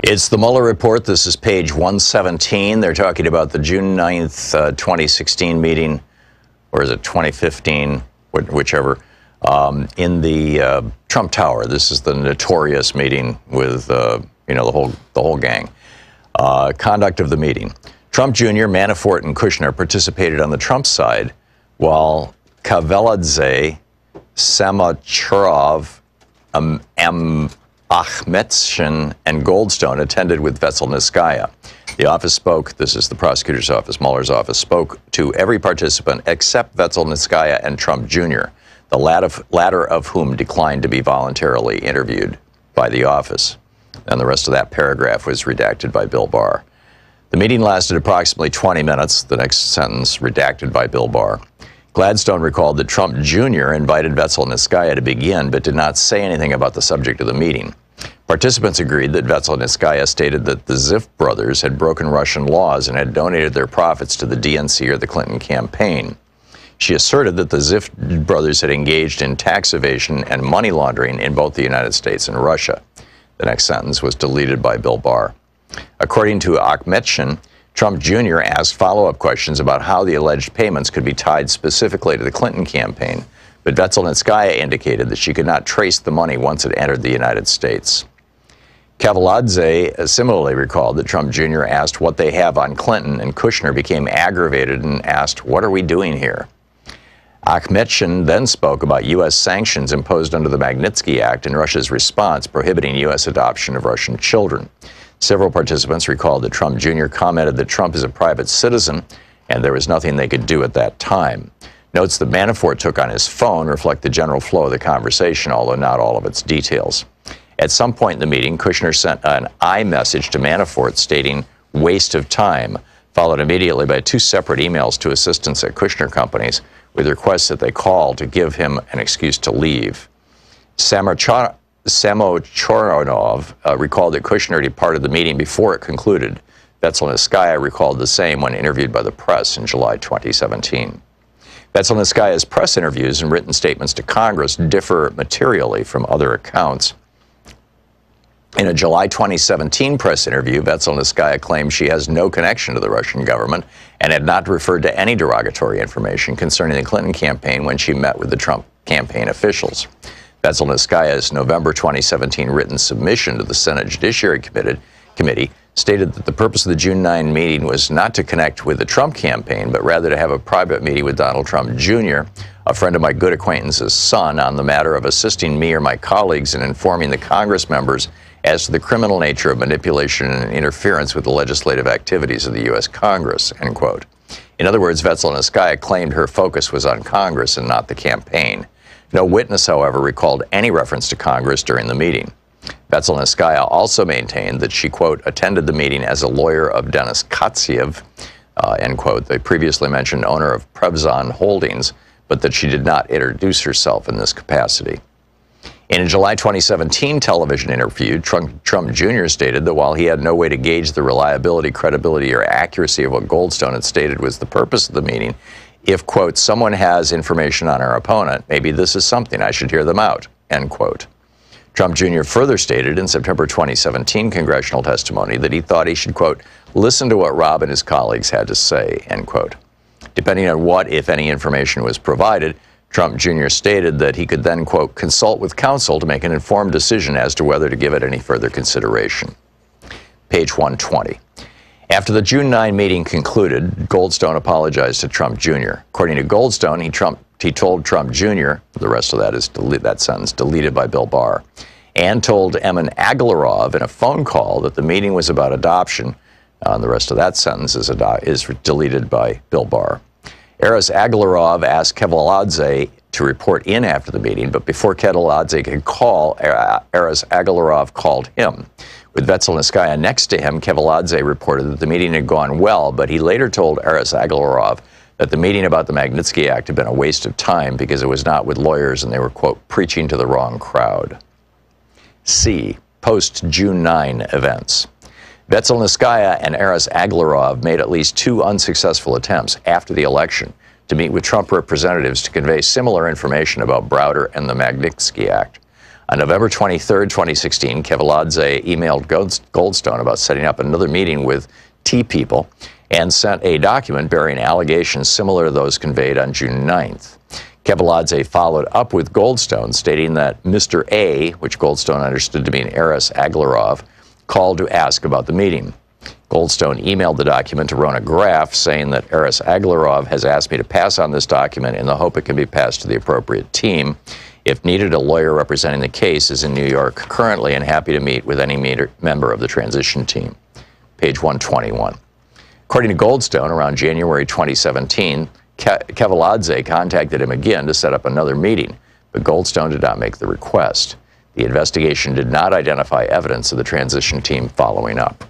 It's the Mueller report. This is page 117. They're talking about the June 9th, 2016 meeting, or is it 2015, whichever, in the Trump Tower. This is the notorious meeting with, the whole gang. Conduct of the meeting. Trump Jr., Manafort, and Kushner participated on the Trump side, while Kavaladze, Samacharov, Akhmetshin, and Goldstone attended with Vetselnitskaya. The office spoke, this is the prosecutor's office, Mueller's office, spoke to every participant except Vetselnitskaya and Trump Jr., the latter of whom declined to be voluntarily interviewed by the office. And the rest of that paragraph was redacted by Bill Barr. The meeting lasted approximately 20 minutes. The next sentence, redacted by Bill Barr. Gladstone recalled that Trump Jr. invited Vetselnitskaya to begin, but did not say anything about the subject of the meeting. Participants agreed that Vetselnitskaya stated that the Ziff brothers had broken Russian laws and had donated their profits to the DNC or the Clinton campaign. She asserted that the Ziff brothers had engaged in tax evasion and money laundering in both the United States and Russia. The next sentence was deleted by Bill Barr. According to Akhmetshin, Trump Jr. asked follow-up questions about how the alleged payments could be tied specifically to the Clinton campaign, but Vetselnitskaya indicated that she could not trace the money once it entered the United States. Kavaladze similarly recalled that Trump Jr. asked what they have on Clinton, and Kushner became aggravated and asked, "What are we doing here?" Akhmetshin then spoke about U.S. sanctions imposed under the Magnitsky Act and Russia's response prohibiting U.S. adoption of Russian children. Several participants recalled that Trump Jr. commented that Trump is a private citizen and there was nothing they could do at that time. Notes that Manafort took on his phone reflect the general flow of the conversation, although not all of its details. At some point in the meeting, Kushner sent an iMessage to Manafort stating, "waste of time," followed immediately by two separate emails to assistants at Kushner companies with requests that they call to give him an excuse to leave. Samochoronov recalled that Kushner departed the meeting before it concluded. Vetselnitskaya recalled the same when interviewed by the press in July 2017. Vetselnitskaya's press interviews and written statements to Congress differ materially from other accounts. In a July 2017 press interview, Vetselnitskaya claimed she has no connection to the Russian government and had not referred to any derogatory information concerning the Clinton campaign when she met with the Trump campaign officials. Vetselnitskaya's November 2017 written submission to the Senate Judiciary Committee stated that the purpose of the June 9 meeting was not to connect with the Trump campaign, but rather to have a private meeting with Donald Trump Jr., a friend of my good acquaintance's son, on the matter of assisting me or my colleagues in informing the Congress members as to the criminal nature of manipulation and interference with the legislative activities of the U.S. Congress, end quote. In other words, Vetselnitskaya claimed her focus was on Congress and not the campaign. No witness, however, recalled any reference to Congress during the meeting. Vetselnitskaya also maintained that she, quote, attended the meeting as a lawyer of Denis Katsiev, end quote, the previously mentioned owner of Prevzon Holdings, but that she did not introduce herself in this capacity. In a July 2017 television interview, Trump Jr. stated that while he had no way to gauge the reliability, credibility, or accuracy of what Goldstone had stated was the purpose of the meeting, if, quote, someone has information on our opponent, maybe this is something I should hear them out, end quote. Trump Jr. further stated in September 2017 congressional testimony that he thought he should, quote, listen to what Rob and his colleagues had to say, end quote. Depending on what, if any, information was provided, Trump Jr. stated that he could then, quote, consult with counsel to make an informed decision as to whether to give it any further consideration. Page 120. After the June 9 meeting concluded, Goldstone apologized to Trump Jr. According to Goldstone, he told Trump Jr., the rest of that is that sentence deleted by Bill Barr, and told Emin Agalarov in a phone call that the meeting was about adoption. The rest of that sentence is deleted by Bill Barr. Aras Agalarov asked Kavaladze to report in after the meeting, but before Kavaladze could call, Aras Agalarov called him. With Vetselnitskaya next to him, Kavaladze reported that the meeting had gone well, but he later told Aras Agalarov that the meeting about the Magnitsky Act had been a waste of time because it was not with lawyers and they were, quote, preaching to the wrong crowd. C. Post-June 9 events. Vetselnitskaya and Aras Agalarov made at least two unsuccessful attempts after the election to meet with Trump representatives to convey similar information about Browder and the Magnitsky Act. On November 23, 2016, Kevaladze emailed Goldstone about setting up another meeting with Tea People and sent a document bearing allegations similar to those conveyed on June 9th. Kevaladze followed up with Goldstone, stating that Mr. A, which Goldstone understood to mean Aris Aglarov, called to ask about the meeting. Goldstone emailed the document to Rona Graf, saying that Aris Aglarov has asked me to pass on this document in the hope it can be passed to the appropriate team. If needed, a lawyer representing the case is in New York currently and happy to meet with any member of the transition team. Page 121. According to Goldstone, around January 2017, Kevaladze contacted him again to set up another meeting, but Goldstone did not make the request. The investigation did not identify evidence of the transition team following up.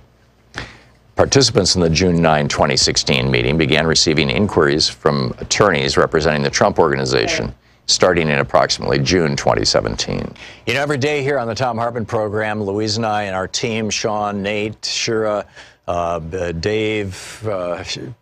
Participants in the June 9, 2016 meeting began receiving inquiries from attorneys representing the Trump Organization, starting in approximately June 2017. You know, every day here on the Thom Hartmann Program, Louise and I and our team, Sean, Nate, Shira, Dave,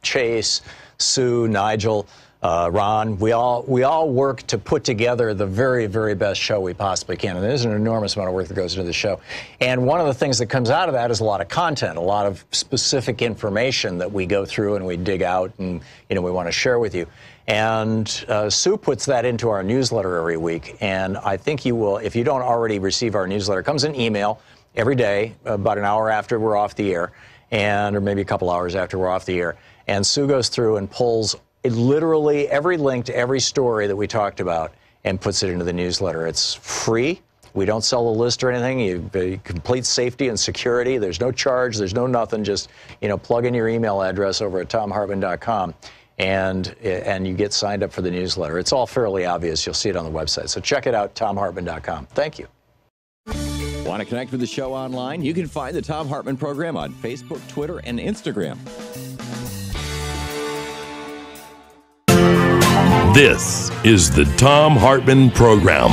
Chase, Sue, Nigel, Ron, we all work to put together the very, very best show we possibly can. And there's an enormous amount of work that goes into the show. And one of the things that comes out of that is a lot of content, a lot of specific information that we go through and we dig out and, we want to share with you. And Sue puts that into our newsletter every week. And I think you will, if you don't already receive our newsletter, it comes in email every day, about an hour after we're off the air, or maybe a couple hours after we're off the air. And Sue goes through and pulls literally every link to every story that we talked about and puts it into the newsletter. It's free. We don't sell the list or anything. You complete safety and security. There's no charge. There's no nothing. Just, plug in your email address over at thomhartmann.com and you get signed up for the newsletter. It's all fairly obvious. You'll see it on the website. So check it out, thomhartmann.com. Thank you. Want to connect with the show online? You can find the Thom Hartmann Program on Facebook, Twitter, and Instagram. This is the Thom Hartmann Program.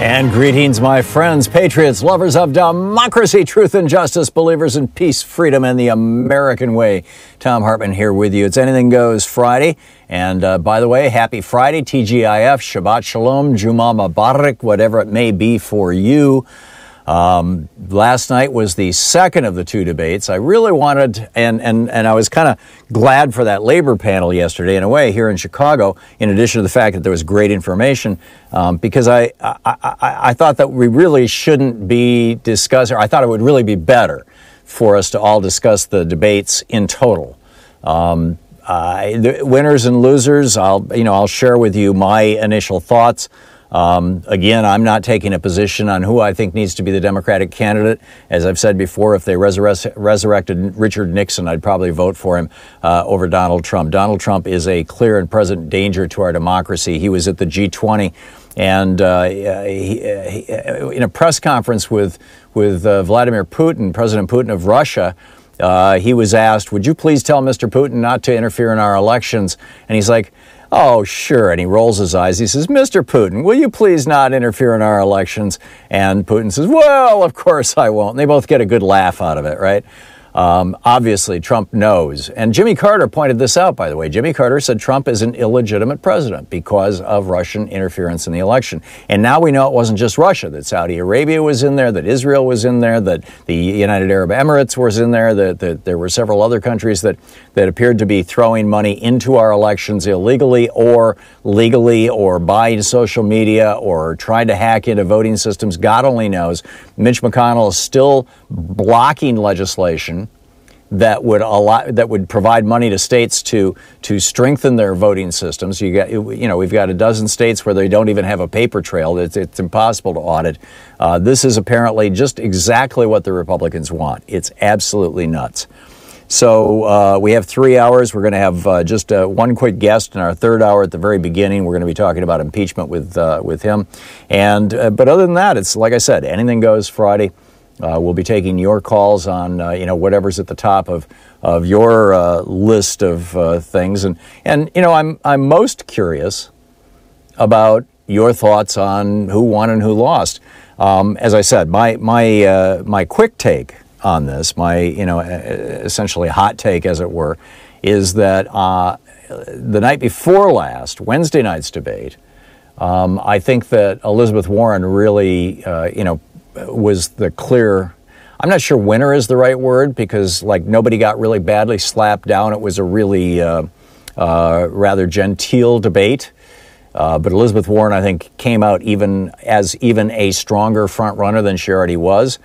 And greetings, my friends, patriots, lovers of democracy, truth and justice, believers in peace, freedom, and the American way. Thom Hartmann here with you. It's Anything Goes Friday. And by the way, happy Friday, TGIF, Shabbat Shalom, Juma Mubarak, whatever it may be for you. Last night was the second of the two debates. I really wanted, and I was kind of glad for that labor panel yesterday, in a way, here in Chicago, in addition to the fact that there was great information, because I thought that we really shouldn't be discussing, or I thought it would really be better for us to all discuss the debates in total. The winners and losers, I'll share with you my initial thoughts. Again, I'm not taking a position on who I think needs to be the Democratic candidate. As I've said before, if they resurrected Richard Nixon, I'd probably vote for him over Donald Trump. Donald Trump is a clear and present danger to our democracy. He was at the G20, and in a press conference with Vladimir Putin, President Putin of Russia, he was asked, "Would you please tell Mr. Putin not to interfere in our elections?" And he's like, "Oh, sure." And he rolls his eyes. He says, "Mr. Putin, will you please not interfere in our elections?" And Putin says, "Well, of course I won't." And they both get a good laugh out of it, right? Obviously, Trump knows. And Jimmy Carter pointed this out, by the way. Jimmy Carter said Trump is an illegitimate president because of Russian interference in the election. And now we know it wasn't just Russia, that Saudi Arabia was in there, that Israel was in there, that the United Arab Emirates was in there, that there were several other countries that appeared to be throwing money into our elections illegally or legally or by social media or trying to hack into voting systems. God only knows. Mitch McConnell is still blocking legislation that would provide money to states to strengthen their voting systems. We've got a dozen states where they don't even have a paper trail. It's impossible to audit. This is apparently just exactly what the Republicans want. It's absolutely nuts. So we have 3 hours. We're going to have just one quick guest in our third hour at the very beginning. We're going to be talking about impeachment with him. And but other than that, it's like I said, Anything Goes Friday. We'll be taking your calls on whatever's at the top of your list of things, and I'm most curious about your thoughts on who won and who lost. As I said, my quick take on this, my essentially hot take, as it were, is that the night before last, Wednesday night's debate, I think that Elizabeth Warren really, was the clear, I'm not sure winner is the right word, because like nobody got really badly slapped down. It was a really rather genteel debate. But Elizabeth Warren, I think, came out even a stronger front runner than she already was.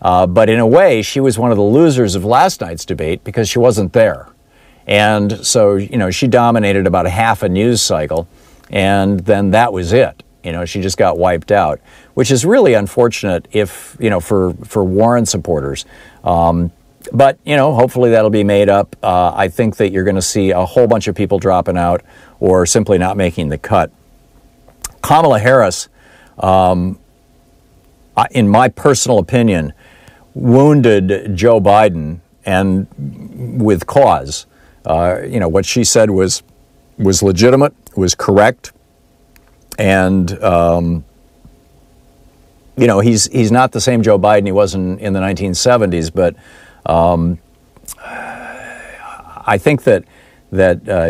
But in a way, she was one of the losers of last night's debate because she wasn't there. And so, she dominated about a half a news cycle, and then that was it. She just got wiped out, which is really unfortunate if, for Warren supporters. But, hopefully that'll be made up. I think that you're going to see a whole bunch of people dropping out or simply not making the cut. Kamala Harris, in my personal opinion, wounded Joe Biden, and with cause. What she said was legitimate, was correct, and he's not the same Joe Biden he was in the 1970s, but I think that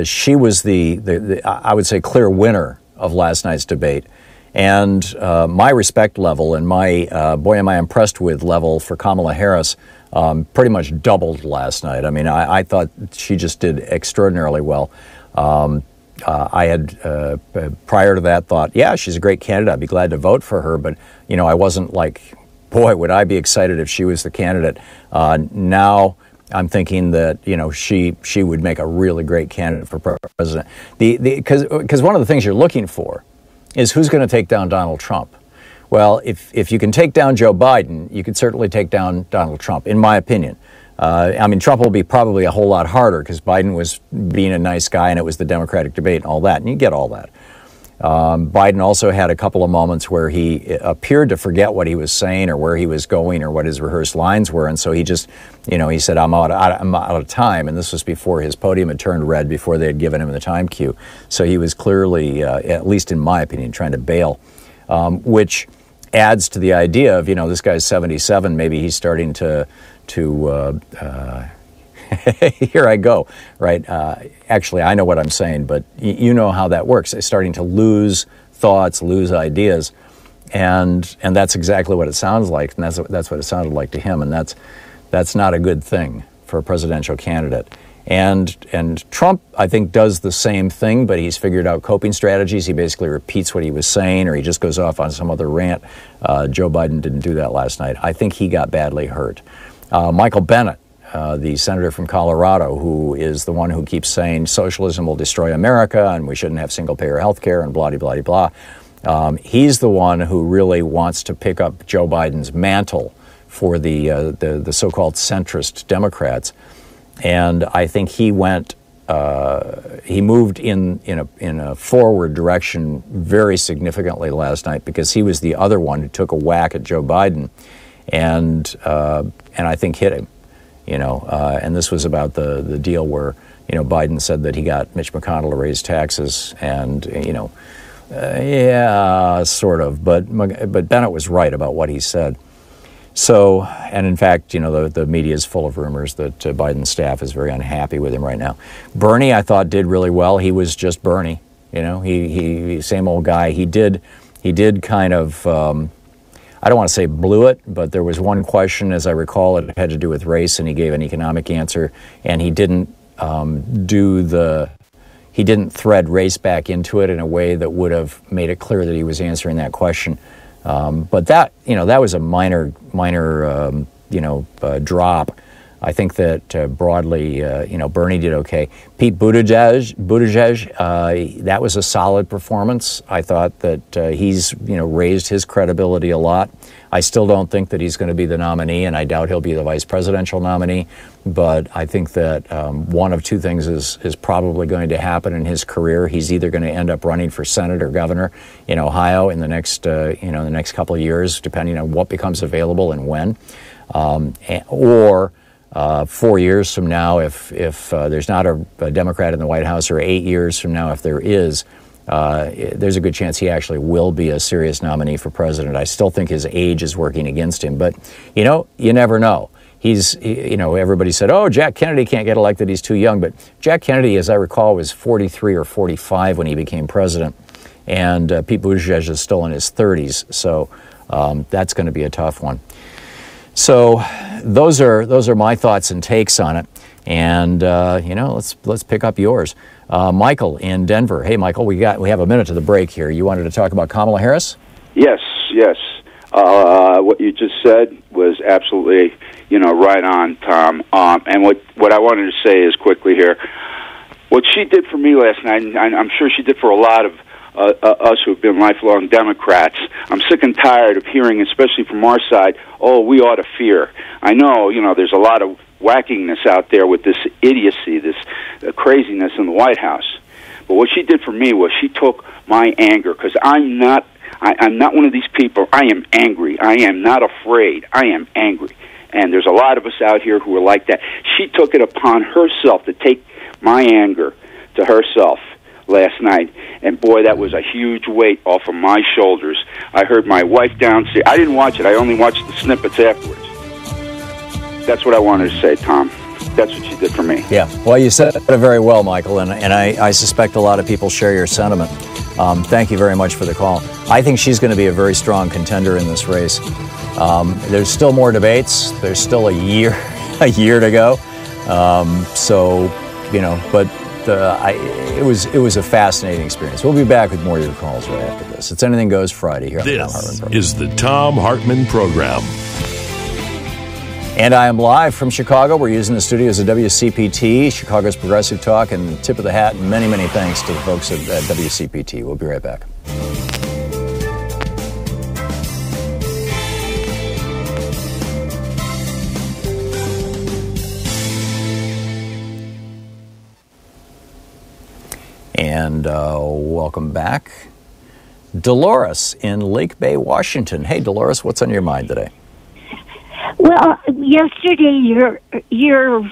she was the I would say clear winner of last night's debate. And my respect level and my boy am I impressed with level for Kamala Harris pretty much doubled last night. I mean, I thought she just did extraordinarily well. I had prior to that thought, yeah, she's a great candidate. I'd be glad to vote for her. But I wasn't like, boy, would I be excited if she was the candidate. Now I'm thinking that she would make a really great candidate for president. Because one of the things you're looking for is who's going to take down Donald Trump. Well, if you can take down Joe Biden, you can certainly take down Donald Trump, in my opinion. Trump will be probably a whole lot harder because Biden was being a nice guy and it was the Democratic debate and all that, and you get all that. Biden also had a couple of moments where he appeared to forget what he was saying or where he was going or what his rehearsed lines were, and so he just, he said, I'm out of time, and this was before his podium had turned red, before they had given him the time cue. So he was clearly, at least in my opinion, trying to bail, which adds to the idea of, this guy's 77, maybe he's starting to here I go, right? Actually, I know what I'm saying, but you know how that works. They're starting to lose thoughts, lose ideas, and that's exactly what it sounds like, and that's what it sounded like to him, and that's not a good thing for a presidential candidate. And Trump, I think, does the same thing, but he's figured out coping strategies. He basically repeats what he was saying, or he just goes off on some other rant. Joe Biden didn't do that last night. I think he got badly hurt. Michael Bennet, the senator from Colorado, who is the one who keeps saying socialism will destroy America and we shouldn't have single-payer health care and blah-de-blah-de-blah. He's the one who really wants to pick up Joe Biden's mantle for the so-called centrist Democrats. And I think he moved in a forward direction very significantly last night, because he was the other one who took a whack at Joe Biden and I think hit him. And this was about the deal where, Biden said that he got Mitch McConnell to raise taxes, and, yeah, sort of, but Bennett was right about what he said. So, and in fact, the media is full of rumors that Biden's staff is very unhappy with him right now. Bernie, I thought, did really well. He was just Bernie, he same old guy. He did kind of, I don't want to say blew it, but there was one question, as I recall, it had to do with race, and he gave an economic answer, and he didn't thread race back into it in a way that would have made it clear that he was answering that question. But that was a minor drop. I think that broadly, Bernie did okay. Pete Buttigieg, that was a solid performance. I thought that he's, raised his credibility a lot. I still don't think that he's going to be the nominee, and I doubt he'll be the vice presidential nominee. But I think that one of two things is probably going to happen in his career. He's either going to end up running for Senate or governor in Ohio in the next, the next couple of years, depending on what becomes available and when, or 4 years from now, if there's not a Democrat in the White House, or 8 years from now, if there is, there's a good chance he actually will be a serious nominee for president. I still think his age is working against him, but you never know. Everybody said, oh, Jack Kennedy can't get elected, he's too young, but Jack Kennedy, as I recall, was 43 or 45 when he became president. and Pete Buttigieg is still in his 30s, so that's going to be a tough one. So those are my thoughts and takes on it, and let's pick up yours. Michael in Denver. Hey, Michael, we have a minute to the break here. You wanted to talk about Kamala Harris? Yes. What you just said was absolutely, right on, Tom. And what I wanted to say is quickly here, what she did for me last night, and I'm sure she did for a lot of us who've been lifelong Democrats. I'm sick and tired of hearing, especially from our side, oh, we ought to fear. I know, there's a lot of wackiness out there with this idiocy, this craziness in the White House. But what she did for me was she took my anger, because I'm not one of these people. I am angry. I am not afraid. I am angry. And there's a lot of us out here who are like that. She took it upon herself to take my anger to herself last night, and boy, that was a huge weight off of my shoulders. I heard my wife downstairs. I didn't watch it. I only watched the snippets afterwards. That's what I wanted to say, Tom. That's what she did for me. Yeah, well, you said it very well, Michael, and I suspect a lot of people share your sentiment. Thank you very much for the call. I think she's going to be a very strong contender in this race. There's still more debates. There's still a year to go. It was a fascinating experience. We'll be back with more of your calls right after this. It's Anything Goes Friday here on the Thom Hartmann Program. This is the Thom Hartmann Program. And I am live from Chicago. We're using the studios of WCPT, Chicago's Progressive Talk, and tip of the hat, and many, many thanks to the folks at WCPT. We'll be right back. And welcome back. Dolores in Lake Bay, Washington. Hey, Dolores, what's on your mind today? Well, yesterday your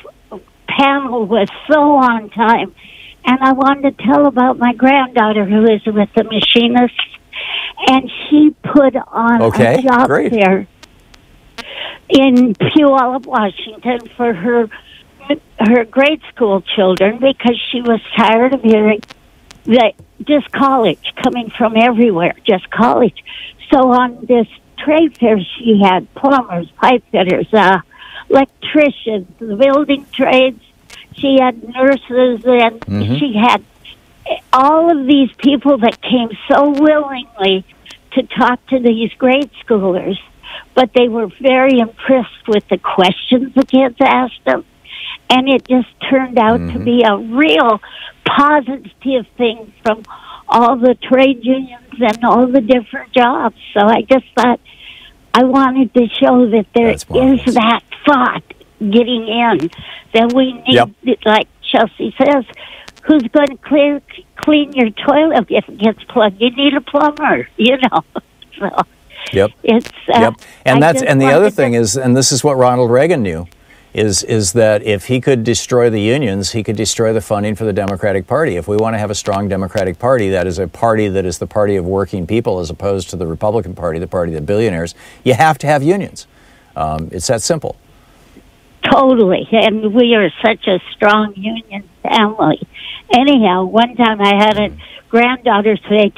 panel was so on time, and I wanted to tell about my granddaughter who is with the machinist, and she put on a job fair in Puyallup, Washington for her grade school children because she was tired of hearing that just college coming from everywhere, just college. So on this trade fair, she had plumbers, pipe fitters, electricians, the building trades. She had nurses, and she had all of these people that came so willingly to talk to these grade schoolers. But they were very impressed with the questions the kids asked them. And it just turned out to be a real positive thing from all the trade unions and all the different jobs. So I just thought I wanted to show that there is that thought getting in, that we need, like Chelsea says, who's going to clean your toilet if it gets plugged? You need a plumber, So it's and the other thing is, and this is what Ronald Reagan knew, is that if he could destroy the unions, he could destroy the funding for the Democratic Party. If we want to have a strong Democratic Party, that is a party that is the party of working people as opposed to the Republican Party, the party of the billionaires, you have to have unions. It's that simple. Totally. And we are such a strong union family. Anyhow, one time I had a granddaughter say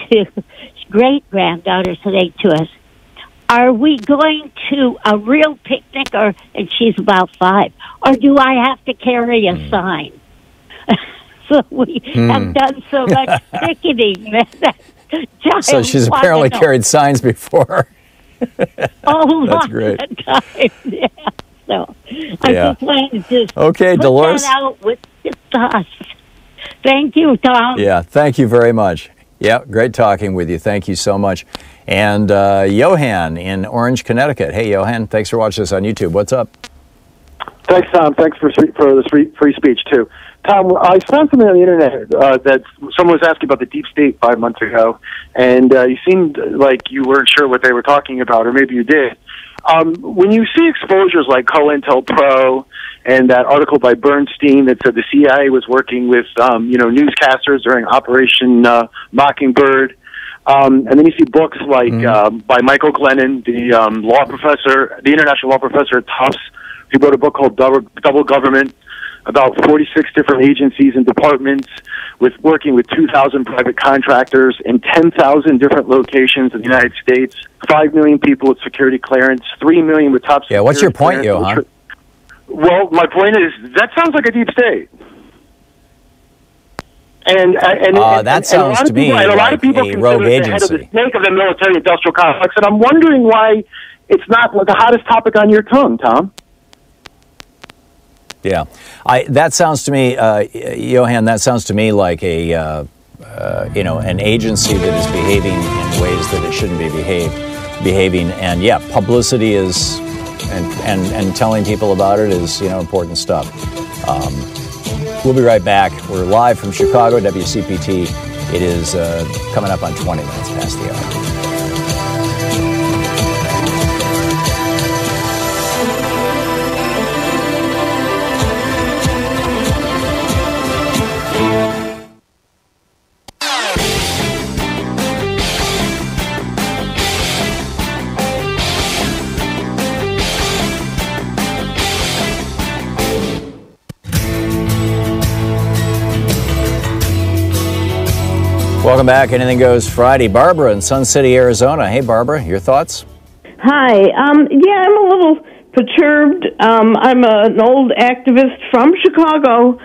great-granddaughter say to us, are we going to a real picnic, and she's about 5, or do I have to carry a sign? So we have done so much picketing that so she's apparently carried signs before. That's great. Time. Yeah. So I just wanted to put Dolores. that out with the thoughts. Thank you, Tom. Yeah, thank you very much. Yeah, great talking with you. Thank you so much. And Johan in Orange, Connecticut. Hey, Johan, thanks for watching us on YouTube. What's up? Thanks, Tom. Thanks for the free speech, too. Tom, I found something on the internet that someone was asking about the deep state 5 months ago, and you seemed like you weren't sure what they were talking about, or maybe you did. When you see exposures like COINTELPRO and that article by Bernstein that said the CIA was working with newscasters during Operation Mockingbird, and then you see books like by Michael Glennon, the law professor, the international law professor at Tufts, who wrote a book called Double Government. about 46 different agencies and departments, with working with 2,000 private contractors in 10,000 different locations in the United States, 5 million people with security clearance, 3 million with top security. Yeah, what's your point, Johan? Well, my point is that sounds like a deep state. That sounds to me like a rogue agency. Head of the snake of the military-industrial complex, and I'm wondering why it's not the hottest topic on your tongue, Tom. Yeah, that sounds to me, Johan. That sounds to me like an agency that is behaving in ways that it shouldn't be behaving. And yeah, publicity is, and telling people about it is, important stuff. We'll be right back. We're live from Chicago, WCPT. It is coming up on 20 minutes past the hour. Welcome back. Anything Goes Friday. Barbara in Sun City, Arizona. Hey, Barbara, your thoughts? Hi. I'm a little perturbed. I'm an old activist from Chicago.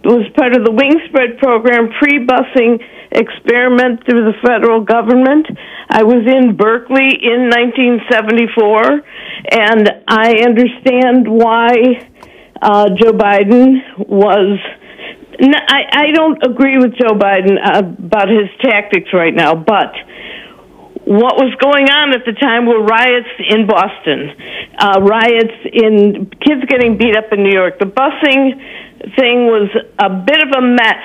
Was part of the Wingspread program, pre-busing experiment through the federal government. I was in Berkeley in 1974, and I understand why Joe Biden was... No, I don't agree with Joe Biden about his tactics right now, but what was going on at the time were riots in Boston, riots in kids getting beat up in New York. The busing thing was a bit of a mess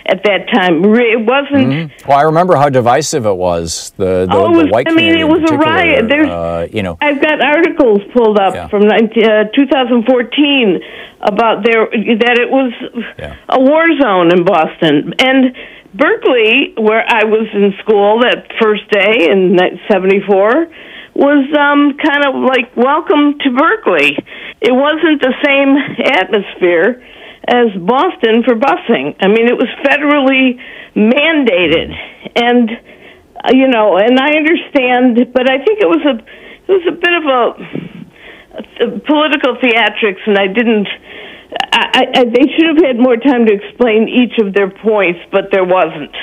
at that time. It wasn't... Mm-hmm. Well, I remember how divisive it was, the white community. It was a riot. I've got articles pulled up from 2014 about that it was a war zone in Boston. And Berkeley, where I was in school that first day in 74, was kind of like, welcome to Berkeley. It wasn't the same atmosphere as Boston for busing. I mean, it was federally mandated, and and I understand, but I think it was a bit of a political theatrics, and they should have had more time to explain each of their points, but there wasn't.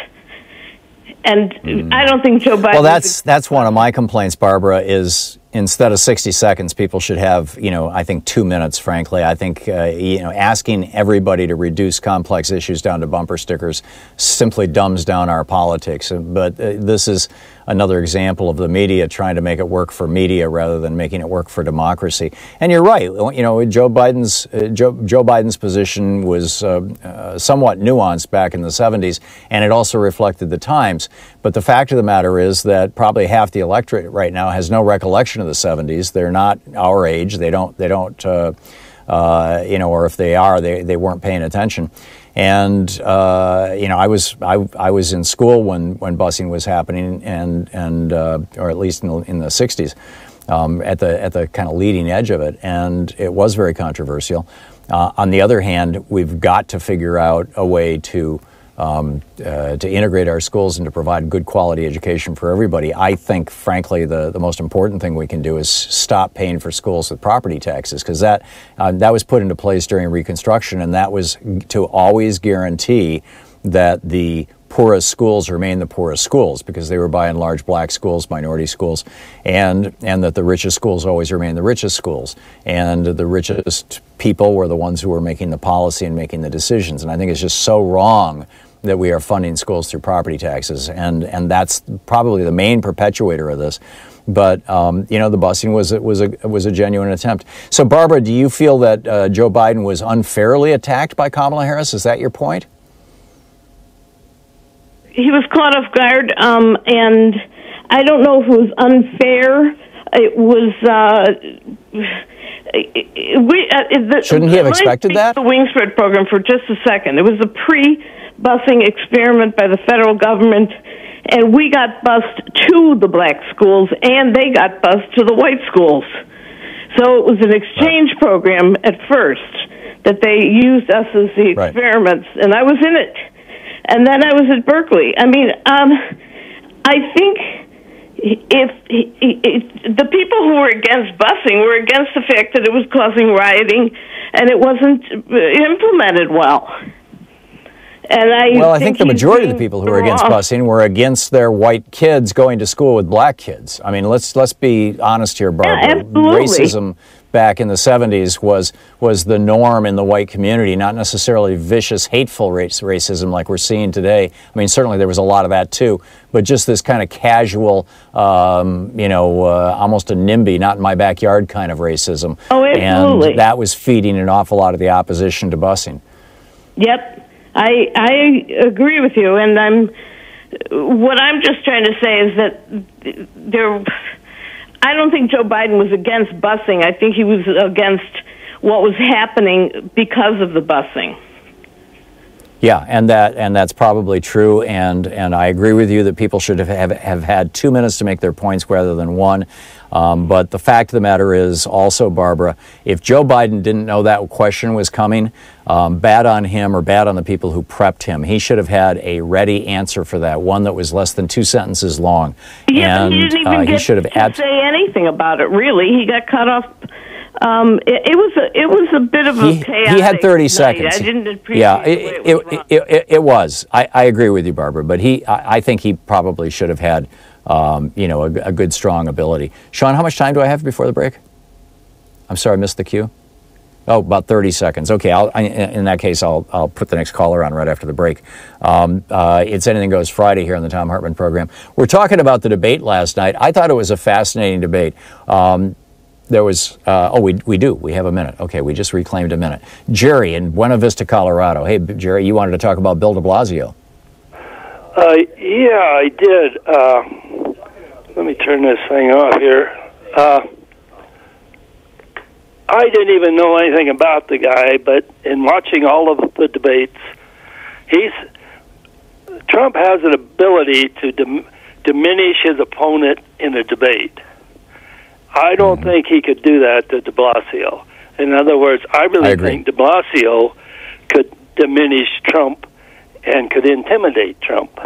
And I don't think Joe Biden... Well, that's one of my complaints, Barbara, is instead of 60 seconds, people should have, I think 2 minutes, frankly. I think, asking everybody to reduce complex issues down to bumper stickers simply dumbs down our politics. But this is another example of the media trying to make it work for media rather than making it work for democracy. And you're right. Joe Biden's position was somewhat nuanced back in the 70s, and it also reflected the times. But the fact of the matter is that probably half the electorate right now has no recollection of the 70s. They're not our age. They don't. Or if they are, they weren't paying attention. And I was in school when busing was happening, and or at least in the 60s, at the kind of leading edge of it, and it was very controversial. On the other hand, we've got to figure out a way to integrate our schools and to provide good quality education for everybody. I think, frankly, the most important thing we can do is stop paying for schools with property taxes, because that was put into place during Reconstruction, and that was to always guarantee that the poorest schools remain the poorest schools, because they were by and large black schools, minority schools, and that the richest schools always remain the richest schools, and the richest people were the ones who were making the policy and making the decisions. And I think it's just so wrong that we are funding schools through property taxes, and that's probably the main perpetuator of this. But the busing was a genuine attempt. So, Barbara, do you feel that Joe Biden was unfairly attacked by Kamala Harris? Is that your point? He was caught off guard, and I don't know if it was unfair. It was. Shouldn't he have expected that? The Wingspread program for just a second. It was a pre-busing experiment by the federal government, and we got bused to the black schools, and they got bused to the white schools. So it was an exchange program at first. that they used us as the experiments, and I was in it. And then I was at Berkeley. I mean, I think if the people who were against busing were against the fact that it was causing rioting and it wasn't implemented well. And I think the majority of the people who were against busing were against their white kids going to school with black kids. I mean, let's be honest here, Barbara. Yeah, absolutely. Racism back in the 70s was the norm in the white community, not necessarily vicious, hateful racism like we're seeing today. I mean, certainly there was a lot of that too, but just this kind of casual, almost a NIMBY, not in my backyard kind of racism. Oh, absolutely. And that was feeding an awful lot of the opposition to busing. Yep. I agree with you, and what I'm just trying to say is that I don't think Joe Biden was against busing. I think he was against what was happening because of the busing. Yeah, and that's probably true, and I agree with you that people should have had 2 minutes to make their points rather than one. But the fact of the matter is also, Barbara, if Joe Biden didn't know that question was coming, bad on him or bad on the people who prepped him. He should have had a ready answer for that, one that was less than 2 sentences long. Yeah, and he didn't even get to say anything about it, really. He got cut off. It was a bit of a chaotic He had 30 night. seconds. I didn't appreciate it was. I agree with you, Barbara, but I think he probably should have had a good, strong ability. Sean, how much time do I have before the break? I'm sorry, I missed the cue. Oh, about 30 seconds. Okay, in that case, I'll put the next caller on right after the break. It's Anything Goes Friday here on the Thom Hartmann Program. We're talking about the debate last night. I thought it was a fascinating debate. There was, we have a minute. Okay, we just reclaimed a minute. Jerry in Buena Vista, Colorado. Hey, Jerry, you wanted to talk about Bill de Blasio. Yeah, I did. Let me turn this thing off here. I didn't even know anything about the guy, but in watching all of the debates, Trump has an ability to diminish his opponent in a debate. I don't think he could do that to de Blasio. In other words, I really think de Blasio could diminish Trump and could intimidate Trump.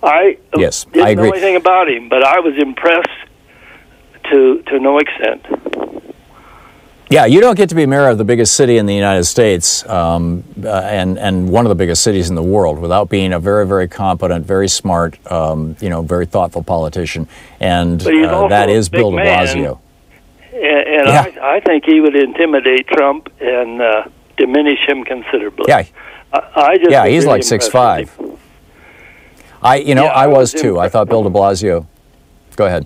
I didn't know anything about him, but I was impressed to no extent. Yeah, you don't get to be mayor of the biggest city in the United States and one of the biggest cities in the world without being a very, very competent, very smart, very thoughtful politician. And that is Bill de Blasio. And I think he would intimidate Trump and diminish him considerably. Yeah, he's like 6'5". I was too. I thought Bill de Blasio. Go ahead.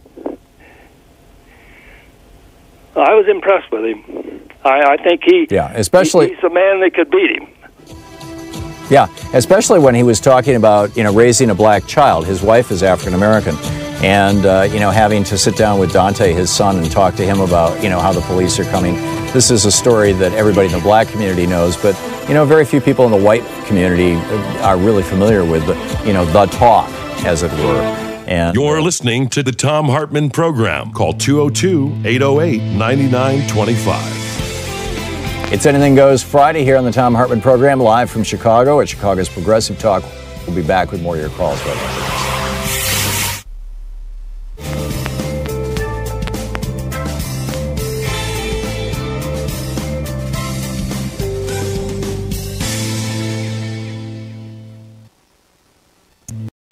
I was impressed with him. I think he's a man that could beat him. Yeah, especially when he was talking about raising a black child. His wife is African American, and having to sit down with Dante, his son, and talk to him about how the police are coming. This is a story that everybody in the black community knows, but very few people in the white community are really familiar with the talk, as it were. And you're listening to the Thom Hartmann Program. Call 202-808-9925. It's Anything Goes Friday here on the Thom Hartmann Program, live from Chicago at Chicago's Progressive Talk. We'll be back with more of your calls right after this.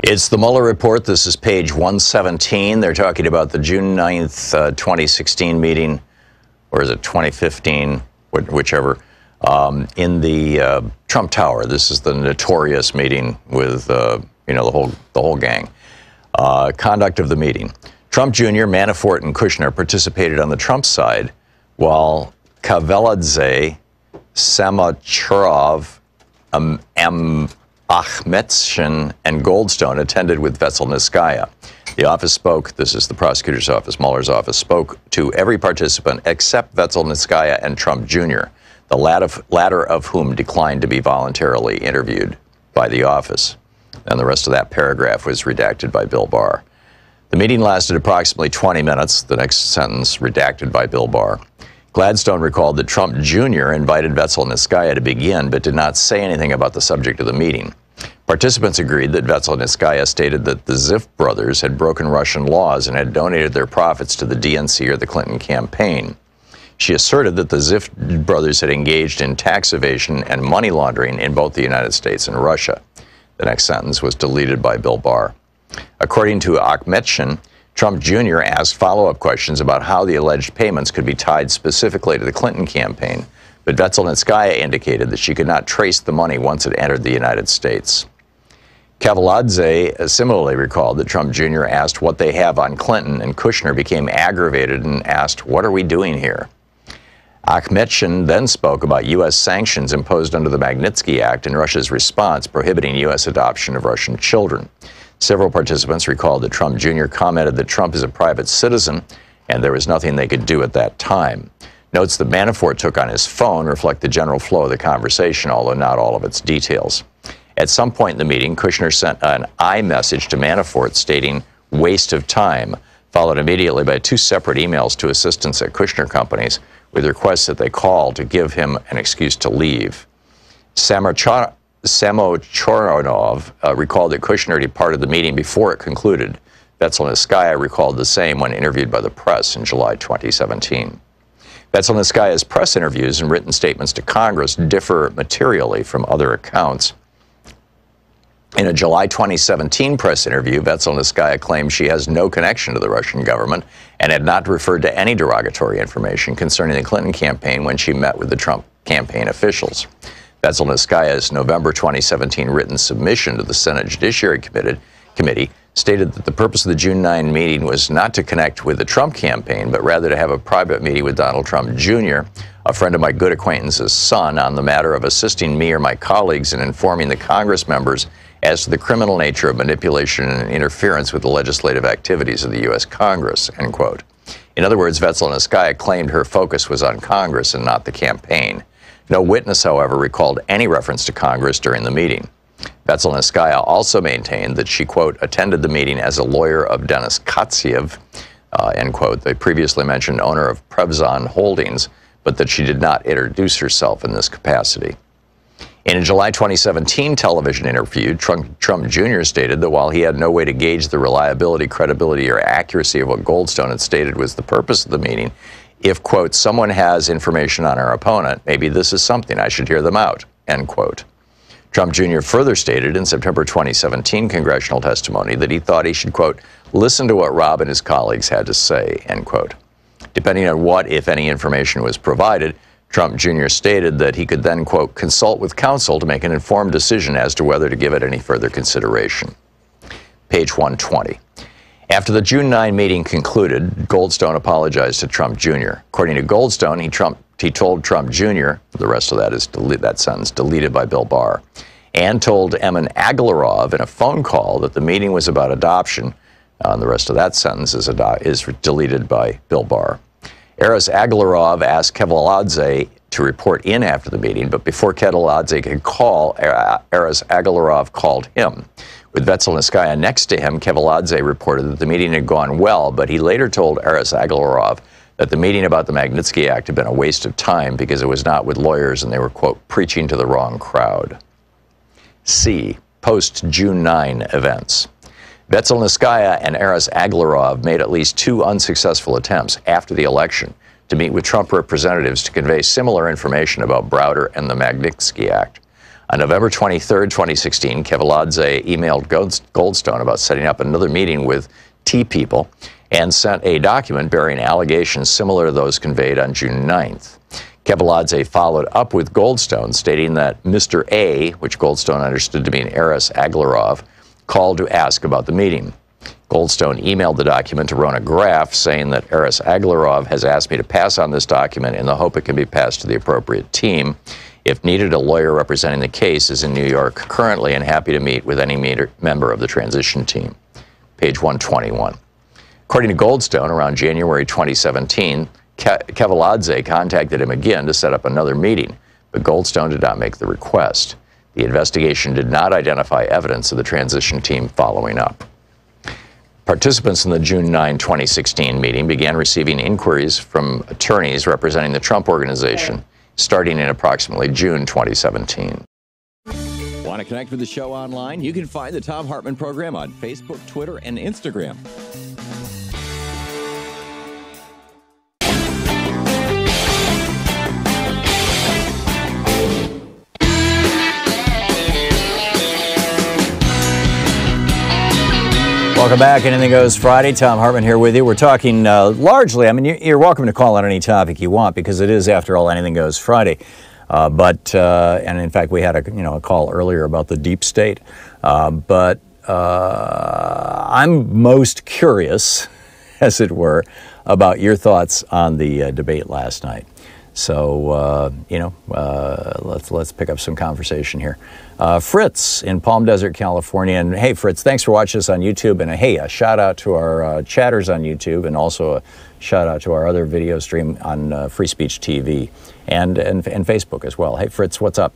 It's the Mueller report. This is page 117. They're talking about the June 9th, 2016 meeting, or is it 2015, whichever, in the Trump Tower. This is the notorious meeting with, the whole gang. Conduct of the meeting. Trump Jr., Manafort, and Kushner participated on the Trump side, while Kavaladze, Samacharov, Ahmetshin, and Goldstone attended with Vetselnitskaya. The office spoke, this is the prosecutor's office, Mueller's office, spoke to every participant except Vetselnitskaya and Trump Jr., the latter of whom declined to be voluntarily interviewed by the office. And the rest of that paragraph was redacted by Bill Barr. The meeting lasted approximately 20 minutes, the next sentence redacted by Bill Barr. Gladstone recalled that Trump Jr. invited Vetselnitskaya to begin, but did not say anything about the subject of the meeting. Participants agreed that Vetselnitskaya stated that the Ziff brothers had broken Russian laws and had donated their profits to the DNC or the Clinton campaign. She asserted that the Ziff brothers had engaged in tax evasion and money laundering in both the United States and Russia. The next sentence was deleted by Bill Barr. According to Akhmetshin, Trump Jr. asked follow-up questions about how the alleged payments could be tied specifically to the Clinton campaign, but Vetselnitskaya indicated that she could not trace the money once it entered the United States. Kavaladze similarly recalled that Trump Jr. asked what they have on Clinton, and Kushner became aggravated and asked, "What are we doing here?" Akhmetshin then spoke about U.S. sanctions imposed under the Magnitsky Act and Russia's response prohibiting U.S. adoption of Russian children. Several participants recalled that Trump Jr. commented that Trump is a private citizen and there was nothing they could do at that time. Notes that Manafort took on his phone reflect the general flow of the conversation, although not all of its details. At some point in the meeting, Kushner sent an iMessage to Manafort stating, "waste of time," followed immediately by 2 separate emails to assistants at Kushner companies with requests that they call to give him an excuse to leave. Samochornov recalled that Kushner departed the meeting before it concluded. Vetselnitskaya recalled the same when interviewed by the press in July 2017. Vetselnitskaya's press interviews and written statements to Congress differ materially from other accounts. In a July 2017 press interview, Vetselnitskaya claimed she has no connection to the Russian government and had not referred to any derogatory information concerning the Clinton campaign when she met with the Trump campaign officials. Vetselnitskaya's November 2017 written submission to the Senate Judiciary Committee stated that the purpose of the June 9 meeting was not to connect with the Trump campaign, but rather to have a private meeting with Donald Trump Jr., a friend of my good acquaintance's son, on the matter of assisting me or my colleagues in informing the Congress members as to the criminal nature of manipulation and interference with the legislative activities of the U.S. Congress, end quote. In other words, Vetselnitskaya claimed her focus was on Congress and not the campaign. No witness, however, recalled any reference to Congress during the meeting. Vetselnitskaya also maintained that she, quote, attended the meeting as a lawyer of Denis Katsiev, end quote, the previously mentioned owner of Prevzon Holdings, but that she did not introduce herself in this capacity. In a July 2017 television interview, Trump Jr. stated that while he had no way to gauge the reliability, credibility, or accuracy of what Goldstone had stated was the purpose of the meeting, if, quote, someone has information on our opponent, maybe this is something, I should hear them out, end quote. Trump Jr. further stated in September 2017 congressional testimony that he thought he should, quote, listen to what Rob and his colleagues had to say, end quote. Depending on what, if any, information was provided, Trump Jr. stated that he could then, quote, consult with counsel to make an informed decision as to whether to give it any further consideration. Page 120. After the June 9 meeting concluded, Goldstone apologized to Trump Jr. According to Goldstone, he told Trump Jr., the rest of that is that sentence deleted by Bill Barr, and told Emin Agalarov in a phone call that the meeting was about adoption. The rest of that sentence is deleted by Bill Barr. Aras Agalarov asked Kavaladze to report in after the meeting, but before Kavaladze could call, Aras Agalarov called him. With Vetselnitskaya next to him, Kavaladze reported that the meeting had gone well, but he later told Aras Agalarov that the meeting about the Magnitsky Act had been a waste of time because it was not with lawyers and they were, quote, preaching to the wrong crowd. C. Post-June 9 events. Vetselnitskaya and Aras Agalarov made at least 2 unsuccessful attempts after the election to meet with Trump representatives to convey similar information about Browder and the Magnitsky Act. On November 23, 2016, Kavaladze emailed Goldstone about setting up another meeting with T people and sent a document bearing allegations similar to those conveyed on June 9th. Kavaladze followed up with Goldstone, stating that Mr. A, which Goldstone understood to mean Aras Agalarov, called to ask about the meeting. Goldstone emailed the document to Rona Graf, saying that Aras Agalarov has asked me to pass on this document in the hope it can be passed to the appropriate team. If needed, a lawyer representing the case is in New York currently and happy to meet with any member of the transition team. Page 121. According to Goldstone, around January 2017, Kavaladze contacted him again to set up another meeting, but Goldstone did not make the request. The investigation did not identify evidence of the transition team following up. Participants in the June 9, 2016 meeting began receiving inquiries from attorneys representing the Trump Organization starting in approximately June 2017. Want to connect with the show online? You can find the Thom Hartmann Program on Facebook, Twitter, and Instagram. Welcome back. Anything Goes Friday. Thom Hartmann here with you. We're talking largely, I mean, you're welcome to call on any topic you want because it is, after all, Anything Goes Friday. And in fact, we had a call earlier about the deep state. I'm most curious, as it were, about your thoughts on the debate last night. So, let's pick up some conversation here. Fritz in Palm Desert, California. And hey, Fritz, thanks for watching us on YouTube. And hey, a shout out to our chatters on YouTube, and also a shout out to our other video stream on Free Speech TV and Facebook as well. Hey, Fritz, what's up?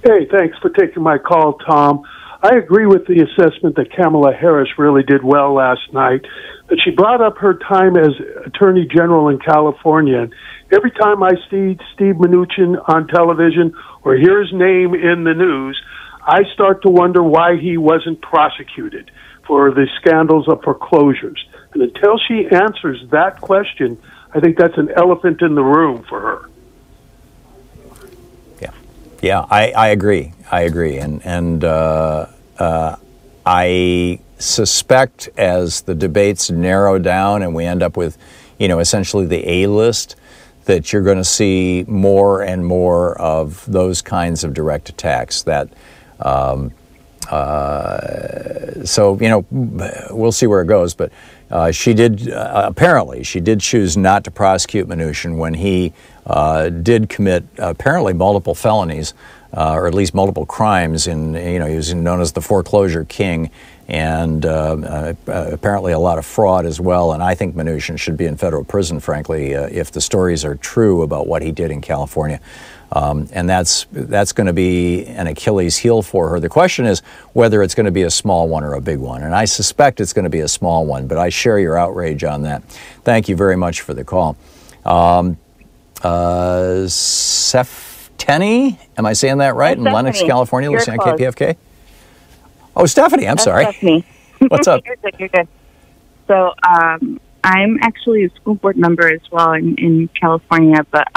Hey, thanks for taking my call, Tom. I agree with the assessment that Kamala Harris really did well last night, that she brought up her time as Attorney General in California. And every time I see Steve Mnuchin on television or hear his name in the news, I start to wonder why he wasn't prosecuted for the scandals of foreclosures. And until she answers that question, I think that's an elephant in the room for her. Yeah, I agree. And I suspect as the debates narrow down and we end up with, essentially the A-list, that you're going to see more and more of those kinds of direct attacks. We'll see where it goes. But she did choose not to prosecute Mnuchin when he did commit apparently multiple felonies, or at least multiple crimes. He was known as the foreclosure king, and apparently a lot of fraud as well. And I think Mnuchin should be in federal prison, frankly, if the stories are true about what he did in California. And that's going to be an Achilles heel for her. The question is whether it's going to be a small one or a big one. And I suspect it's going to be a small one, but I share your outrage on that. Thank you very much for the call. Stephanie, am I saying that right? In Lenox, California, listening on KPFK? Oh, Stephanie, I'm sorry. Stephanie. What's up? You're good. So I'm actually a school board member as well in California, but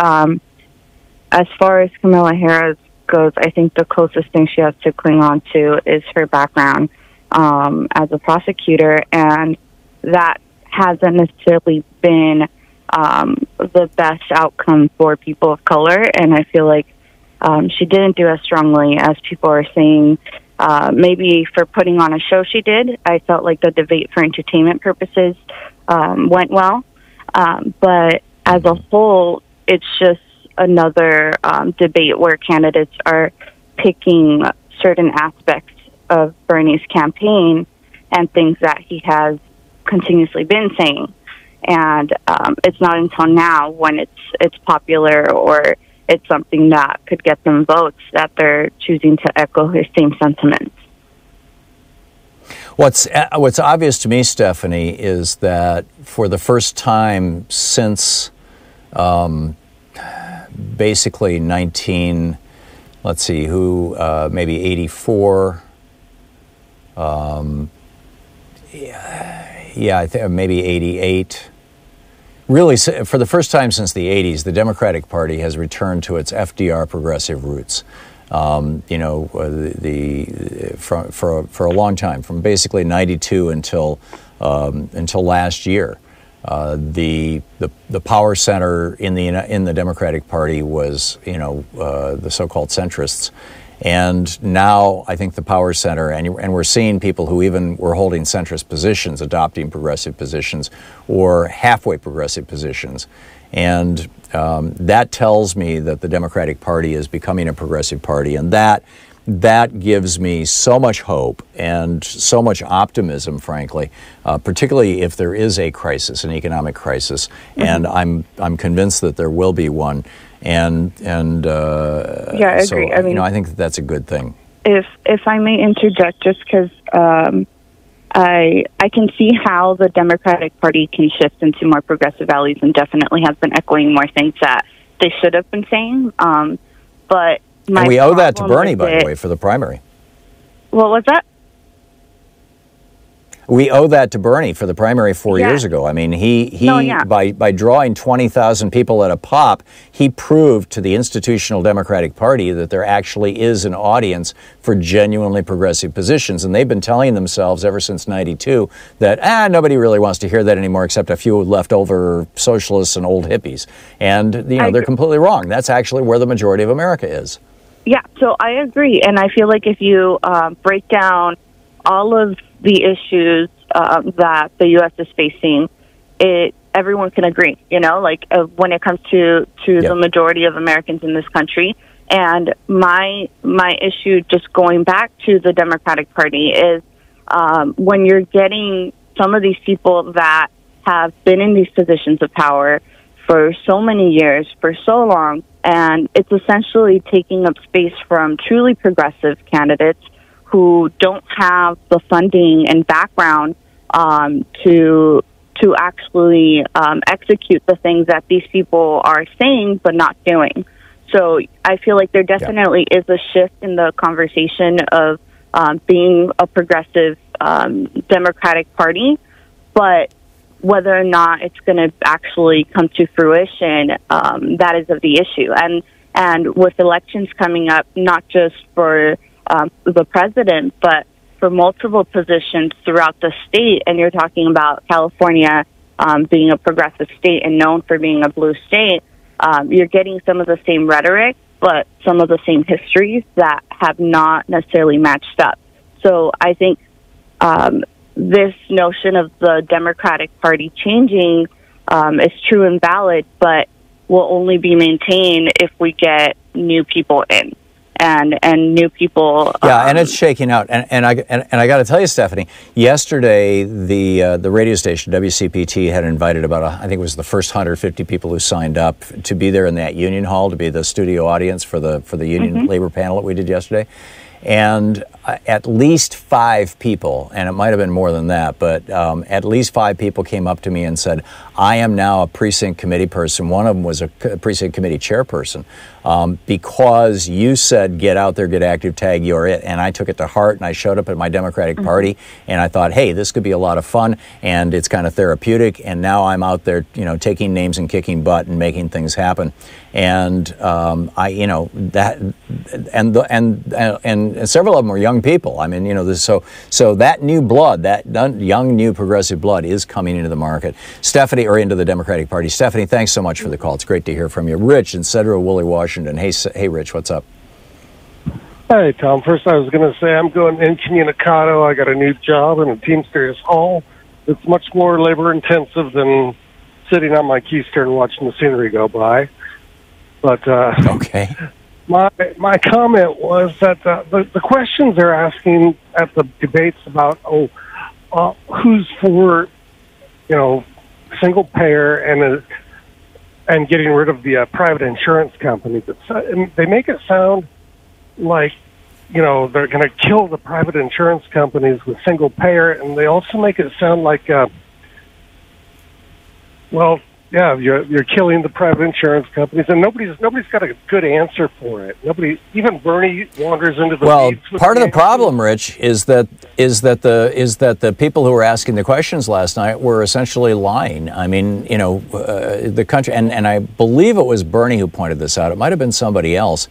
as far as Kamala Harris goes, I think the closest thing she has to cling on to is her background as a prosecutor, and that hasn't necessarily been the best outcome for people of color, and I feel like she didn't do as strongly as people are saying. Maybe for putting on a show she did. I felt like the debate for entertainment purposes went well, but as a whole, it's just another debate where candidates are picking certain aspects of Bernie's campaign and things that he has continuously been saying. And it's not until now when it's popular or it's something that could get them votes that they're choosing to echo his same sentiments. What's obvious to me, Stephanie, is that for the first time since basically maybe 84, I think maybe 88. Really, for the first time since the 80s, the Democratic Party has returned to its FDR progressive roots. For a long time, from basically '92 until last year, the power center in the Democratic Party was the so-called centrists. And now I think the power center, and we're seeing people who even were holding centrist positions, adopting progressive positions or halfway progressive positions. And that tells me that the Democratic Party is becoming a progressive party. And that gives me so much hope and so much optimism, frankly, particularly if there is a crisis, an economic crisis. And I'm convinced that there will be one. I agree. I mean, I think that's a good thing. If I may interject, just because I can see how the Democratic Party can shift into more progressive values, and definitely has been echoing more things that they should have been saying. But and we owe that to Bernie, by the way, for the primary. What was that? We owe that to Bernie for the primary 4 years ago. I mean, by drawing 20,000 people at a pop, he proved to the institutional Democratic Party that there actually is an audience for genuinely progressive positions. And they've been telling themselves ever since '92 that nobody really wants to hear that anymore except a few leftover socialists and old hippies. And they're completely wrong. That's actually where the majority of America is. Yeah, so I agree. And I feel like if you break down all of the issues that the U.S. is facing, everyone can agree, when it comes to the majority of Americans in this country. And my issue, just going back to the Democratic Party, is when you're getting some of these people that have been in these positions of power for so many years, for so long, and it's essentially taking up space from truly progressive candidates who don't have the funding and background to actually execute the things that these people are saying but not doing. So I feel like there definitely is a shift in the conversation of being a progressive Democratic Party, but whether or not it's going to actually come to fruition, that is of the issue. And with elections coming up, not just for the president, but for multiple positions throughout the state, and you're talking about California being a progressive state and known for being a blue state, you're getting some of the same rhetoric, but some of the same histories that have not necessarily matched up. So I think this notion of the Democratic Party changing is true and valid, but will only be maintained if we get new people in. And new people. And it's shaking out. And I got to tell you, Stephanie, yesterday the radio station WCPT had invited about I think it was the first 150 people who signed up to be there in that Union Hall to be the studio audience for the Union Labor panel that we did yesterday. And at least 5 people, and it might have been more than that, but at least 5 people came up to me and said, I am now a precinct committee person. One of them was a precinct committee chairperson because you said, get out there, get active, tag, you're it. And I took it to heart, and I showed up at my Democratic Party, and I thought, hey, this could be a lot of fun, and it's kind of therapeutic. And now I'm out there, taking names and kicking butt and making things happen. And and several of them were young people. I mean, so that new blood, that young, new progressive blood is coming into the market. Stephanie, or into the Democratic Party. Stephanie, thanks so much for the call. It's great to hear from you. Rich in Cedro Woolley, Washington. Hey, Rich, what's up? Hey, Tom. First, I was going to say I'm going incommunicado. I got a new job in a Teamsters Hall. It's much more labor-intensive than sitting on my keister and watching the scenery go by. But okay. My comment was that the questions they're asking at the debates about who's for single payer and getting rid of the private insurance companies, they make it sound like they're going to kill the private insurance companies with single payer, and they also make it sound like you're killing the private insurance companies, and nobody's got a good answer for it. Even Bernie wanders into the weeds. Well, part of the problem, Rich, is that the people who were asking the questions last night were essentially lying. I mean, the country, and I believe it was Bernie who pointed this out. It might have been somebody else.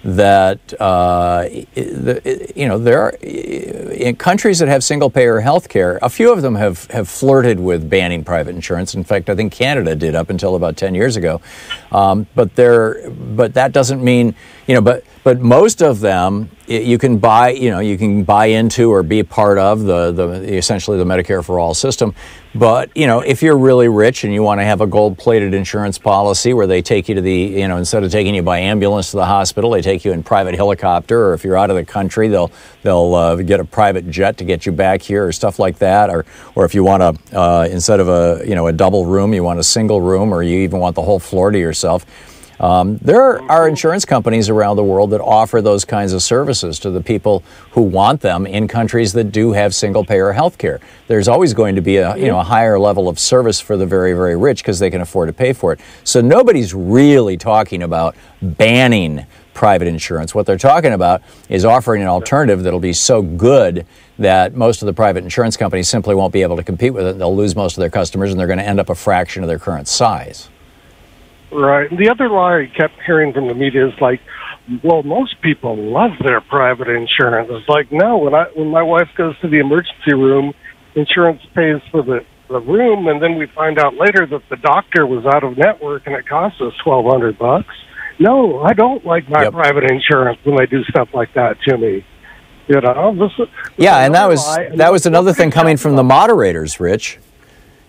That there are in countries that have single-payer health care, a few of them have flirted with banning private insurance. In fact, I think Canada did up until about 10 years ago. But that doesn't mean But most of them you can buy into or be part of the essentially the Medicare for All system. But if you're really rich and you want to have a gold-plated insurance policy where they take you to the instead of taking you by ambulance to the hospital, they take you in private helicopter, or if you're out of the country, they'll get a private jet to get you back here, or stuff like that, or if you want to instead of a double room, you want a single room, or you even want the whole floor to yourself. There are insurance companies around the world that offer those kinds of services to the people who want them in countries that do have single-payer health care. There's always going to be a higher level of service for the very, very rich because they can afford to pay for it. So nobody's really talking about banning private insurance. What they're talking about is offering an alternative that'll be so good that most of the private insurance companies simply won't be able to compete with it. They'll lose most of their customers, and they're going to end up a fraction of their current size. Right. The other lie I kept hearing from the media is like, well, most people love their private insurance. It's like, no, when my wife goes to the emergency room, insurance pays for the room, and then we find out later that the doctor was out of network and it cost us $1,200. No, I don't like my private insurance when they do stuff like that to me. You know, and that was another thing coming from the moderators, Rich.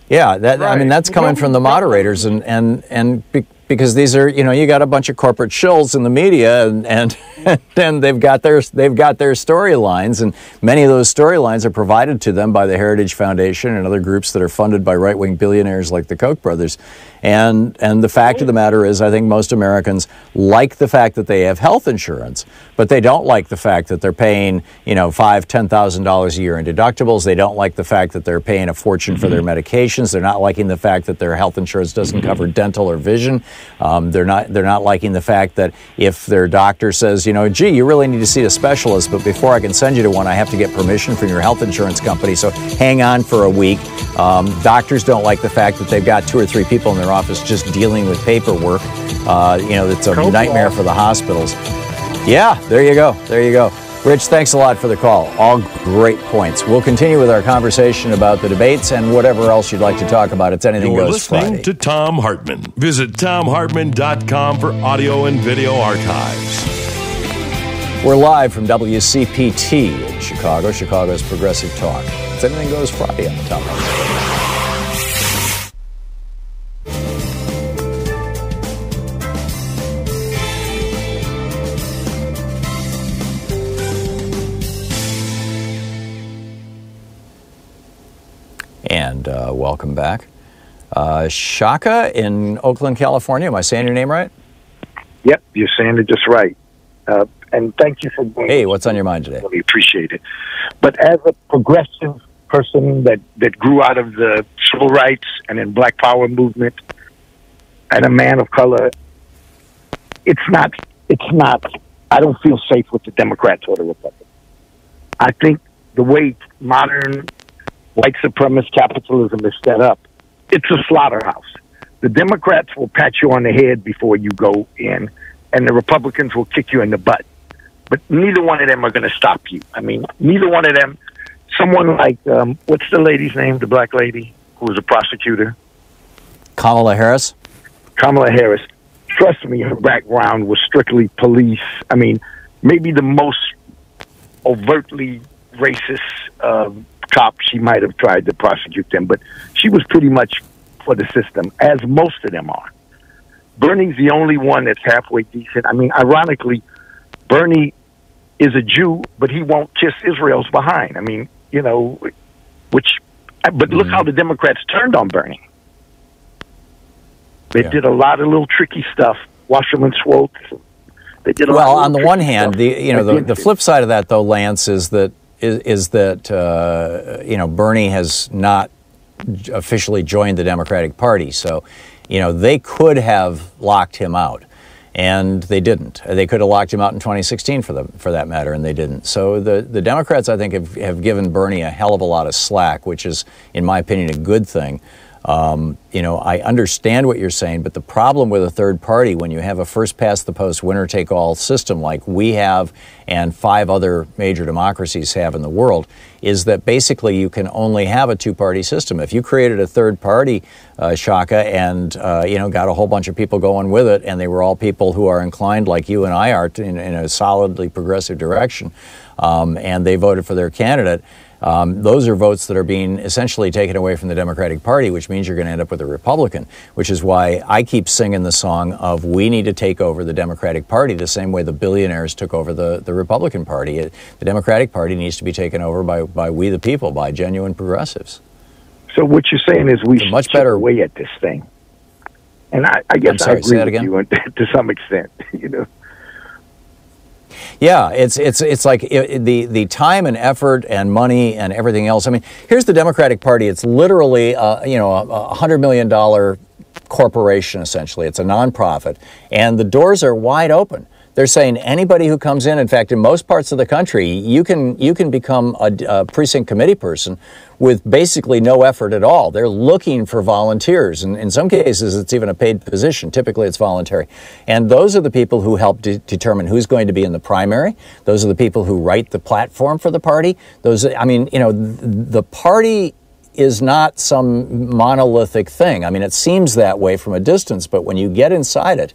Yeah, I mean, that's coming from the moderators, and because these are, you got a bunch of corporate shills in the media, and they've got their storylines, and many of those storylines are provided to them by the Heritage Foundation and other groups that are funded by right-wing billionaires like the Koch brothers. And the fact of the matter is, I think most Americans like the fact that they have health insurance, but they don't like the fact that they're paying, $5,000, $10,000 a year in deductibles. They don't like the fact that they're paying a fortune for their medications. They're not liking the fact that their health insurance doesn't cover dental or vision. They're not liking the fact that if their doctor says, gee, you really need to see a specialist, but before I can send you to one, I have to get permission from your health insurance company. So hang on for a week. Doctors don't like the fact that they've got 2 or 3 people in their office just dealing with paperwork. It's a nightmare for the hospitals. Yeah, there you go. Rich, thanks a lot for the call. All great points. We'll continue with our conversation about the debates and whatever else you'd like to talk about. It's Anything Goes Friday. You're listening to Thom Hartmann. Visit ThomHartmann.com for audio and video archives. We're live from WCPT in Chicago, Chicago's Progressive Talk. It's Anything Goes Friday on the Thom Hartmann. And welcome back. Shaka in Oakland, California. Am I saying your name right? Yep, you're saying it just right. And thank you for being. Hey, what's on your mind today? We appreciate it. But as a progressive person that grew out of the civil rights and then Black Power movement, and a man of color, it's not, I don't feel safe with the Democrats or the Republicans. I think the way modern white supremacist capitalism is set up, it's a slaughterhouse. The Democrats will pat you on the head before you go in, and the Republicans will kick you in the butt. But neither one of them are going to stop you. I mean, neither one of them. Someone like, what's the lady's name, the black lady who was a prosecutor? Kamala Harris? Kamala Harris. Trust me, her background was strictly police. I mean, maybe the most overtly racist cop, she might have tried to prosecute them, but she was pretty much for the system, as most of them are. Bernie's the only one that's halfway decent. I mean, ironically, Bernie is a Jew, but he won't kiss Israel's behind. I mean, but look how the Democrats turned on Bernie. They did a lot of little tricky stuff. Wasserman Schultz. They did a lot on the one hand, the flip side of that, though, Lance, is that Bernie has not officially joined the Democratic Party, so they could have locked him out, and they didn't. They could have locked him out in 2016 for that matter, and they didn't. So the Democrats, I think, have given Bernie a hell of a lot of slack, which is, in my opinion, a good thing. I understand what you're saying, but the problem with a third party, when you have a first-past-the-post, winner-take-all system like we have and 5 other major democracies have in the world, is that basically you can only have a 2-party system. If you created a third party, Shaka, and got a whole bunch of people going with it, and they were all people who are inclined, like you and I are, in a solidly progressive direction, and they voted for their candidate, those are votes that are being essentially taken away from the Democratic Party, which means you're going to end up with a Republican, which is why I keep singing the song of we need to take over the Democratic Party the same way the billionaires took over the Republican Party. The Democratic Party needs to be taken over by we the people, by genuine progressives. So what you're saying is we should much better way at this thing. And I guess I agree with you to some extent, you know. Yeah, it's like the time and effort and money and everything else. I mean, here's the Democratic Party. It's literally a $100 million corporation, essentially. It's a nonprofit, and the doors are wide open. They're saying anybody who comes in fact, in most parts of the country, you can become a precinct committee person with basically no effort at all. They're looking for volunteers. And in some cases, it's even a paid position. Typically, it's voluntary. And those are the people who help determine who's going to be in the primary. Those are the people who write the platform for the party. The party is not some monolithic thing. I mean, it seems that way from a distance, but when you get inside it,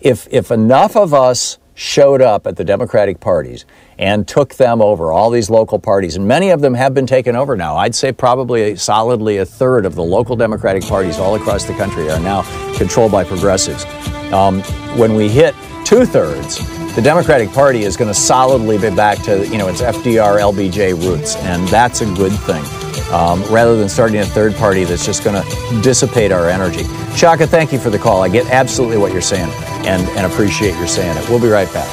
if enough of us showed up at the Democratic parties and took them over, all these local parties, and many of them have been taken over now. I'd say probably solidly a third of the local Democratic parties all across the country are now controlled by progressives. When we hit 2/3, the Democratic Party is going to solidly be back to its FDR, LBJ roots, and that's a good thing. Rather than starting a third party that's just going to dissipate our energy. Shaka, thank you for the call. I get absolutely what you're saying and appreciate your saying it. We'll be right back.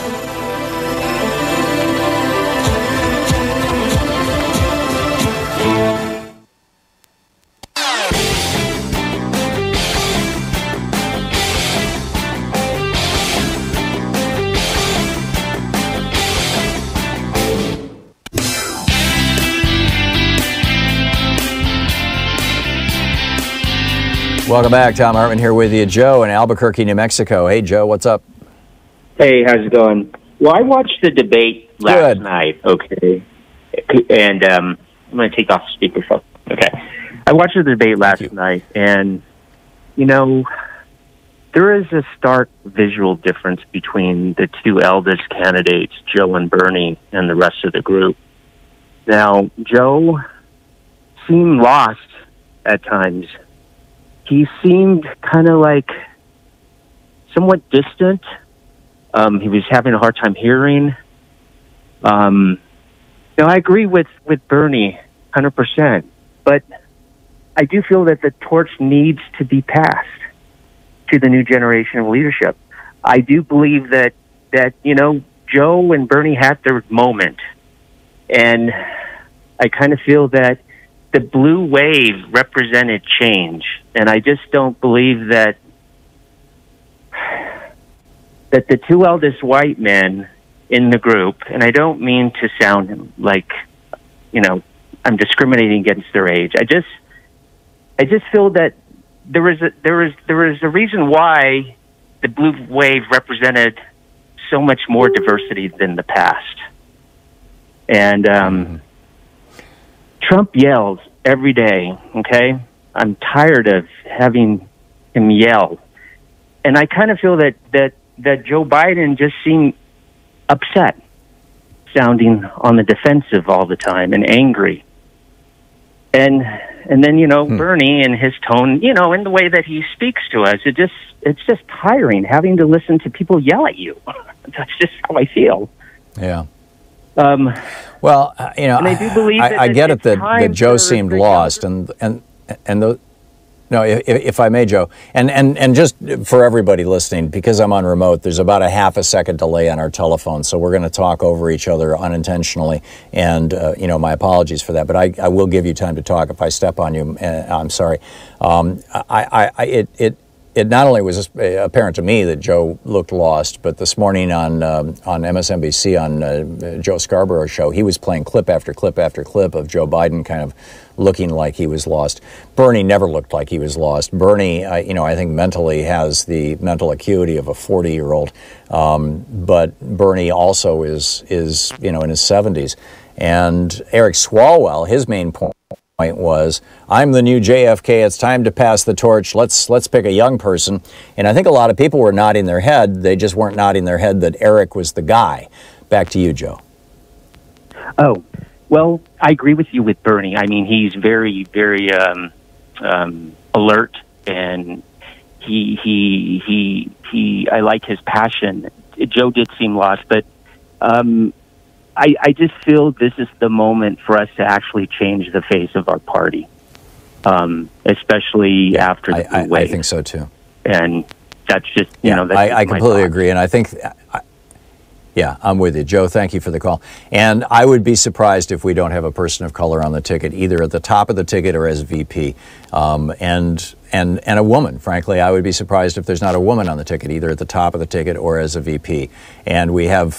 Welcome back. Thom Hartmann here with you. Joe in Albuquerque, New Mexico. Hey, Joe, what's up? Hey, how's it going? Well, I watched the debate last night, okay? And I'm going to take off speakerphone. Okay. I watched the debate last night, and, there is a stark visual difference between the two eldest candidates, Joe and Bernie, and the rest of the group. Now, Joe seemed lost at times. He seemed kind of like somewhat distant. He was having a hard time hearing. I agree with Bernie 100%, but I do feel that the torch needs to be passed to the new generation of leadership. I do believe that Joe and Bernie had their moment, and I kind of feel that the blue wave represented change, and I just don't believe that the two eldest white men in the group, and I don't mean to sound like, I'm discriminating against their age. I just feel that there was a reason why the blue wave represented so much more diversity than the past, and Trump yells every day, okay? I'm tired of having him yell. And I kind of feel that Joe Biden just seemed upset, sounding on the defensive all the time and angry. And then, Bernie and his tone, in the way that he speaks to us, it's just tiring having to listen to people yell at you. That's just how I feel. Yeah. Well, and I do believe I get it that Joe seemed lost, if I may, Joe, and just for everybody listening, because I'm on remote, there's about a half a second delay on our telephone, so we're going to talk over each other unintentionally, and my apologies for that, but I will give you time to talk. If I step on you, I'm sorry. It not only was apparent to me that Joe looked lost, but this morning on MSNBC on Joe Scarborough's show, he was playing clip after clip after clip of Joe Biden kind of looking like he was lost. Bernie never looked like he was lost. Bernie, I think mentally has the mental acuity of a 40-year-old, but Bernie also is in his 70s. And Eric Swalwell, his main point was, I'm the new JFK, it's time to pass the torch, let's pick a young person. And I think a lot of people were nodding their head, they just weren't nodding their head that Eric was the guy. Back to you, Joe. Oh, well, I agree with you with Bernie. I mean, he's very, very alert, and he I like his passion. Joe did seem lost, but I just feel this is the moment for us to actually change the face of our party. especially after the blue wave. I think so too. And that's just, that's I just my completely thought. agree. And I think, yeah, I'm with you. Joe, thank you for the call. And I would be surprised if we don't have a person of color on the ticket, either at the top of the ticket or as VP. And a woman, frankly. I would be surprised if there's not a woman on the ticket, either at the top of the ticket or as a VP. And we have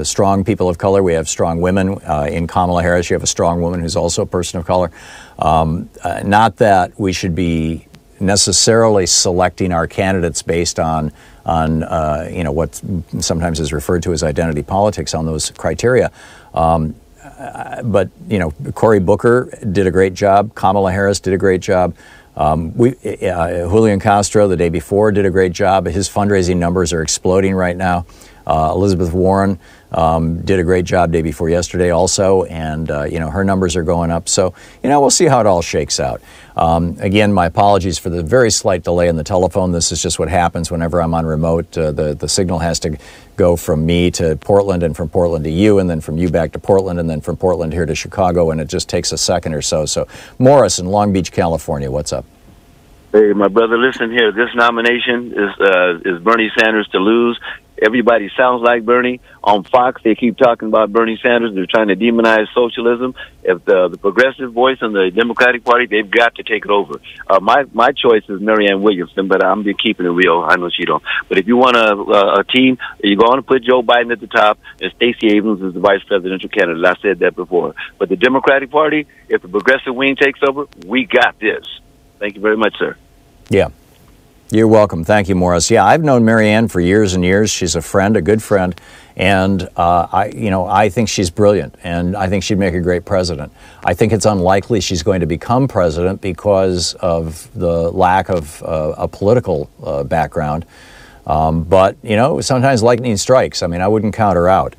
strong people of color. We have strong women. In Kamala Harris, you have a strong woman who's also a person of color. Not that we should be necessarily selecting our candidates based on what sometimes is referred to as identity politics on those criteria. But Cory Booker did a great job. Kamala Harris did a great job. Julian Castro the day before did a great job. His fundraising numbers are exploding right now. Elizabeth Warren did a great job day before yesterday also, and her numbers are going up. So we'll see how it all shakes out. Again, my apologies for the very slight delay in the telephone. This is just what happens whenever I'm on remote. The signal has to go from me to Portland, and from Portland to you, and then from you back to Portland, and then from Portland here to Chicago, and it just takes a second or so. So Morris in Long Beach, California, what's up? Hey, my brother, listen here. This nomination is Bernie Sanders to lose. Everybody sounds like Bernie. On Fox, they keep talking about Bernie Sanders. They're trying to demonize socialism. If the progressive voice in the Democratic Party, they've got to take it over. My choice is Marianne Williamson, but I'm just keeping it real. I know she don't. But if you want a team, you're going to put Joe Biden at the top, and Stacey Abrams is the vice presidential candidate. I said that before. But the Democratic Party, if the progressive wing takes over, we got this. Thank you very much, sir. Yeah. You're welcome. Thank you, Morris. Yeah, I've known Marianne for years and years. She's a friend, a good friend, and I think she's brilliant, and I think she'd make a great president. I think it's unlikely she's going to become president because of the lack of a political background. But sometimes lightning strikes. I mean, I wouldn't count her out.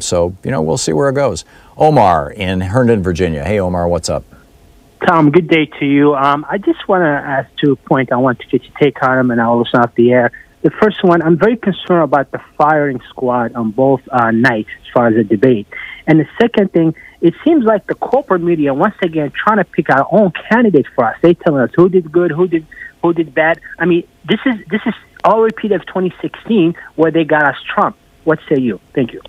So we'll see where it goes. Omar in Herndon, Virginia. Hey, Omar, what's up? Tom, good day to you. I just want to ask 2 points. I want to get your take on them, and I'll listen off the air. The first one, I'm very concerned about the firing squad on both nights as far as the debate. And the second thing, it seems like the corporate media, once again, trying to pick our own candidate for us. They telling us who did good, who did bad. I mean, this is all repeat of 2016 where they got us Trump. What say you? Thank you.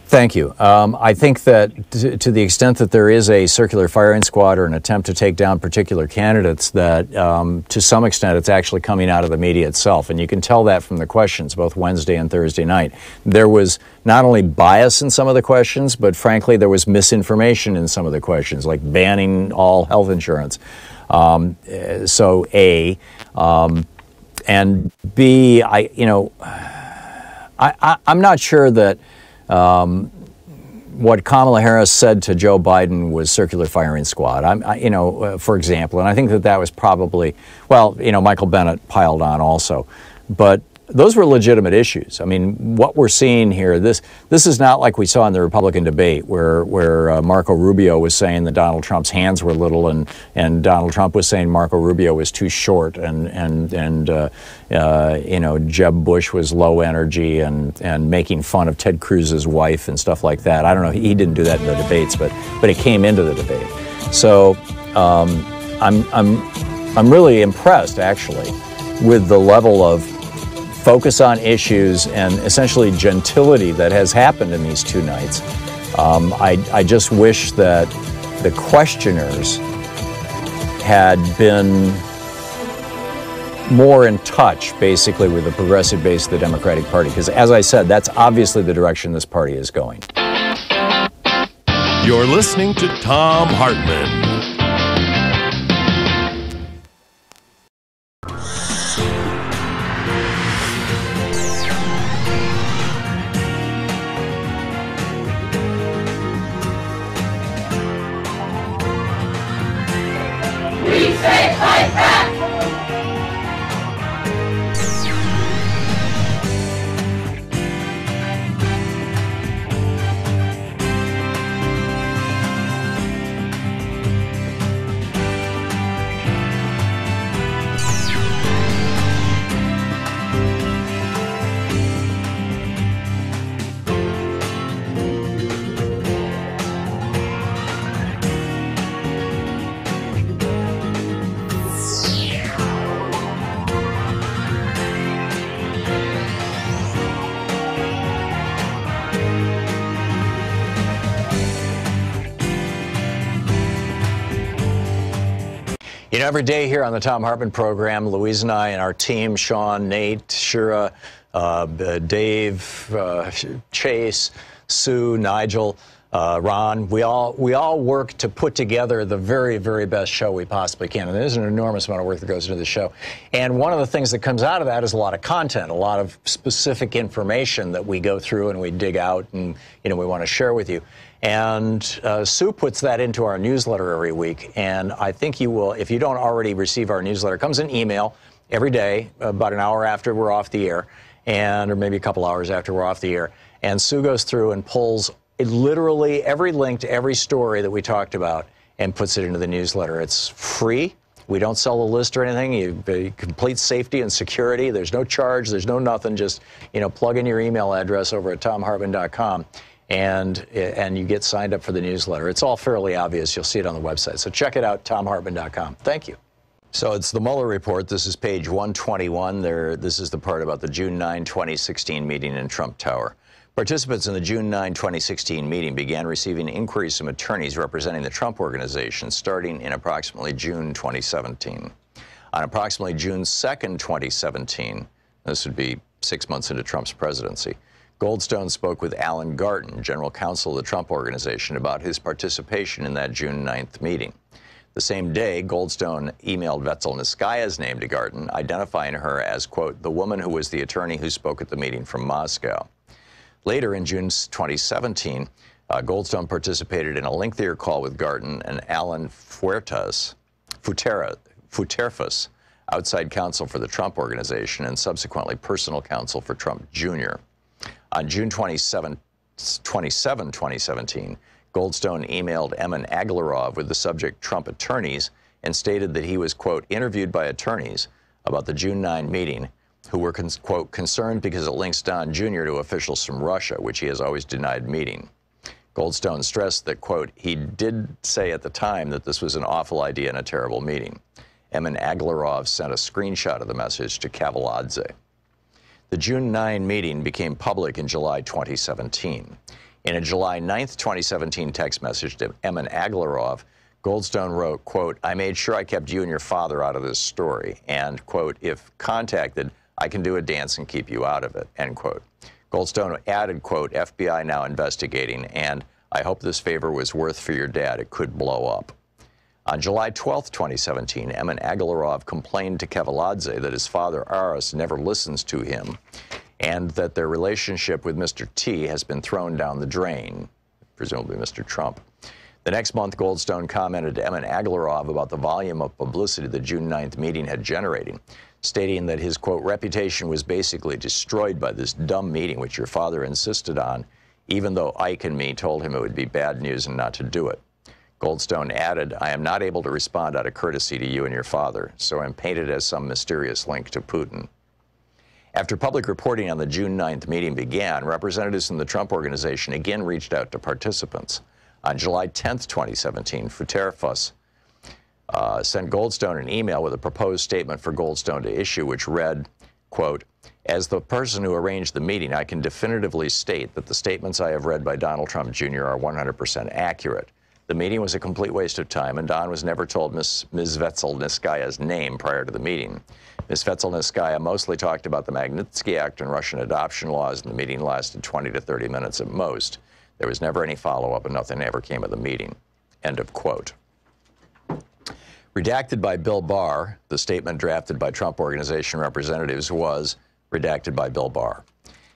Thank you. I think that to the extent that there is a circular firing squad or an attempt to take down particular candidates, that to some extent it's actually coming out of the media itself. And you can tell that from the questions, both Wednesday and Thursday night. There was not only bias in some of the questions, but frankly, there was misinformation in some of the questions, like banning all health insurance. So A. And B, I'm not sure that what Kamala Harris said to Joe Biden was circular firing squad. For example, and I think that was probably, Michael Bennett piled on also, but those were legitimate issues. I mean, what we're seeing here, this is not like we saw in the Republican debate where Marco Rubio was saying that Donald Trump's hands were little, and Donald Trump was saying Marco Rubio was too short, and Jeb Bush was low energy and making fun of Ted Cruz's wife and stuff like that. I don't know. He didn't do that in the debates, but it came into the debate. So I'm really impressed actually with the level of focus on issues and essentially gentility that has happened in these 2 nights. I just wish that the questioners had been more in touch, basically, with the progressive base of the Democratic Party, because, as I said, that's obviously the direction this party is going. You're listening to Thom Hartmann. You know, every day here on the Thom Hartmann Program, Louise and I and our team, Sean, Nate, Shira, Dave, Chase, Sue, Nigel, Ron, we all work to put together the very, very best show we possibly can. And there's an enormous amount of work that goes into the show. And one of the things that comes out of that is a lot of content, a lot of specific information that we go through and we dig out and, you know, we want to share with you. And Sue puts that into our newsletter every week. And I think you will, if you don't already receive our newsletter, it comes in email every day, about an hour after we're off the air, or maybe a couple hours after we're off the air. And Sue goes through and pulls literally every link to every story that we talked about and puts it into the newsletter. It's free. We don't sell the list or anything. You complete safety and security. There's no charge. There's no nothing. Just, you know, plug in your email address over at thomhartmann.com. And you get signed up for the newsletter. It's all fairly obvious. You'll see it on the website. So check it out, thomhartmann.com. Thank you. So it's the Mueller report. This is page 121. This is the part about the June 9, 2016 meeting in Trump Tower. Participants in the June 9, 2016 meeting began receiving inquiries from attorneys representing the Trump Organization starting in approximately June 2017. On approximately June 2nd, 2017, this would be 6 months into Trump's presidency, Goldstone spoke with Alan Garten, general counsel of the Trump Organization, about his participation in that June 9th meeting. The same day, Goldstone emailed Vetselnitskaya's name to Garten, identifying her as, quote, the woman who was the attorney who spoke at the meeting from Moscow. Later in June 2017, Goldstone participated in a lengthier call with Garten and Alan Futerfas, outside counsel for the Trump Organization and subsequently personal counsel for Trump Jr. On June 27, 2017, Goldstone emailed Emin Aglarov with the subject Trump attorneys and stated that he was, quote, interviewed by attorneys about the June 9 meeting who were, quote, concerned because it links Don Jr. to officials from Russia, which he has always denied meeting. Goldstone stressed that, quote, he did say at the time that this was an awful idea and a terrible meeting. Emin Aglarov sent a screenshot of the message to Kavaladze. The June 9 meeting became public in July 2017. In a July 9th, 2017 text message to Emin Aglarov, Goldstone wrote, quote, I made sure I kept you and your father out of this story, and, quote, if contacted, I can do a dance and keep you out of it, end quote. Goldstone added, quote, FBI now investigating, and I hope this favor was worth for your dad. It could blow up. On July 12, 2017, Emin Aglarov complained to Kavaladze that his father, Aras, never listens to him and that their relationship with Mr. T has been thrown down the drain, presumably Mr. Trump. The next month, Goldstone commented to Emin Aglarov about the volume of publicity the June 9th meeting had generated, stating that his, quote, reputation was basically destroyed by this dumb meeting which your father insisted on, even though Ike and me told him it would be bad news and not to do it. Goldstone added, I am not able to respond out of courtesy to you and your father, so I'm painted as some mysterious link to Putin. After public reporting on the June 9th meeting began, representatives from the Trump Organization again reached out to participants. On July 10th, 2017, Futerfas sent Goldstone an email with a proposed statement for Goldstone to issue, which read, quote, as the person who arranged the meeting, I can definitively state that the statements I have read by Donald Trump Jr. are 100% accurate. The meeting was a complete waste of time, and Don was never told Ms. Vetselnitskaya's name prior to the meeting. Ms. Vetselnitskaya mostly talked about the Magnitsky Act and Russian adoption laws, and the meeting lasted 20 to 30 minutes at most. There was never any follow-up, and nothing ever came of the meeting. End of quote. Redacted by Bill Barr, the statement drafted by Trump Organization representatives was redacted by Bill Barr.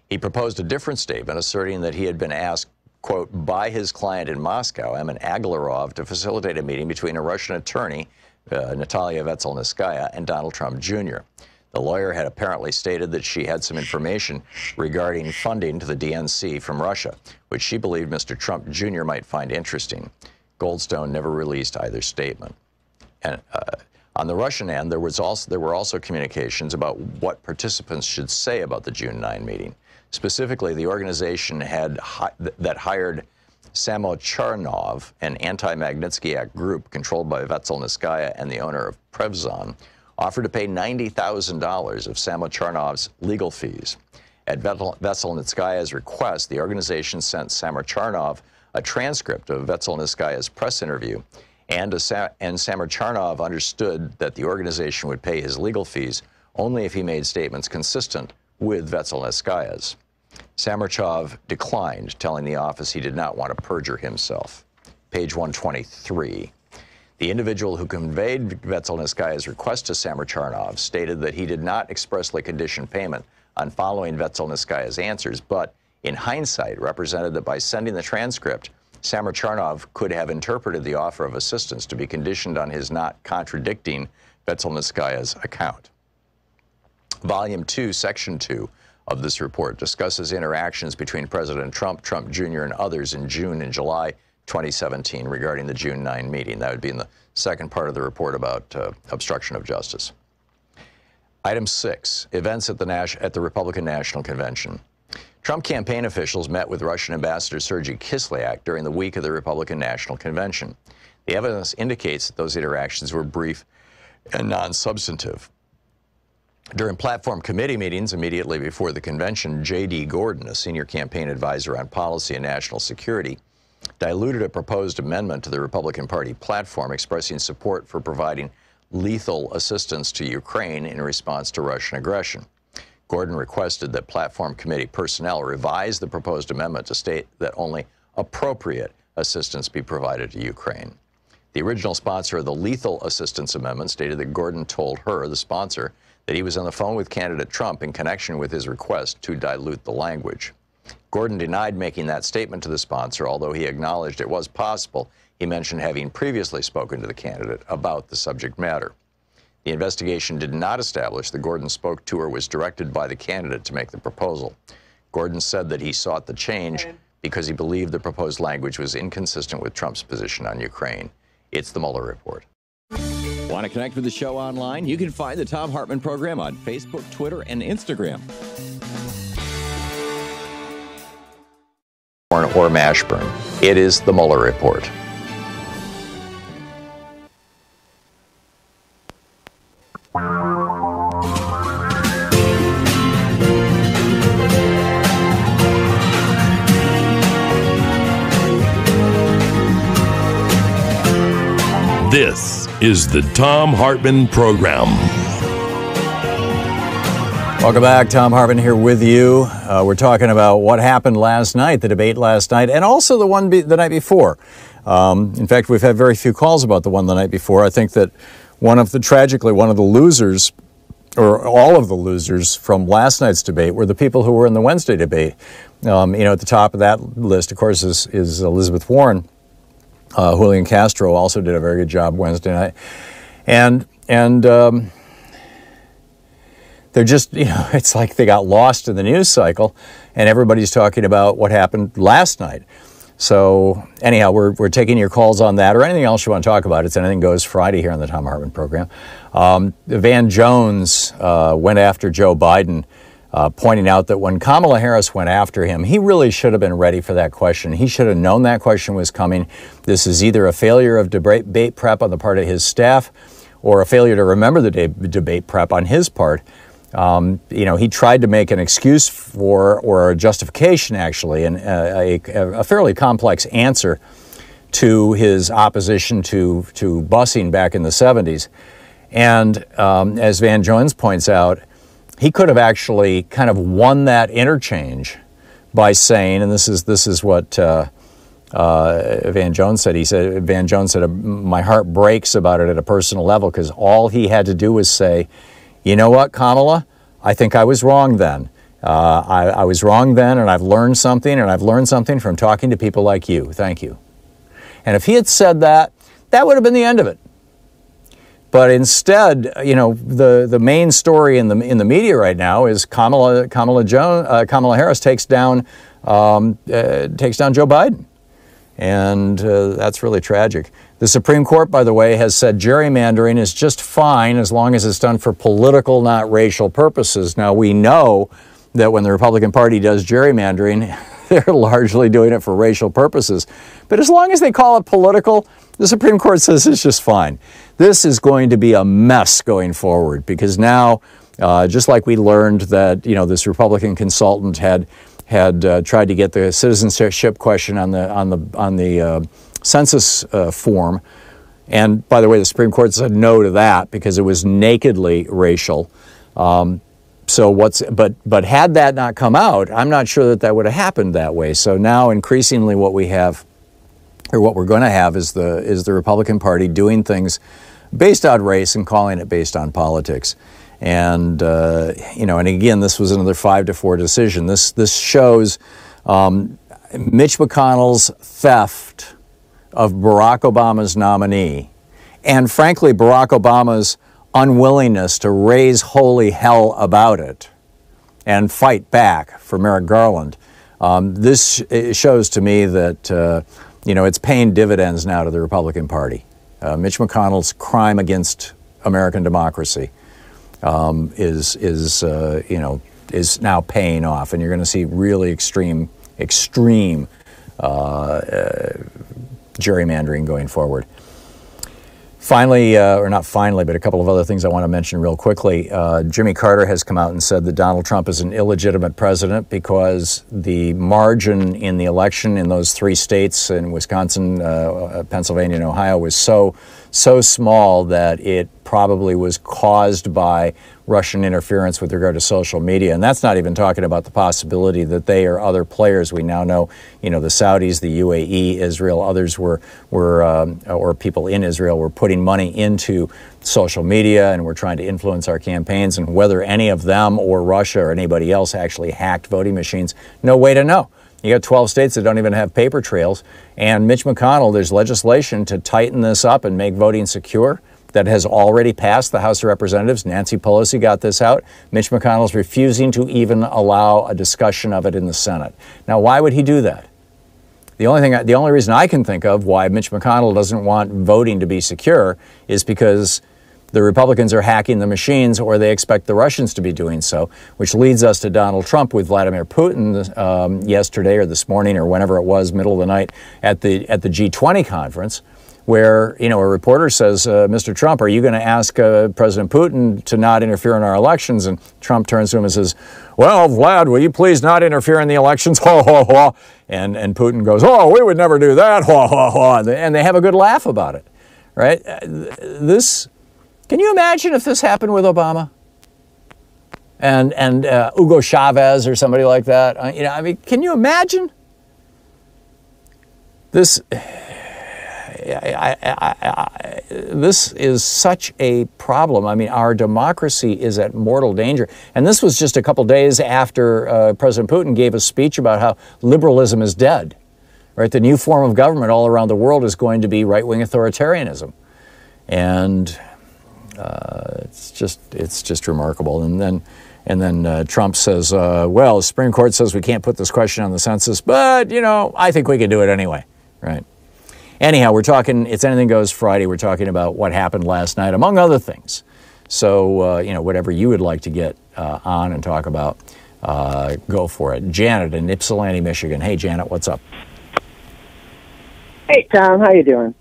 He proposed a different statement asserting that he had been asked, quote, by his client in Moscow, Emin Aglarov, to facilitate a meeting between a Russian attorney, Natalia Vetselnitskaya, and Donald Trump Jr. The lawyer had apparently stated that she had some information regarding funding to the DNC from Russia, which she believed Mr. Trump Jr. might find interesting. Goldstone never released either statement. And on the Russian end, there were also communications about what participants should say about the June 9 meeting. Specifically, the organization that hired Samocharnov, an anti-Magnitsky Act group controlled by Vetselnitskaya and the owner of Prevzon, offered to pay $90,000 of Samocharnov's legal fees. At Vetselnitskaya's request, the organization sent Samocharnov a transcript of Vetselnitskaya's press interview and Samarcharnov understood that the organization would pay his legal fees only if he made statements consistent with Vetselnitskaya's. Samarcharnov declined, telling the office he did not want to perjure himself. Page 123. The individual who conveyed Vetselnitskaya's request to Samarcharnov stated that he did not expressly condition payment on following Vetselnitskaya's answers, but in hindsight represented that by sending the transcript, Samarcharnov could have interpreted the offer of assistance to be conditioned on his not contradicting Vetselnitskaya's account. Volume 2, Section 2 of this report discusses interactions between President Trump, Trump Jr., and others in June and July 2017 regarding the June 9 meeting. That would be in the second part of the report about obstruction of justice. Item 6, events at the Republican National Convention. Trump campaign officials met with Russian Ambassador Sergei Kislyak during the week of the Republican National Convention. The evidence indicates that those interactions were brief and non-substantive. During platform committee meetings immediately before the convention, J.D. Gordon, a senior campaign advisor on policy and national security, diluted a proposed amendment to the Republican Party platform expressing support for providing lethal assistance to Ukraine in response to Russian aggression. Gordon requested that platform committee personnel revise the proposed amendment to state that only appropriate assistance be provided to Ukraine. The original sponsor of the lethal assistance amendment stated that Gordon told her, the sponsor, that he was on the phone with candidate Trump in connection with his request to dilute the language. Gordon denied making that statement to the sponsor, although he acknowledged it was possible. He mentioned having previously spoken to the candidate about the subject matter. The investigation did not establish that Gordon spoke to or was directed by the candidate to make the proposal. Gordon said that he sought the change because he believed the proposed language was inconsistent with Trump's position on Ukraine. It's the Mueller Report. Want to connect with the show online? You can find the Thom Hartmann Program on Facebook, Twitter, and Instagram. Or Mashburn. It is the Mueller Report. This is the Thom Hartmann Program. Welcome back. Thom Hartmann here with you. We're talking about what happened last night, the debate last night, and also the one the night before. In fact, we've had very few calls about the one the night before. I think that tragically, one of the losers, or all of the losers from last night's debate were the people who were in the Wednesday debate. At the top of that list, of course, is Elizabeth Warren. Julian Castro also did a very good job Wednesday night. And they're just, it's like they got lost in the news cycle, and everybody's talking about what happened last night. So anyhow, we're taking your calls on that or anything else you want to talk about. It's Anything Goes Friday here on the Thom Hartmann Program. Van Jones went after Joe Biden, pointing out that when Kamala Harris went after him, he really should have been ready for that question. He should have known that question was coming. This is either a failure of debate prep on the part of his staff or a failure to remember the debate prep on his part. He tried to make an excuse for, or a justification actually, and a fairly complex answer to his opposition to busing back in the 70s. And as Van Jones points out, he could have actually kind of won that interchange by saying, and this is what Van Jones said. Van Jones said, my heart breaks about it at a personal level, because all he had to do was say, you know what, Kamala, I think I was wrong then. I was wrong then, and I've learned something, and I've learned something from talking to people like you. Thank you. And if he had said that, that would have been the end of it. But instead, the main story in the media right now is Kamala Harris takes down Joe Biden, and that's really tragic. The Supreme Court, by the way, has said gerrymandering is just fine as long as it's done for political, not racial purposes. Now, we know that when the Republican Party does gerrymandering, they're largely doing it for racial purposes. But as long as they call it political, the Supreme Court says it's just fine. This is going to be a mess going forward, because now, just like we learned that this Republican consultant had tried to get the citizenship question on the census form, And by the way, the Supreme Court said no to that because it was nakedly racial. But had that not come out, I'm not sure that would have happened that way. So now increasingly what we have, or what we're going to have, is the Republican Party doing things based on race and calling it based on politics. And and again, this was another 5-4 decision. This shows Mitch McConnell's theft of Barack Obama's nominee, and frankly, Barack Obama's unwillingness to raise holy hell about it and fight back for Merrick Garland. This shows to me that it's paying dividends now to the Republican Party. Mitch McConnell's crime against American democracy is now paying off, and you're going to see really extreme gerrymandering going forward. Finally, or not finally, but a couple of other things I want to mention real quickly. Jimmy Carter has come out and said that Donald Trump is an illegitimate president because the margin in the election in those 3 states, in Wisconsin, Pennsylvania, and Ohio, was so small that it probably was caused by Russian interference with regard to social media. And that's not even talking about the possibility that they or other players, we now know, the Saudis, the UAE, Israel, others were or people in Israel were putting money into social media and were trying to influence our campaigns. And whether any of them or Russia or anybody else actually hacked voting machines, no way to know. You got 12 states that don't even have paper trails. And Mitch McConnell, there's legislation to tighten this up and make voting secure that has already passed the House of Representatives. Nancy Pelosi got this out. Mitch McConnell's refusing to even allow a discussion of it in the Senate. Now, why would he do that? The only reason I can think of why Mitch McConnell doesn't want voting to be secure is because the Republicans are hacking the machines, or they expect the Russians to be doing so, which leads us to Donald Trump with Vladimir Putin yesterday or this morning or whenever it was, middle of the night, at the G20 conference, where a reporter says, Mr. Trump, are you going to ask President Putin to not interfere in our elections? And Trump turns to him and says, well, Vlad, will you please not interfere in the elections? Ha, ha, ha. And Putin goes, oh, we would never do that. Ha, ha, ha. And they have a good laugh about it, right? Can you imagine if this happened with Obama and Hugo Chavez or somebody like that? Can you imagine? This is such a problem. Our democracy is at mortal danger. And this was just a couple days after President Putin gave a speech about how liberalism is dead, right? The new form of government all around the world is going to be right-wing authoritarianism. And it's just remarkable. And then Trump says, well, the Supreme Court says we can't put this question on the census, but, I think we can do it anyway, right? Anyhow, we're talking, It's Anything Goes Friday. We're talking about what happened last night, among other things. So, whatever you would like to get on and talk about, go for it. Janet in Ypsilanti, Michigan. Hey, Janet, what's up? Hey, Tom, how you doing?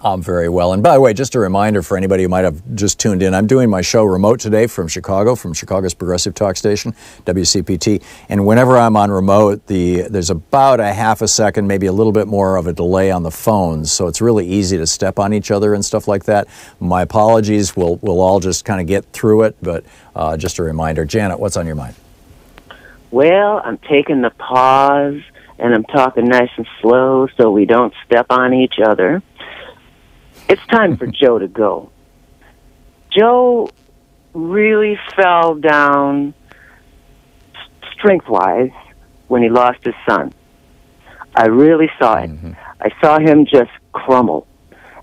I'm very well. And by the way, just a reminder for anybody who might have just tuned in, I'm doing my show remote today from Chicago's progressive talk station, WCPT. And whenever I'm on remote, there's about a half a second, maybe a little bit more of a delay on the phones. So it's really easy to step on each other and stuff like that. My apologies. We'll all just kind of get through it. But just a reminder. Janet, what's on your mind? Well, I'm taking the pause and I'm talking nice and slow so we don't step on each other. It's time for Joe to go. Joe really fell down strength-wise when he lost his son. I really saw it. Mm-hmm. I saw him just crumble.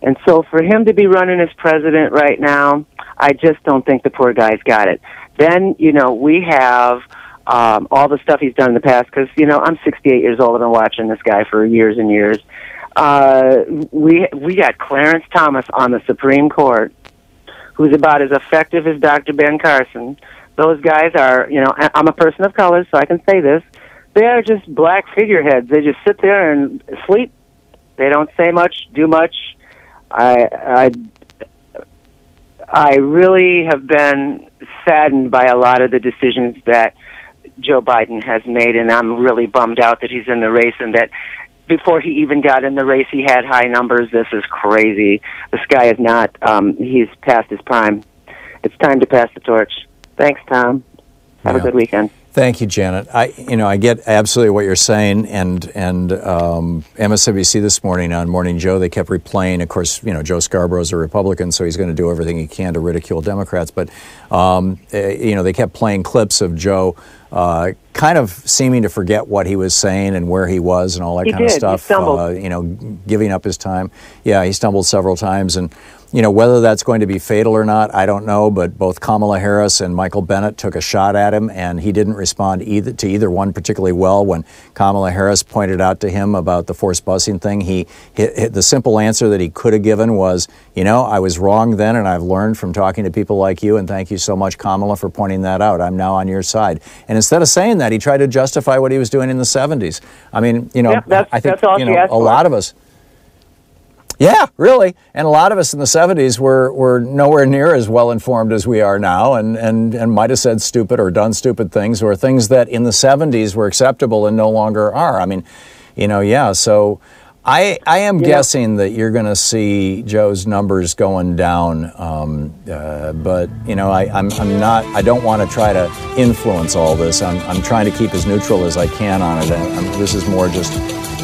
And so for him to be running as president right now, I just don't think the poor guy's got it. Then, we have all the stuff he's done in the past, because, I'm 68 years old. I've been watching this guy for years and years. We got Clarence Thomas on the Supreme Court, who's about as effective as Dr. Ben Carson. Those guys are, I'm a person of color, so I can say this. They are just black figureheads. They just sit there and sleep. They don't say much, do much. I really have been saddened by a lot of the decisions that Joe Biden has made, and I'm really bummed out that he's in the race and that before he even got in the race, he had high numbers. This is crazy. This guy is not, he's past his prime. It's time to pass the torch. Thanks, Tom. Have a good weekend. Thank you, Janet. I get absolutely what you're saying, and MSNBC this morning on Morning Joe, they kept replaying. Of course, Joe Scarborough's a Republican, so he's going to do everything he can to ridicule Democrats. But they kept playing clips of Joe kind of seeming to forget what he was saying and where he was and all that kind of stuff. He stumbled. Giving up his time. Yeah, he stumbled several times, and whether that's going to be fatal or not, I don't know, but both Kamala Harris and Michael Bennet took a shot at him, and he didn't respond to either one particularly well. When Kamala Harris pointed out to him about the forced busing thing, the simple answer that he could have given was, I was wrong then, and I've learned from talking to people like you, and thank you so much, Kamala, for pointing that out. I'm now on your side. And instead of saying that, he tried to justify what he was doing in the 70s. I mean, I think, a lot of us... Yeah, really. And a lot of us in the 70s were nowhere near as well informed as we are now, and might have said stupid or done stupid things, or things that in the 70s were acceptable and no longer are. I mean, so I am guessing that you're going to see Joe's numbers going down, but I'm not. I don't want to try to influence all this. I'm trying to keep as neutral as I can on it. This is more just.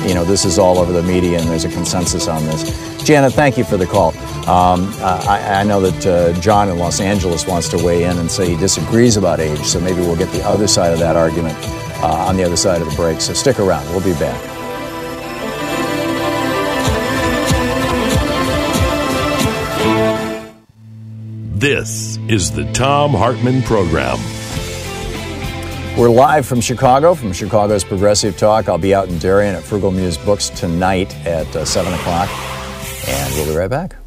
This is all over the media, and there's a consensus on this. Janet, thank you for the call. I know that John in Los Angeles wants to weigh in and say he disagrees about age, so maybe we'll get the other side of that argument on the other side of the break. So stick around. We'll be back. This is the Thom Hartmann Program. We're live from Chicago, from Chicago's Progressive Talk. I'll be out in Darien at Frugal Muse Books tonight at 7 o'clock, and we'll be right back.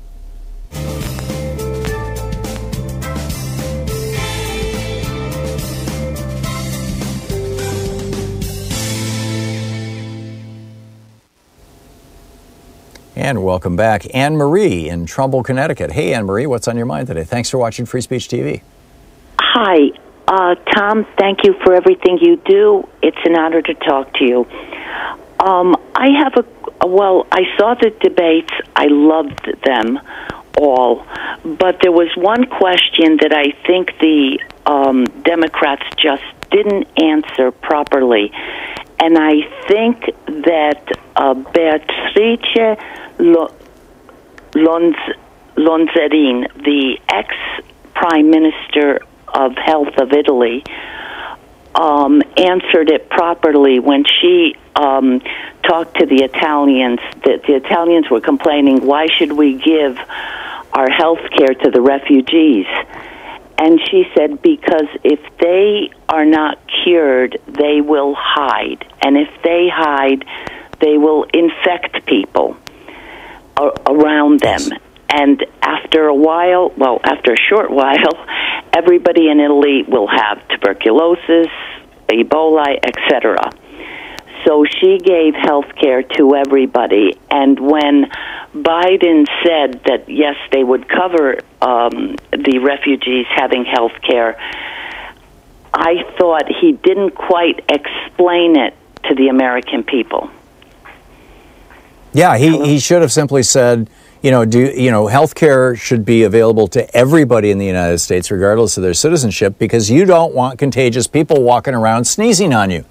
And welcome back. Anne Marie in Trumbull, Connecticut. Hey, Anne Marie, what's on your mind today? Thanks for watching Free Speech TV. Hi. Tom, thank you for everything you do. It's an honor to talk to you. I saw the debates. I loved them all. But there was one question that I think the Democrats just didn't answer properly. And I think that Beatrice Lonzerin, the ex-prime minister of Health of Italy, answered it properly when she talked to the Italians. The Italians were complaining, why should we give our health care to the refugees? And she said, because if they are not cured, they will hide. And if they hide, they will infect people around them. And after a short while, everybody in Italy will have tuberculosis, Ebola, etc. So she gave health care to everybody. And when Biden said that, yes, they would cover the refugees having health care, I thought he didn't quite explain it to the American people. Yeah, he should have simply said, health care should be available to everybody in the United States, regardless of their citizenship, because you don't want contagious people walking around sneezing on you.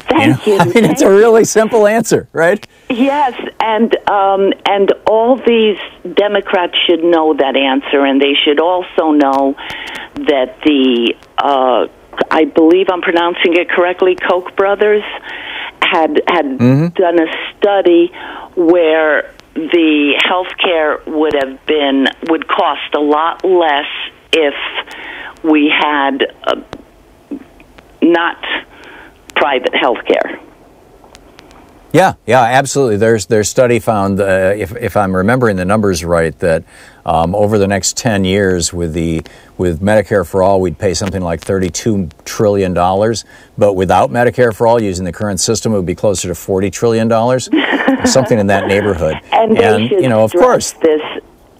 Thank you. I mean, it's a really simple answer, right? Yes, and all these Democrats should know that answer, and they should also know that the, I believe I'm pronouncing it correctly, Koch brothers had done a study where the health care would cost a lot less if we had not private health care. Yeah, absolutely. Their study found, if I'm remembering the numbers right, that over the next 10 years with Medicare for All, we'd pay something like $32 trillion. But without Medicare for All, using the current system, it would be closer to $40 trillion, something in that neighborhood. And they should of course, this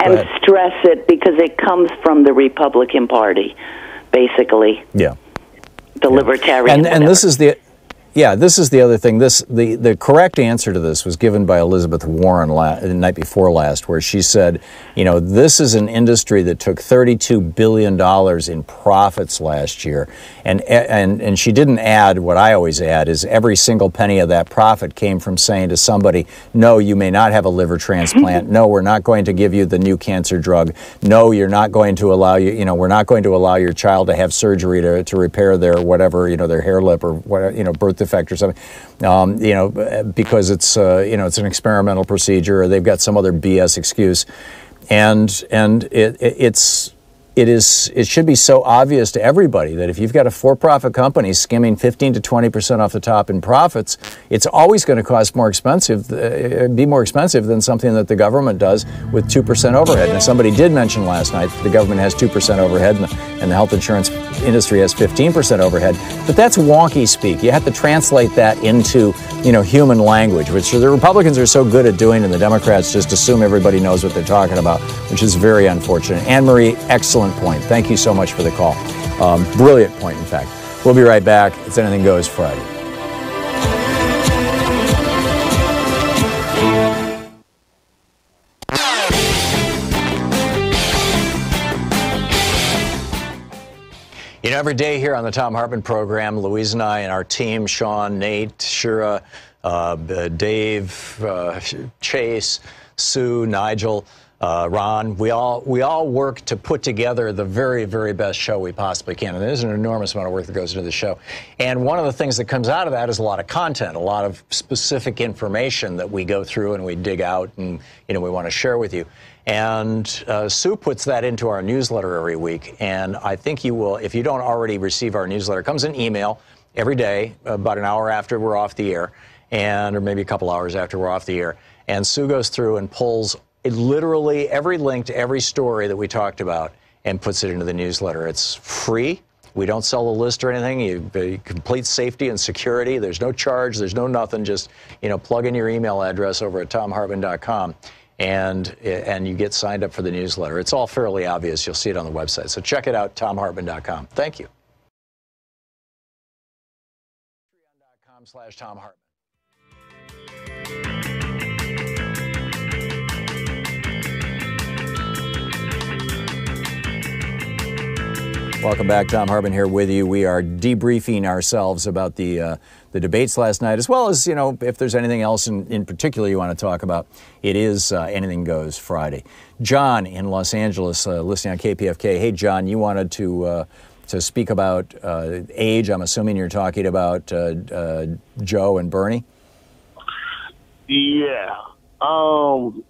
and stress it because it comes from the Republican Party, basically. Yeah. The Libertarian. And this is the... Yeah, this is the other thing. The correct answer to this was given by Elizabeth Warren the night before last, where she said, you know, this is an industry that took $32 billion in profits last year. And she didn't add what I always add, is every single penny of that profit came from saying to somebody, no, you may not have a liver transplant. No, we're not going to give you the new cancer drug. No, you're not going to allow we're not going to allow your child to have surgery to repair their whatever, their hair lip or whatever, birth defect or something, because it's, it's an experimental procedure, or they've got some other BS excuse. And it should be so obvious to everybody that if you've got a for-profit company skimming 15 to 20% off the top in profits, it's always going to cost be more expensive than something that the government does with 2% overhead. Now, somebody did mention last night that the government has 2% overhead and the health insurance industry has 15% overhead, but that's wonky speak. You have to translate that into, human language, which the Republicans are so good at doing, and the Democrats just assume everybody knows what they're talking about, which is very unfortunate. Anne-Marie, excellent point. Thank you so much for the call. Brilliant point, in fact. We'll be right back. It's Anything Goes Friday. Every day here on the Thom Hartmann Program, Louise and I and our team, Sean, Nate, Shira, Dave, Chase, Sue, Nigel, Ron, we all work to put together the very, very best show we possibly can. And there's an enormous amount of work that goes into the show. And one of the things that comes out of that is a lot of content, a lot of specific information that we go through and we dig out and, we want to share with you. And Sue puts that into our newsletter every week. And I think you will, if you don't already receive our newsletter, it comes in email every day, about an hour after we're off the air, or maybe a couple hours after we're off the air. And Sue goes through and pulls literally every link to every story that we talked about and puts it into the newsletter. It's free. We don't sell a list or anything. You complete safety and security. There's no charge. There's no nothing. Just, plug in your email address over at thomhartmann.com. And you get signed up for the newsletter. It's all fairly obvious. You'll see it on the website. So check it out, thomhartmann.com. Thank you. Patreon.com/ThomHartmann. Welcome back. Thom Hartmann here with you. We are debriefing ourselves about the debates last night, as well as, if there's anything else in particular you want to talk about. It is Anything Goes Friday. John in Los Angeles, listening on KPFK. Hey, John, you wanted to speak about age. I'm assuming you're talking about Joe and Bernie. Yeah. And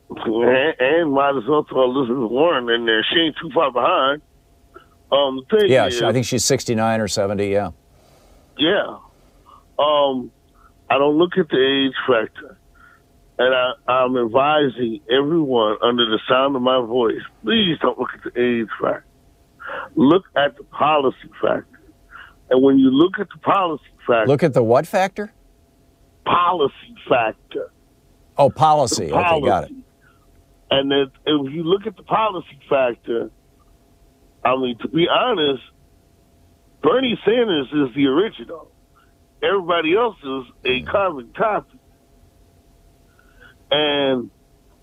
might as well throw Elizabeth Warren in there. She ain't too far behind. The thing is, I think she's 69 or 70, yeah. Yeah. I don't look at the age factor. And I'm advising everyone under the sound of my voice, please don't look at the age factor. Look at the policy factor. And when you look at the policy factor... Look at the what factor? Policy factor. Oh, policy. Okay, got it. And then if you look at the policy factor... I mean, to be honest, Bernie Sanders is the original. Everybody else is a carbon copy. And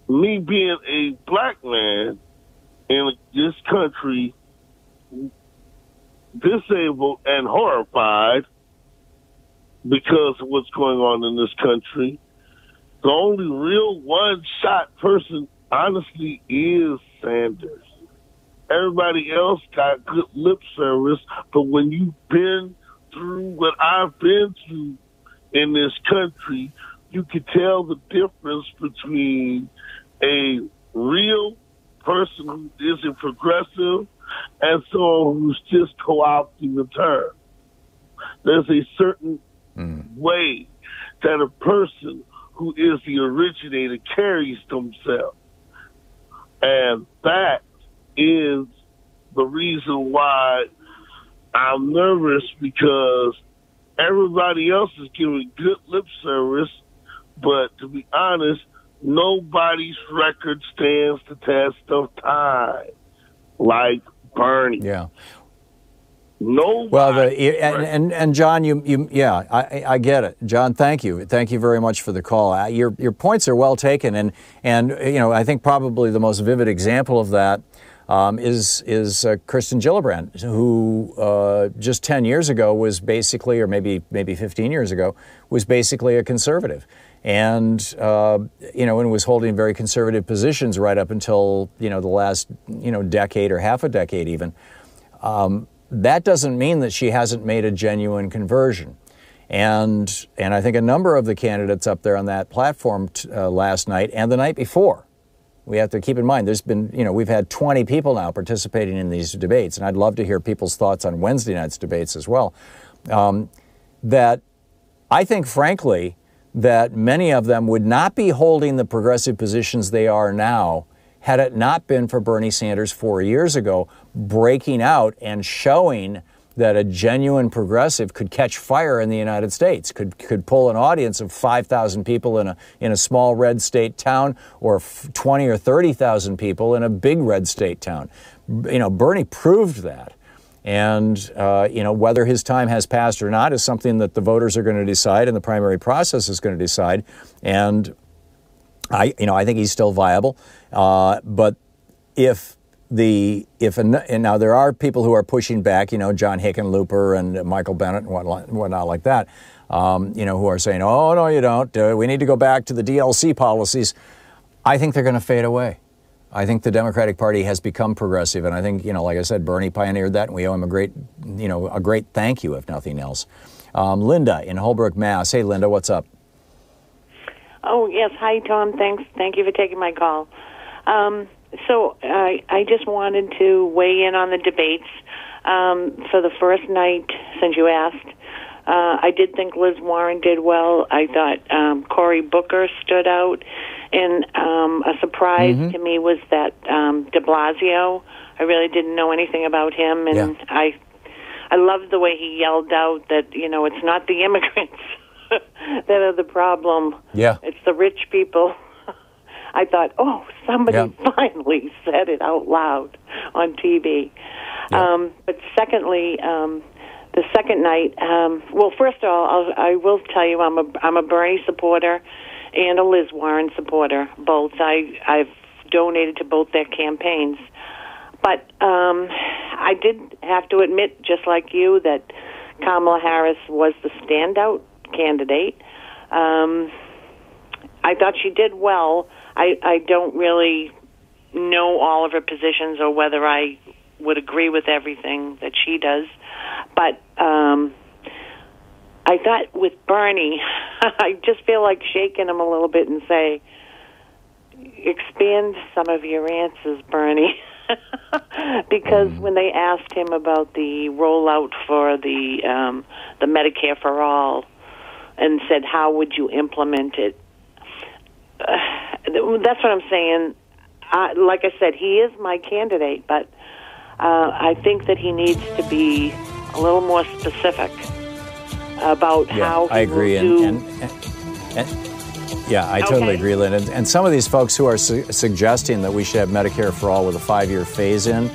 me being a black man in this country, disabled and horrified because of what's going on in this country, the only real one-shot person, honestly, is Sanders. Everybody else got good lip service, but when you've been through what I've been through in this country, you can tell the difference between a real person who isn't progressive and someone who's just co-opting the term. There's a certain way that a person who is the originator carries themselves. And that is the reason why I'm nervous, because everybody else is giving good lip service, but to be honest, nobody's record stands the test of time like Bernie. Yeah. No. Well, and John, I get it. John, thank you very much for the call. Your points are well taken, and I think probably the most vivid example of that is Kirsten Gillibrand, who just 10 years ago was basically, or maybe 15 years ago, was basically a conservative, and and was holding very conservative positions right up until the last decade or half a decade even. That doesn't mean that she hasn't made a genuine conversion. And I think a number of the candidates up there on that platform last night and the night before, we have to keep in mind, there's been, we've had 20 people now participating in these debates, and I'd love to hear people's thoughts on Wednesday night's debates as well, that I think, frankly, that many of them would not be holding the progressive positions they are now had it not been for Bernie Sanders 4 years ago breaking out and showing that a genuine progressive could catch fire in the United States, could pull an audience of 5,000 people in a small red state town, or 20 or 30,000 people in a big red state town. Bernie proved that. And, whether his time has passed or not is something that the voters are going to decide and the primary process is going to decide. And I think he's still viable. But and now there are people who are pushing back, John Hickenlooper and Michael Bennett and whatnot like that, who are saying, oh, no, you don't. We need to go back to the DLC policies. I think they're going to fade away. I think the Democratic Party has become progressive. And I think, like I said, Bernie pioneered that, and we owe him a great thank you, if nothing else. Linda in Holbrook, Mass. Hey, Linda, what's up? Oh, yes. Hi, Tom. Thank you for taking my call. So I just wanted to weigh in on the debates for the first night, since you asked. I did think Liz Warren did well. I thought Cory Booker stood out. And a surprise to me was that de Blasio. I really didn't know anything about him. And I loved the way he yelled out that, it's not the immigrants that are the problem. Yeah. It's the rich people. I thought, somebody finally said it out loud on TV. Yeah. But secondly, the second night, well, first of all, I will tell you I'm a Bernie supporter and a Liz Warren supporter, both. I've donated to both their campaigns. But I did have to admit, just like you, that Kamala Harris was the standout candidate. I thought she did well. I don't really know all of her positions or whether I would agree with everything that she does. But I thought with Bernie, I just feel like shaking him a little bit and say, expand some of your answers, Bernie. Because when they asked him about the rollout for the Medicare for All and said, how would you implement it? That's what I'm saying. Like I said, he is my candidate, but I think that he needs to be a little more specific about how he I agree. will do. I totally agree, Lynn. And some of these folks who are suggesting that we should have Medicare for All with a 5-year phase-in,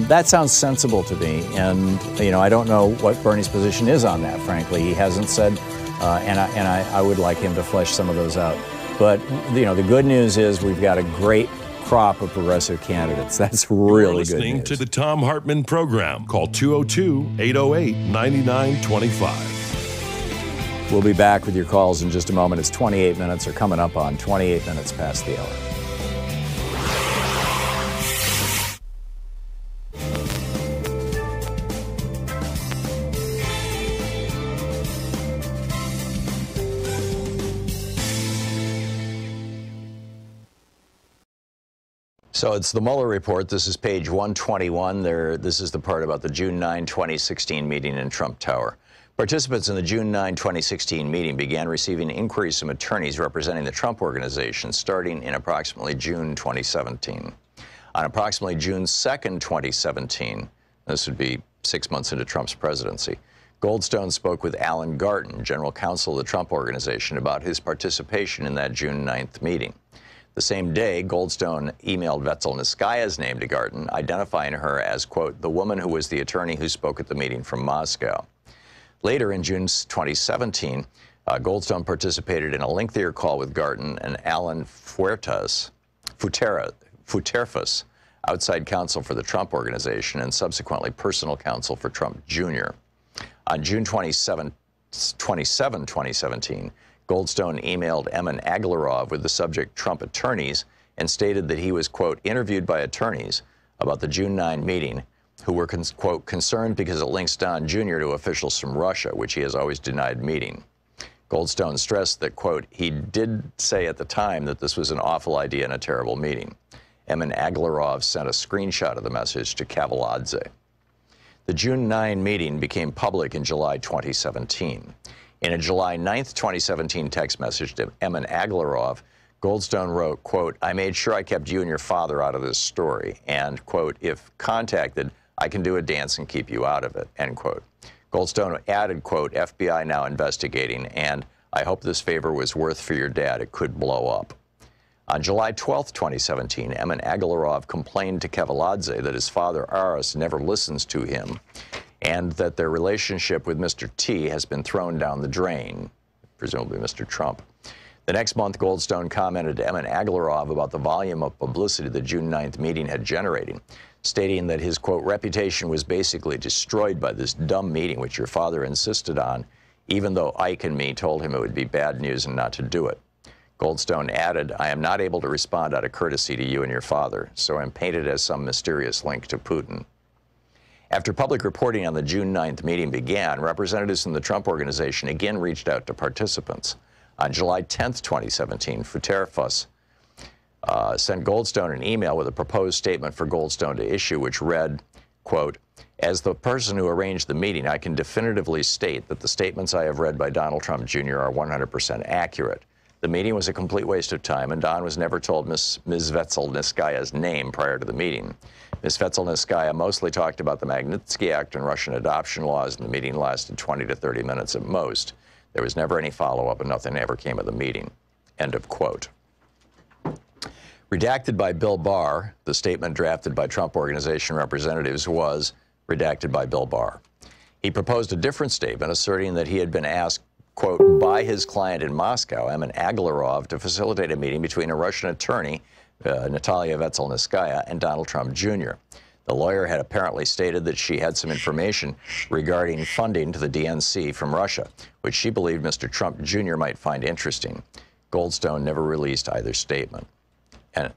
that sounds sensible to me. And, I don't know what Bernie's position is on that, frankly. He hasn't said, and I would like him to flesh some of those out. But, the good news is we've got a great crop of progressive candidates. That's really good news. You're listening to the Thom Hartmann Program. Call 202-808-9925. We'll be back with your calls in just a moment. It's 28 minutes, or coming up on 28 minutes past the hour. So it's the Mueller report. This is page 121. This is the part about the June 9, 2016 meeting in Trump Tower. Participants in the June 9, 2016 meeting began receiving inquiries from attorneys representing the Trump Organization starting in approximately June 2017. On approximately June 2nd, 2017, this would be 6 months into Trump's presidency, Goldstone spoke with Alan Garten, general counsel of the Trump Organization, about his participation in that June 9th meeting. The same day, Goldstone emailed Vetselnitskaya's name to Garton, identifying her as, quote, the woman who was the attorney who spoke at the meeting from Moscow. Later, in June 2017, Goldstone participated in a lengthier call with Garton and Alan Futerfas, outside counsel for the Trump Organization and subsequently personal counsel for Trump Jr. On June 27, 2017, Goldstone emailed Emin Agalarov with the subject Trump attorneys and stated that he was, quote, interviewed by attorneys about the June 9 meeting who were, quote, concerned because it links Don Jr. to officials from Russia, which he has always denied meeting. Goldstone stressed that, quote, he did say at the time that this was an awful idea and a terrible meeting. Emin Agalarov sent a screenshot of the message to Kavaladze. The June 9 meeting became public in July 2017. In a July 9, 2017 text message to Emin Agalarov, Goldstone wrote, quote, I made sure I kept you and your father out of this story, and, quote, if contacted, I can do a dance and keep you out of it, end quote. Goldstone added, quote, FBI now investigating, and I hope this favor was worth for your dad. It could blow up. On July 12, 2017, Emin Agalarov complained to Kavaladze that his father, Aras, never listens to him, and that their relationship with Mr. T has been thrown down the drain, presumably Mr. Trump. The next month, Goldstone commented to Emin Agalarov about the volume of publicity the June 9th meeting had generated, stating that his, quote, reputation was basically destroyed by this dumb meeting which your father insisted on, even though Ike and me told him it would be bad news and not to do it. Goldstone added, I am not able to respond out of courtesy to you and your father, so I'm painted as some mysterious link to Putin. After public reporting on the June 9th meeting began, representatives from the Trump Organization again reached out to participants. On July 10, 2017, Futerfas sent Goldstone an email with a proposed statement for Goldstone to issue, which read, quote, as the person who arranged the meeting, I can definitively state that the statements I have read by Donald Trump Jr. are 100% accurate. The meeting was a complete waste of time, and Don was never told Ms. Vetselnitskaya's name prior to the meeting. Ms. Vetselnitskaya mostly talked about the Magnitsky Act and Russian adoption laws, and the meeting lasted 20 to 30 minutes at most. There was never any follow-up, and nothing ever came of the meeting. End of quote. Redacted by Bill Barr, the statement drafted by Trump Organization representatives was redacted by Bill Barr. He proposed a different statement asserting that he had been asked, quote, by his client in Moscow, Emin Agalarov, to facilitate a meeting between a Russian attorney, Natalia Vetselnitskaya, and Donald Trump Jr. The lawyer had apparently stated that she had some information regarding funding to the DNC from Russia, which she believed Mr. Trump Jr. might find interesting. Goldstone never released either statement. And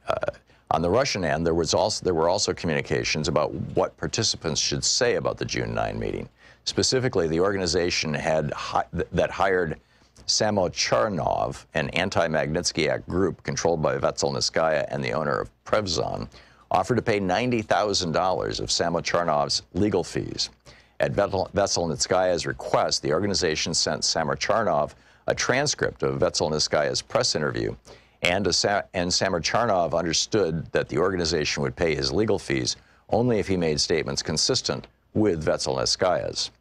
on the Russian end, there were also communications about what participants should say about the June 9 meeting. Specifically, the organization that hired Samocharnov, an anti-Magnitsky Act group controlled by Vetselnitskaya and the owner of Prevzon, offered to pay $90,000 of Samocharnov's legal fees. At Vetselnitskaya's request, the organization sent Samocharnov a transcript of Vetselnitskaya's press interview, and Samocharnov understood that the organization would pay his legal fees only if he made statements consistent with Vetselnitskaya's.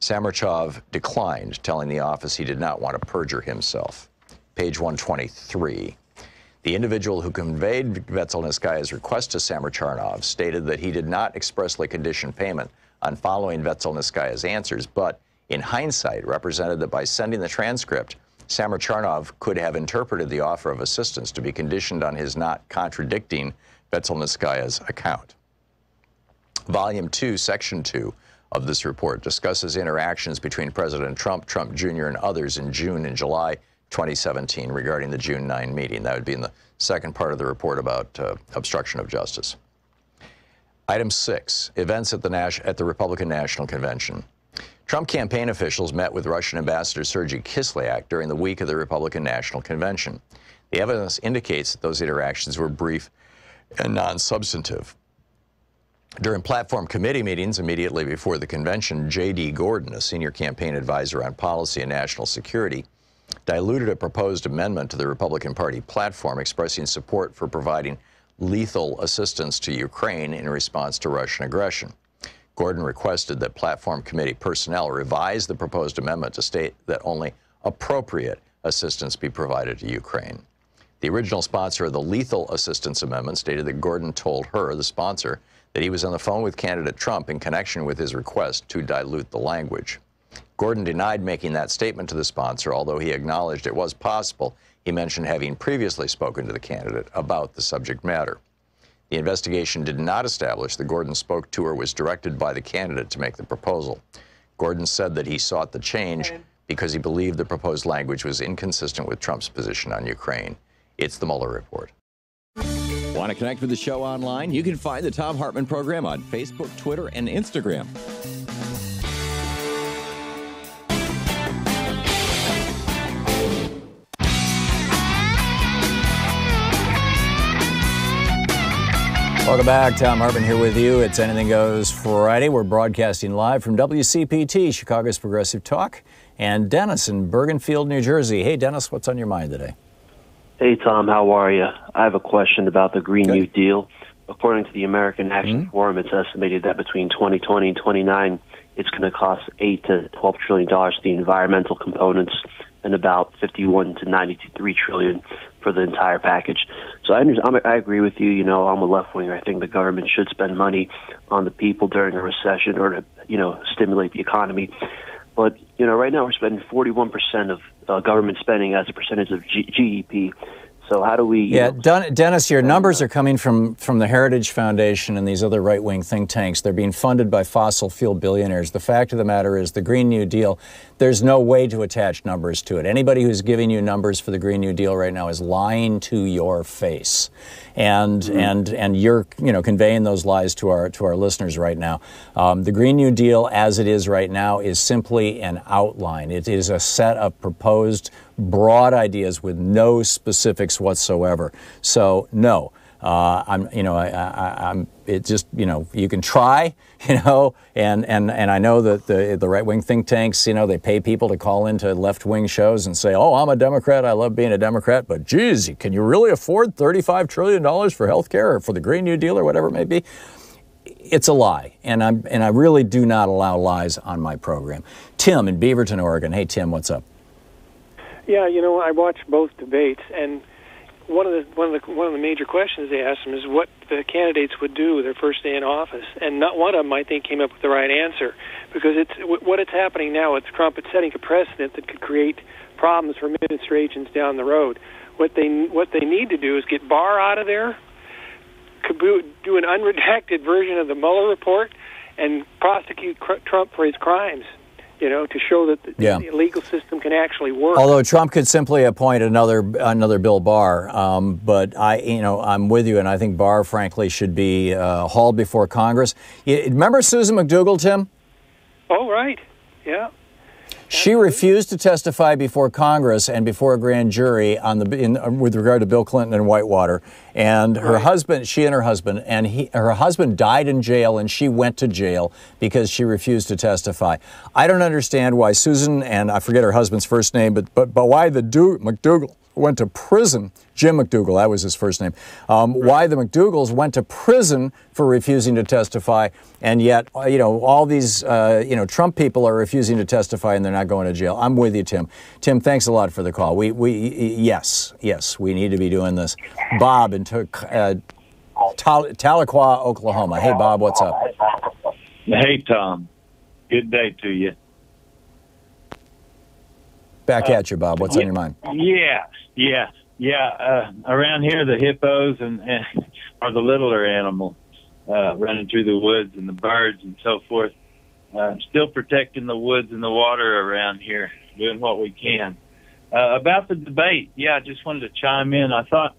Samocharnov declined, telling the office he did not want to perjure himself. Page 123. The individual who conveyed Vetselnitskaya's request to Samocharnov stated that he did not expressly condition payment on following Vetselnitskaya's answers, but in hindsight represented that by sending the transcript, Samocharnov could have interpreted the offer of assistance to be conditioned on his not contradicting Vetselnitskaya's account. Volume 2, Section 2 of this report discusses interactions between President Trump, Trump Jr., and others in June and July 2017 regarding the June 9 meeting. That would be in the second part of the report about obstruction of justice. Item 6, events at the Republican National Convention. Trump campaign officials met with Russian Ambassador Sergei Kislyak during the week of the Republican National Convention. The evidence indicates that those interactions were brief and non-substantive. During platform committee meetings immediately before the convention, J.D. Gordon, a senior campaign advisor on policy and national security, diluted a proposed amendment to the Republican Party platform expressing support for providing lethal assistance to Ukraine in response to Russian aggression. Gordon requested that platform committee personnel revise the proposed amendment to state that only appropriate assistance be provided to Ukraine. The original sponsor of the lethal assistance amendment stated that Gordon told her, the sponsor, that he was on the phone with candidate Trump in connection with his request to dilute the language. Gordon denied making that statement to the sponsor, although he acknowledged it was possible. He mentioned having previously spoken to the candidate about the subject matter. The investigation did not establish that Gordon spoke to or was directed by the candidate to make the proposal. Gordon said that he sought the change because he believed the proposed language was inconsistent with Trump's position on Ukraine. It's the Mueller Report. Want to connect with the show online? You can find the Thom Hartmann Program on Facebook, Twitter, and Instagram. Welcome back. Thom Hartmann here with you. It's Anything Goes Friday. We're broadcasting live from WCPT, Chicago's Progressive Talk, and Dennis in Bergenfield, New Jersey. Hey, Dennis, what's on your mind today? Hey, Tom, how are you? I have a question about the Green New Deal. According to the American Action Forum, it's estimated that between 2020 and 2029, it's going to cost $8 to $12 trillion to the environmental components and about $51 to $93 trillion for the entire package. So I agree with you. You know, I'm a left winger. I think the government should spend money on the people during a recession or to, stimulate the economy. But, right now we're spending 41% of government spending as a percentage of GDP. So how do we... Yeah, Dennis, your numbers are coming from the Heritage Foundation and these other right-wing think tanks. They're being funded by fossil fuel billionaires. The fact of the matter is the Green New Deal, there's no way to attach numbers to it. Anybody who's giving you numbers for the Green New Deal right now is lying to your face. And you're conveying those lies to our listeners right now. The Green New Deal, as it is right now, is simply an outline. It is a set of proposed broad ideas with no specifics whatsoever. So no, it just, you can try, and I know that the right-wing think tanks, they pay people to call into left-wing shows and say, oh, I'm a Democrat, I love being a Democrat, but geez, can you really afford $35 trillion for health care or for the Green New Deal or whatever it may be? It's a lie, and I really do not allow lies on my program. Tim in Beaverton, Oregon. Hey, Tim, what's up? Yeah, I watched both debates, and one of the major questions they asked them is what the candidates would do their first day in office, and not one of them, I think, came up with the right answer, because it's happening now. It's Trump. It's setting a precedent that could create problems for administrations down the road. What they need to do is get Barr out of there, do an unredacted version of the Mueller report, and prosecute Trump for his crimes. To show that the legal system can actually work. Although Trump could simply appoint another Bill Barr, but I'm with you, and I think Barr, frankly, should be hauled before Congress. Remember Susan McDougal, Tim? Oh, right. Yeah. She refused to testify before Congress and before a grand jury with regard to Bill Clinton and Whitewater. And her husband, her husband died in jail, and she went to jail because she refused to testify. I don't understand why Susan, and I forget her husband's first name, but why the McDougal went to prison. Jim McDougal, that was his first name. Why the McDougals went to prison for refusing to testify, and yet, all these, Trump people are refusing to testify and they're not going to jail. I'm with you, Tim. Tim, thanks a lot for the call. Yes, we need to be doing this. Bob in Tahlequah, Oklahoma. Hey, Bob, what's up? Hey, Tom. Good day to you. Back at you, Bob. What's on your mind? Yeah. Around here, the hippos are the littler animals running through the woods, and the birds and so forth. Still protecting the woods and the water around here, doing what we can. About the debate, I just wanted to chime in. I thought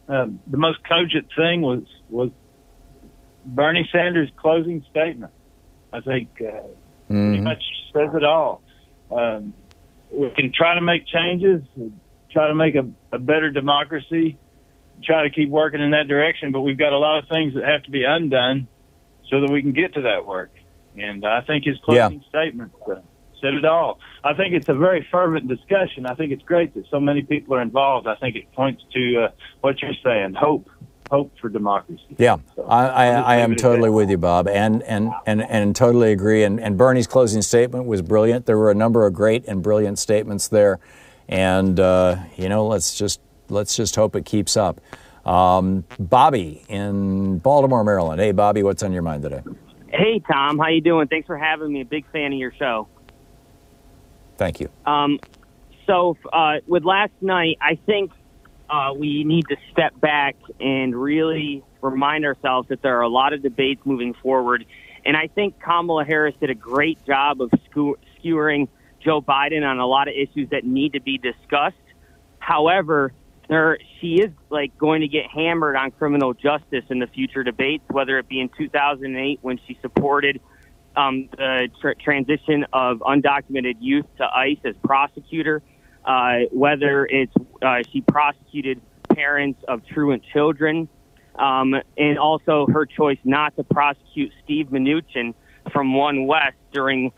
the most cogent thing was Bernie Sanders' closing statement. I think pretty much says it all. We can try to make changes, try to make a better democracy, try to keep working in that direction, but we've got a lot of things that have to be undone so that we can get to that work. And I think his closing statement said it all. I think it's a very fervent discussion. I think it's great that so many people are involved. I think it points to what you're saying, hope for democracy. Yeah, so I am totally with you, Bob, and totally agree. And Bernie's closing statement was brilliant. There were a number of great and brilliant statements there. And, let's just let's just hope it keeps up. Bobby in Baltimore, Maryland. Hey, Bobby, what's on your mind today? Hey, Tom. How you doing? Thanks for having me. A big fan of your show. Thank you. So with last night, I think we need to step back and really remind ourselves that there are a lot of debates moving forward. And I think Kamala Harris did a great job of skewering Joe Biden on a lot of issues that need to be discussed. However, she is going to get hammered on criminal justice in the future debates, whether it be in 2008 when she supported the transition of undocumented youth to ICE as prosecutor, whether it's she prosecuted parents of truant children, and also her choice not to prosecute Steve Mnuchin from One West who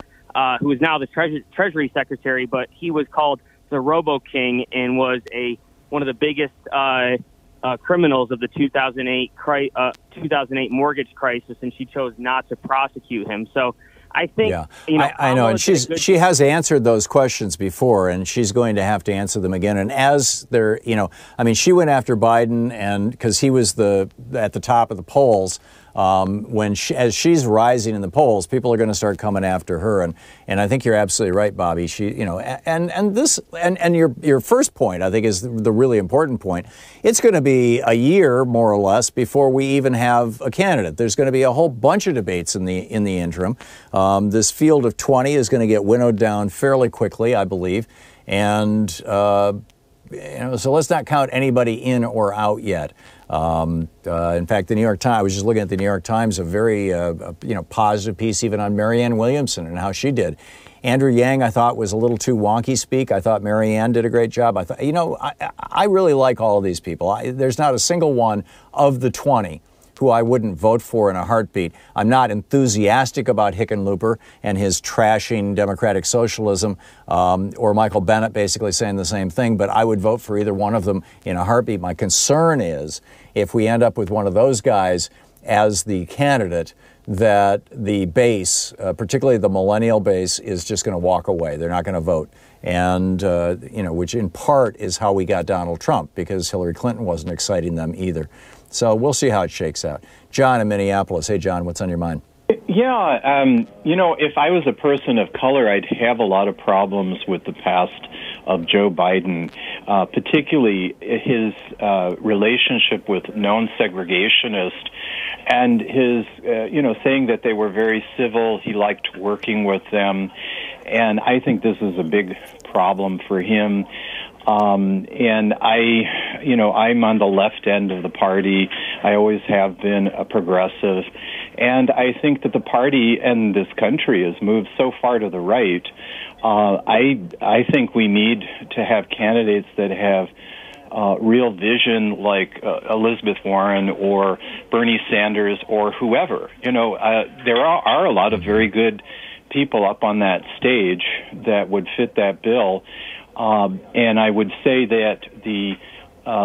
is now the Treasury Secretary, but he was called the Robo King and was one of the biggest criminals of the 2008 mortgage crisis, and she chose not to prosecute him. So I think, I know, and she has answered those questions before, and she's going to have to answer them again. And as they're, she went after Biden, and because he was at the top of the polls. As she's rising in the polls, people are going to start coming after her, and I think you're absolutely right, Bobby. And your first point, I think, is the really important point. It's going to be a year, more or less, before we even have a candidate. There's going to be a whole bunch of debates in the interim. This field of 20 is going to get winnowed down fairly quickly, I believe, and so let's not count anybody in or out yet. In fact, the New York Times, I was just looking at the New York Times, a very positive piece even on Marianne Williamson and how she did. Andrew Yang, I thought, was a little too wonky speak. I thought Marianne did a great job. I thought, I really like all of these people. There's not a single one of the 20 who I wouldn't vote for in a heartbeat. I'm not enthusiastic about Hickenlooper and his trashing democratic socialism, or Michael Bennet basically saying the same thing, but I would vote for either one of them in a heartbeat. My concern is if we end up with one of those guys as the candidate, that the base, particularly the millennial base, is just going to walk away. They're not going to vote. And, which in part is how we got Donald Trump, because Hillary Clinton wasn't exciting them either. So we'll see how it shakes out. John in Minneapolis. Hey, John, what's on your mind? Yeah, if I was a person of color, I'd have a lot of problems with the past of Joe Biden, particularly his relationship with known segregationists and his, saying that they were very civil. He liked working with them. And I think this is a big problem for him. And I'm on the left end of the party. I always have been a progressive. And I think that the party and this country has moved so far to the right. I think we need to have candidates that have real vision, like Elizabeth Warren or Bernie Sanders or whoever. There are a lot of very good people up on that stage that would fit that bill. And I would say that the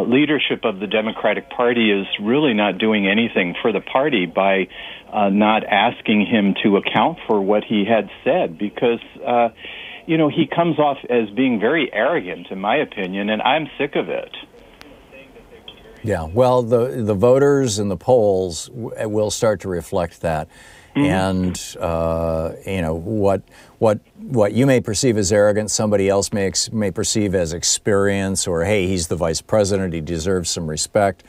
leadership of the Democratic Party is really not doing anything for the party by not asking him to account for what he had said, because, he comes off as being very arrogant, in my opinion, and I'm sick of it. Yeah, well, the voters and the polls will start to reflect that. And, what you may perceive as arrogance, somebody else may perceive as experience, or, hey, he's the vice president, he deserves some respect.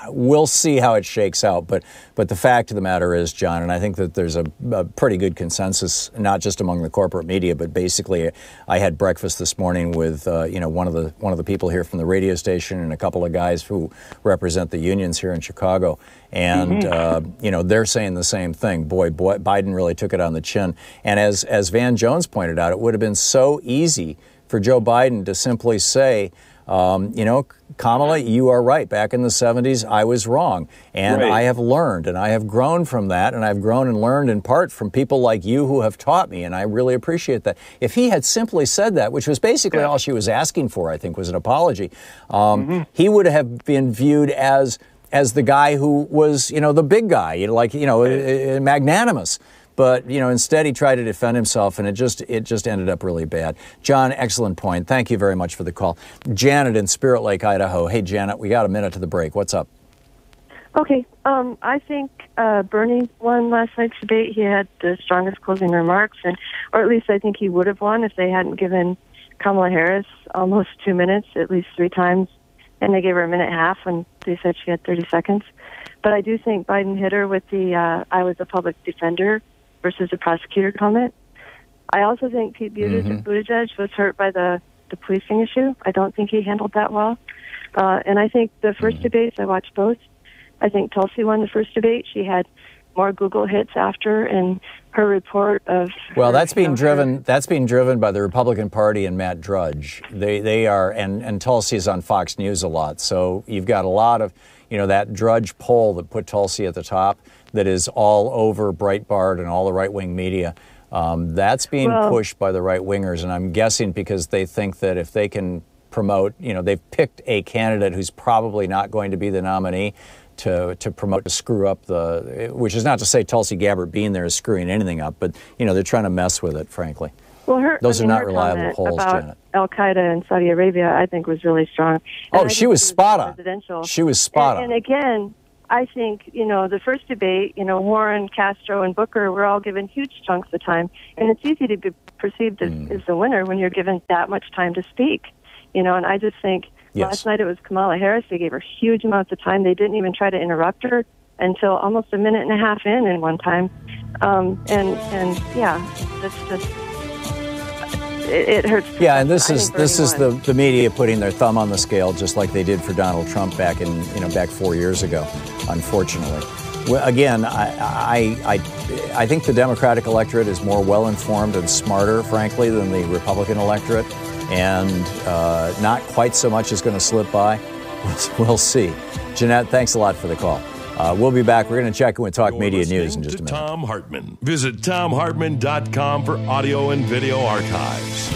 We'll see how it shakes out. But the fact of the matter is, John, and I think that there's a pretty good consensus, not just among the corporate media, but basically, I had breakfast this morning with one of the people here from the radio station and a couple of guys who represent the unions here in Chicago, and they're saying the same thing. Boy, Biden really took it on the chin. And as Van Jones pointed out, it would have been so easy for Joe Biden to simply say, Kamala, you are right. Back in the 70s, I was wrong. And I have learned, and I have grown from that, and I've grown and learned in part from people like you who have taught me, and I really appreciate that. If he had simply said that, which was basically all she was asking for, I think, was an apology, he would have been viewed as the guy who was, the big guy, magnanimous. But, instead he tried to defend himself, and it just ended up really bad. John, excellent point. Thank you very much for the call. Janet in Spirit Lake, Idaho. Hey, Janet, we got a minute to the break. What's up? Okay. I think Bernie won last night's debate. He had the strongest closing remarks, or at least I think he would have won if they hadn't given Kamala Harris almost 2 minutes, at least 3 times, and they gave her a minute and a half when they said she had 30 seconds. But I do think Biden hit her with the I was a public defender versus a prosecutor comment. I also think Pete Buttigieg was hurt by the policing issue. I don't think he handled that well. And I think the first debates, I watched both. I think Tulsi won the first debate. She had more Google hits after, and her report of... Well, that's being driven by the Republican Party and Matt Drudge. They are, and Tulsi is on Fox News a lot. So you've got a lot of, that Drudge poll that put Tulsi at the top that is all over Breitbart and all the right-wing media. That's being pushed by the right-wingers, and I'm guessing because they think that if they can promote, they've picked a candidate who's probably not going to be the nominee to promote, to screw up which is not to say Tulsi Gabbard being there is screwing anything up, but, they're trying to mess with it, frankly. Well, those are not reliable polls, Janet. Al-Qaeda in Saudi Arabia, I think, was really strong. And she was spot on. She was spot on. And again, I think, the first debate, Warren, Castro, and Booker were all given huge chunks of time. And it's easy to be perceived as the winner when you're given that much time to speak. And I just think last night it was Kamala Harris. They gave her huge amounts of time. They didn't even try to interrupt her until almost a minute and a half in one time. That's just... It hurts. Yeah, and this is the media putting their thumb on the scale, just like they did for Donald Trump back 4 years ago. Unfortunately, again, I think the Democratic electorate is more well informed and smarter, frankly, than the Republican electorate, and not quite so much is going to slip by. We'll see. Jeanette, thanks a lot for the call. We'll be back. We're going to check in with Talk Media News in just a minute. Thom Hartmann. Visit ThomHartmann.com for audio and video archives.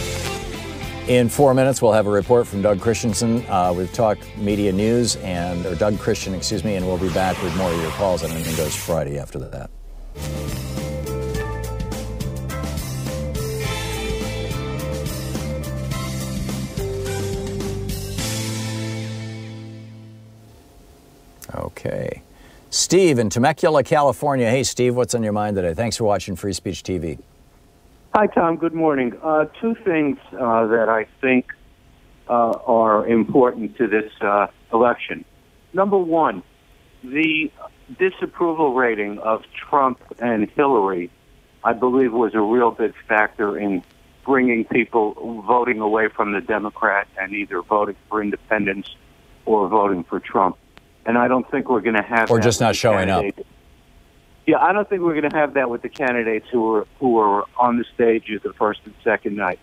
In 4 minutes, we'll have a report from Doug Christensen with Talk Media News, or Doug Christian, and we'll be back with more of your calls on Anything Goes Friday after that. Okay. Steve in Temecula, California. Hey, Steve, what's on your mind today? Thanks for watching Free Speech TV. Hi, Tom. Good morning. 2 things that I think are important to this election. Number 1, the disapproval rating of Trump and Hillary, I believe, was a real big factor in bringing people voting away from the Democrat and either voting for independents or voting for Trump. And I don't think we're going to have or just not showing up. Yeah, I don't think we're going to have that with the candidates who are on the stage the first and second night.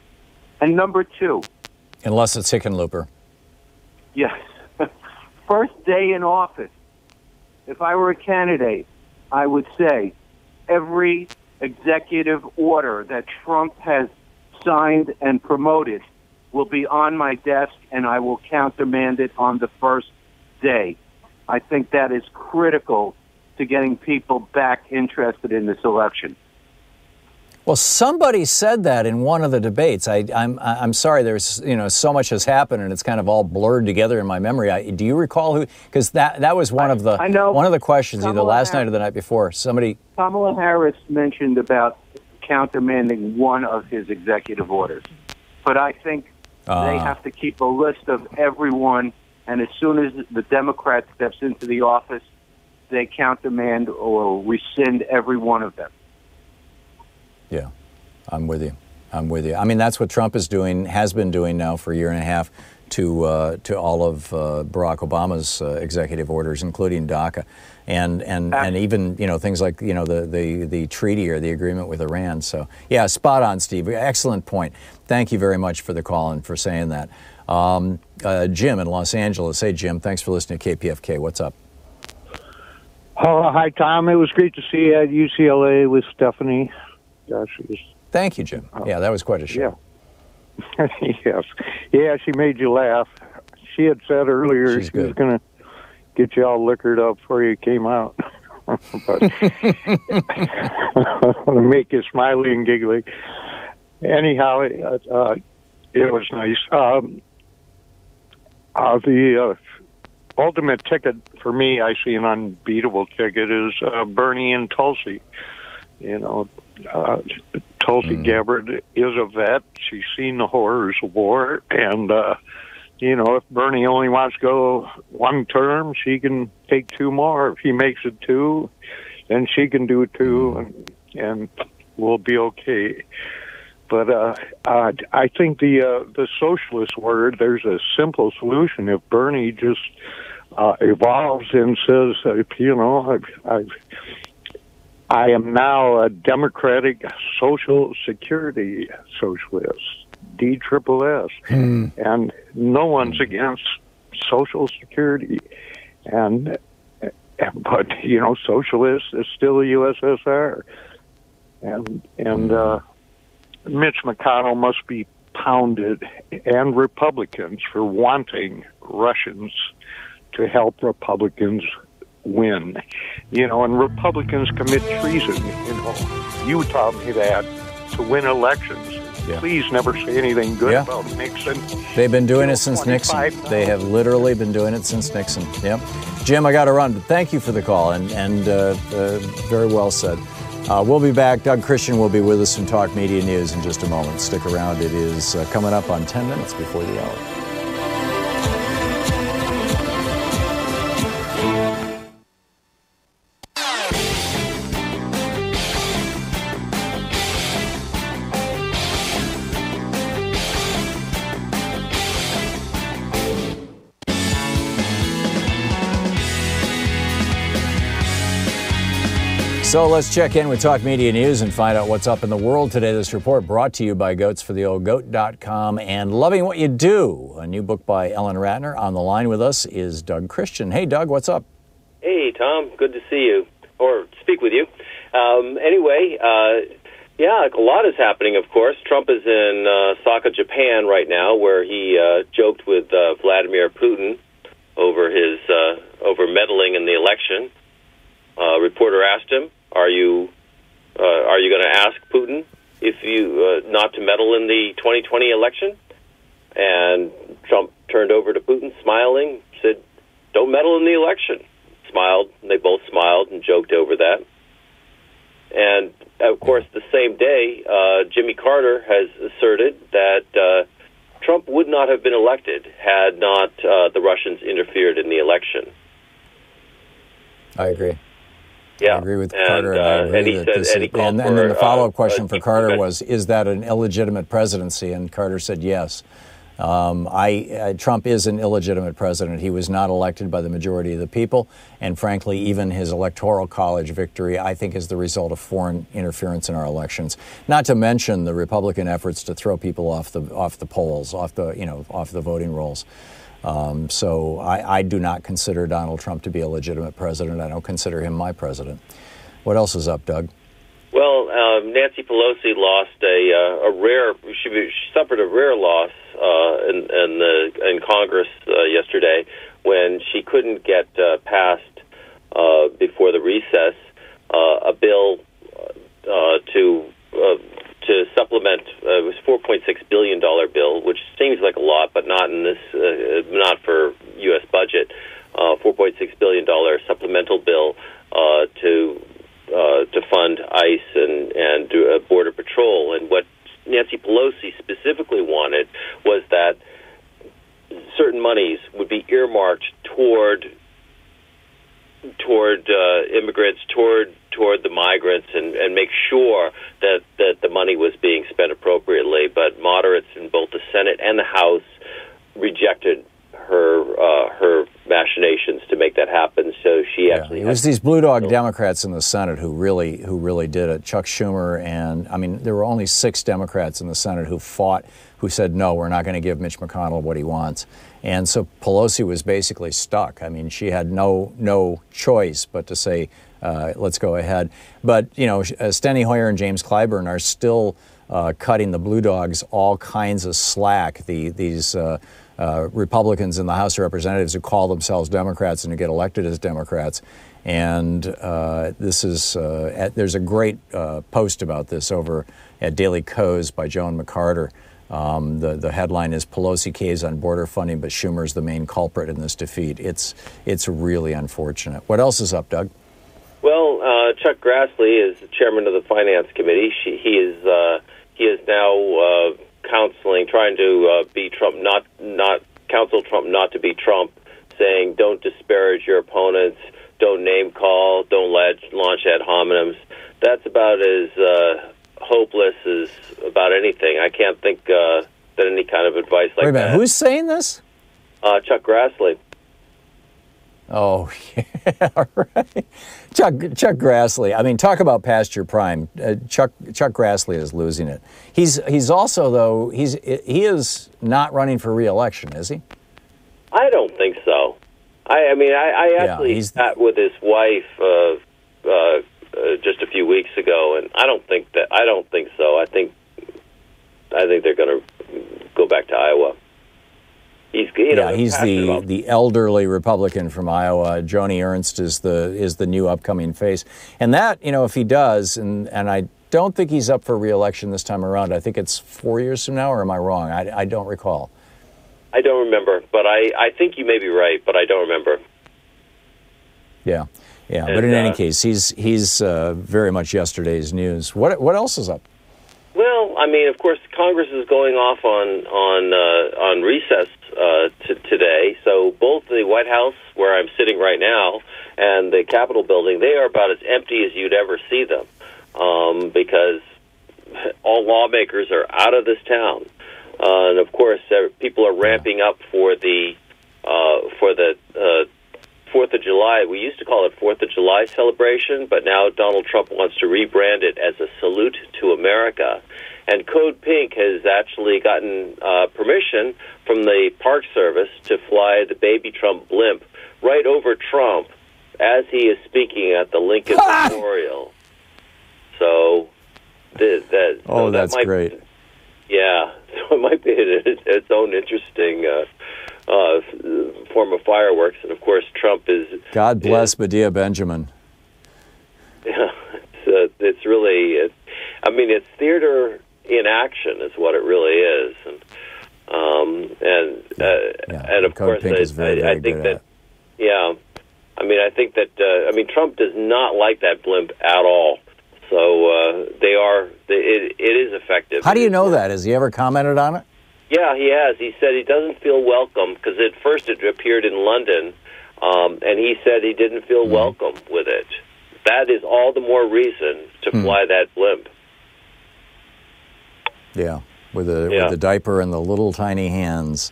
And number 2, unless it's Hickenlooper. Yes, first day in office. If I were a candidate, I would say every executive order that Trump has signed and promoted will be on my desk, and I will countermand it on the first day. I think that is critical to getting people back interested in this election. Well, somebody said that in one of the debates. I'm sorry. There's so much has happened and it's kind of all blurred together in my memory. Do you recall who? Because that was one of the questions either last night or the night before. Kamala Harris mentioned about countermanding one of his executive orders, but I think they have to keep a list of everyone. And as soon as the Democrat steps into the office, they countermand or rescind every one of them. Yeah, I'm with you. I mean, that's what Trump has been doing now for a year and a half to all of Barack Obama's executive orders, including DACA, and even things like the treaty or the agreement with Iran. So yeah, spot on, Steve. Excellent point. Thank you very much for the call and for saying that. Jim in Los Angeles. Hey, Jim. Thanks for listening to KPFK. What's up? Oh, hi, Tom. It was great to see you at UCLA with Stephanie. Gosh, thank you, Jim. Yeah, that was quite a show. Yeah. Yes. Yeah, she made you laugh. She had said earlier she was going to get you all liquored up before you came out. but to make you smiley and giggly. Anyhow, it was nice. The ultimate ticket for me, I see an unbeatable ticket, is Bernie and Tulsi. You know, Tulsi Gabbard is a vet. She's seen the horrors of war, and you know, if Bernie only wants to go one term, she can take two more. If he makes it two, then she can do two, and we'll be okay. But I think the socialist word, there's a simple solution. If Bernie just evolves and says, you know, I am now a democratic social security socialist, DSSS, and no one's against social security, but you know, socialist is still the USSR, and Mitch McConnell must be pounded, and Republicans, for wanting Russians to help Republicans win. You know, and Republicans commit treason. You know, you taught me that, to win elections. Yeah. Please never say anything good about Nixon. They've been doing it since Nixon. They have literally been doing it since Nixon. Yep. Jim, I got to run, but thank you for the call, and very well said. We'll be back. Doug Christian will be with us in Talk Media News in just a moment. Stick around. It is coming up on 10 minutes before the hour. So let's check in with Talk Media News and find out what's up in the world today. This report brought to you by goatsfortheoldgoat.com and Loving What You Do, a new book by Ellen Ratner. On the line with us is Doug Christian. Hey, Doug, what's up? Hey, Tom. Good to see you, or speak with you. Anyway, a lot is happening, of course. Trump is in Osaka, Japan right now, where he joked with Vladimir Putin over his over meddling in the election. A reporter asked him, Are you going to ask Putin if you not to meddle in the 2020 election? And Trump turned over to Putin, smiling, said, "Don't meddle in the election." Smiled, and they both smiled and joked over that. And of course, the same day, Jimmy Carter has asserted that Trump would not have been elected had not the Russians interfered in the election. I agree. Yeah, I agree with Carter. And then the follow-up question for Carter was, is that an illegitimate presidency? And Carter said yes. Trump is an illegitimate president. He was not elected by the majority of the people. And frankly, even his electoral college victory, I think, is the result of foreign interference in our elections. Not to mention the Republican efforts to throw people off the polls, off the voting rolls. So I do not consider Donald Trump to be a legitimate president. I don't consider him my president. What else is up, Doug? Well, Nancy Pelosi lost she suffered a rare loss in Congress yesterday when she couldn't get passed before the recess a bill to supplement. It was $4.6 billion bill, which seems like a lot, but not in this, not for U.S. budget. $4.6 billion supplemental bill to fund ICE and Border Patrol. And what Nancy Pelosi specifically wanted was that certain monies would be earmarked toward immigrants, toward the migrants, and make sure that the money was being spent appropriately. But moderates in both the Senate and the House rejected her machinations to make that happen. So she actually it was these blue dog Democrats in the Senate who really did it. Chuck Schumer, and I mean, there were only 6 Democrats in the Senate who said no, we're not going to give Mitch McConnell what he wants. And so Pelosi was basically stuck. I mean, she had no choice but to say, let's go ahead. But, you know, Steny Hoyer and James Clyburn are still cutting the Blue Dogs all kinds of slack. These Republicans in the House of Representatives who call themselves Democrats and who get elected as Democrats. And this is there's a great post about this over at Daily Kos by Joan McCarter. The headline is Pelosi caves on border funding, but Schumer's the main culprit in this defeat. It's really unfortunate. What else is up, Doug? Well, Chuck Grassley is the chairman of the Finance Committee. He is now counseling, trying to be Trump, not counsel Trump not to be Trump, saying don't disparage your opponents, don't name call, don't launch ad hominems. That's about as hopeless as about anything. I can't think that any kind of advice like that. Wait a minute, who's saying this? Chuck Grassley. Oh, yeah, all right. Chuck Grassley. I mean, talk about past your prime. Chuck Grassley is losing it. He's also, though, he is not running for re-election, is he? I don't think so. I actually sat with his wife just a few weeks ago, and I don't think so. I think they're going to go back to Iowa. He's the elderly Republican from Iowa. Joni Ernst is the new upcoming face, and that, if he does, and I don't think he's up for re-election this time around. I think it's 4 years from now, or am I wrong? I don't recall. I don't remember, but I think you may be right, but I don't remember. Yeah. But in any case, he's very much yesterday's news. What else is up? Well, I mean, of course, Congress is going off on recess today. So both the White House, where I'm sitting right now, and the Capitol building, they are about as empty as you'd ever see them, because all lawmakers are out of this town, and of course, people are ramping up for the 4th of July. We used to call it 4th of July celebration, but now Donald Trump wants to rebrand it as a salute to America. And Code Pink has actually gotten permission from the Park Service to fly the baby Trump blimp right over Trump as he is speaking at the Lincoln Memorial. So that's great. Yeah, so it might be its own interesting form of fireworks, and of course Trump is. God bless Medea Benjamin. Yeah, it's really. It's theater in action, is what it really is, and of course I think that. Yeah, I think that Trump does not like that blimp at all. So it is effective. How do you know that? Has he ever commented on it? Yeah, he has. He said he doesn't feel welcome because at first it appeared in London, and he said he didn't feel welcome with it. That is all the more reason to fly that blimp. Yeah, with the diaper and the little tiny hands.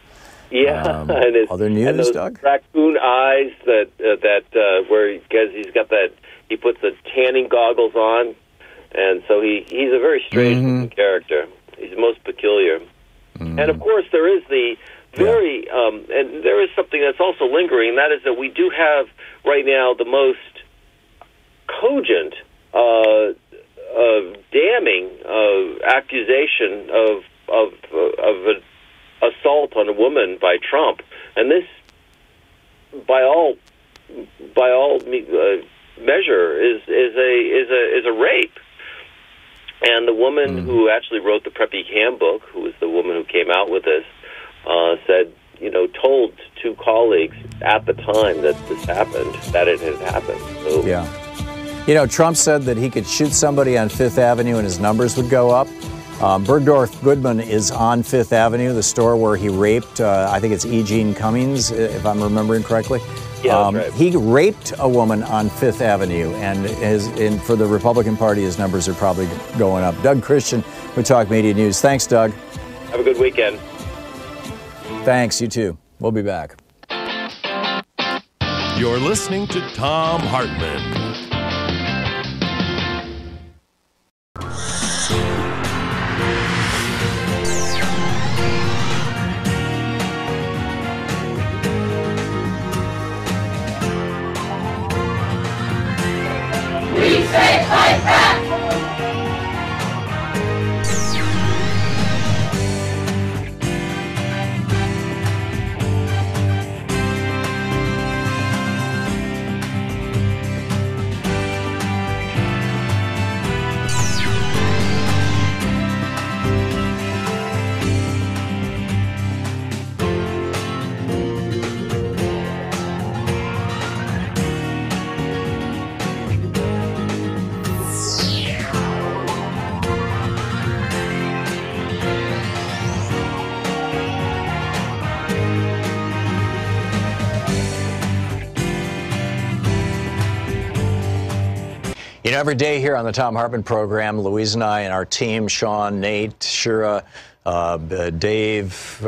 Yeah, and his, other news, and those Doug? raccoon eyes where he's got that. He puts the tanning goggles on, and so he's a very strange character. He's most peculiar. And of course, there is the very and there is something that's also lingering, and that is that we do have right now the most cogent, damning accusation of an assault on a woman by Trump, and this, by all measure, is a rape. And the woman who actually wrote the Preppy Handbook, who was the woman who came out with this, said, told two colleagues at the time that this happened, that it had happened. So, yeah. Trump said that he could shoot somebody on Fifth Avenue and his numbers would go up. Bergdorf Goodman is on Fifth Avenue, the store where he raped, I think it's E. Jean Cummings, if I'm remembering correctly. Yeah, that's right. He raped a woman on Fifth Avenue, and for the Republican Party, his numbers are probably going up. Doug Christian with Talk Media News. Thanks, Doug. Have a good weekend. Thanks, you too. We'll be back. You're listening to Thom Hartmann. We say fight back! know, every day here on the Thom Hartmann Program, Louise and I and our team, Sean, Nate, Shira, Dave,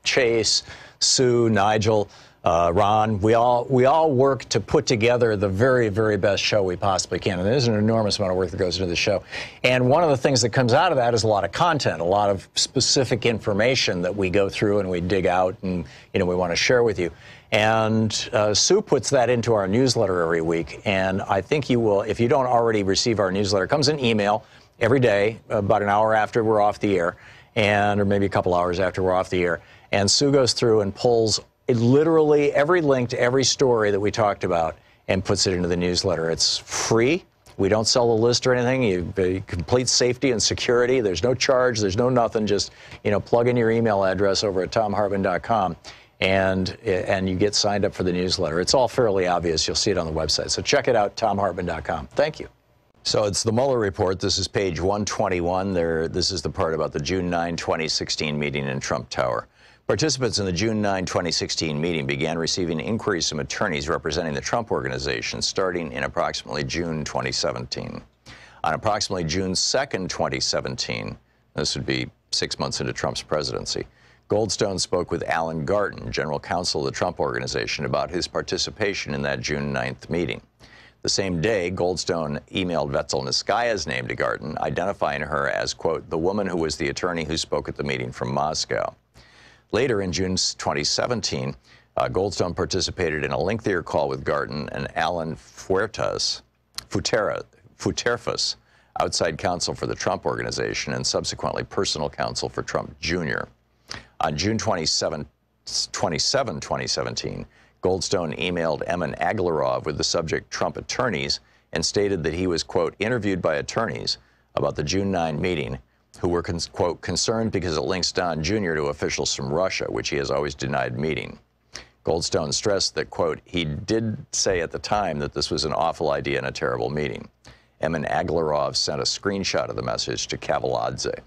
Chase, Sue, Nigel, Ron, we all work to put together the very, very best show we possibly can. And there's an enormous amount of work that goes into the show. And one of the things that comes out of that is a lot of content, a lot of specific information that we go through and we dig out and, we want to share with you. And Sue puts that into our newsletter every week. And I think you will, if you don't already receive our newsletter, it comes in email every day, about an hour after we're off the air, or maybe a couple hours after we're off the air. And Sue goes through and pulls literally every link to every story that we talked about and puts it into the newsletter. It's free. We don't sell the list or anything. You complete safety and security. There's no charge. There's no nothing. Just, plug in your email address over at thomhartmann.com and you get signed up for the newsletter. It's all fairly obvious. You'll see it on the website. So check it out, thomhartmann.com. Thank you. So it's the Mueller report. This is page 121. This is the part about the June 9, 2016 meeting in Trump Tower. Participants in the June 9, 2016 meeting began receiving inquiries from attorneys representing the Trump Organization starting in approximately June 2017. On approximately June 2nd, 2017, this would be 6 months into Trump's presidency, Goldstone spoke with Alan Garten, general counsel of the Trump Organization, about his participation in that June 9th meeting. The same day, Goldstone emailed Vetselnitskaya's name to Garten, identifying her as, quote, the woman who was the attorney who spoke at the meeting from Moscow. Later in June 2017, Goldstone participated in a lengthier call with Garten and Alan Futerfas, outside counsel for the Trump Organization and subsequently personal counsel for Trump Jr. On June 27, 2017, Goldstone emailed Emin Aglarov with the subject Trump attorneys and stated that he was, quote, interviewed by attorneys about the June 9 meeting who were, quote, concerned because it links Don Jr. to officials from Russia, which he has always denied meeting. Goldstone stressed that, quote, he did say at the time that this was an awful idea and a terrible meeting. Emin Aglarov sent a screenshot of the message to Kavaladze.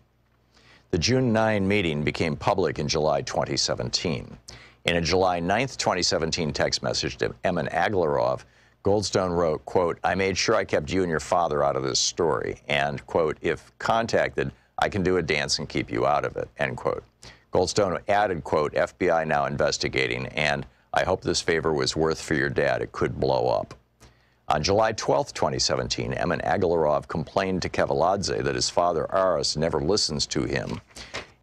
The June 9 meeting became public in July 2017. In a July 9th, 2017 text message to Emin Aglarov, Goldstone wrote, quote, I made sure I kept you and your father out of this story, and, quote, if contacted, I can do a dance and keep you out of it, end quote. Goldstone added, quote, FBI now investigating, and I hope this favor was worth for your dad. It could blow up. On July 12, 2017, Emin Aglarov complained to Kavaladze that his father, Aras, never listens to him,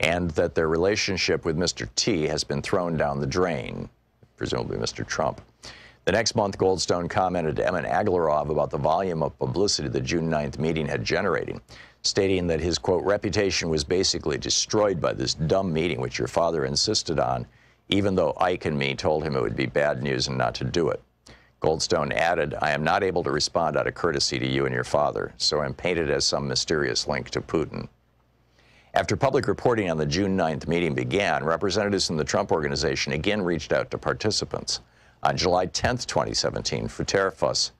and that their relationship with Mr. T has been thrown down the drain, presumably Mr. Trump. The next month, Goldstone commented to Emin Aglarov about the volume of publicity the June 9th meeting had generated, stating that his, quote, reputation was basically destroyed by this dumb meeting which your father insisted on, even though Ike and me told him it would be bad news and not to do it. Goldstone added, I am not able to respond out of courtesy to you and your father, so I'm painted as some mysterious link to Putin. After public reporting on the June 9th meeting began, representatives from the Trump Organization again reached out to participants. On July 10th, 2017, Futerfas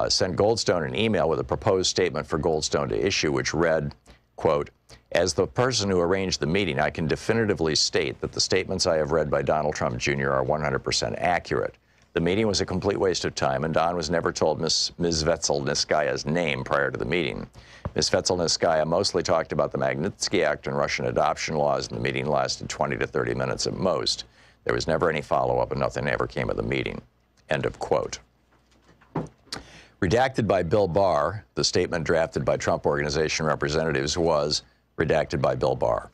sent Goldstone an email with a proposed statement for Goldstone to issue, which read, quote, as the person who arranged the meeting, I can definitively state that the statements I have read by Donald Trump Jr. are 100% accurate. The meeting was a complete waste of time, and Don was never told Ms. Vetselnitskaya's name prior to the meeting. Ms. Vetselnitskaya mostly talked about the Magnitsky Act and Russian adoption laws, and the meeting lasted 20 to 30 minutes at most. There was never any follow-up, and nothing ever came of the meeting. End of quote. Redacted by Bill Barr, the statement drafted by Trump Organization representatives was redacted by Bill Barr.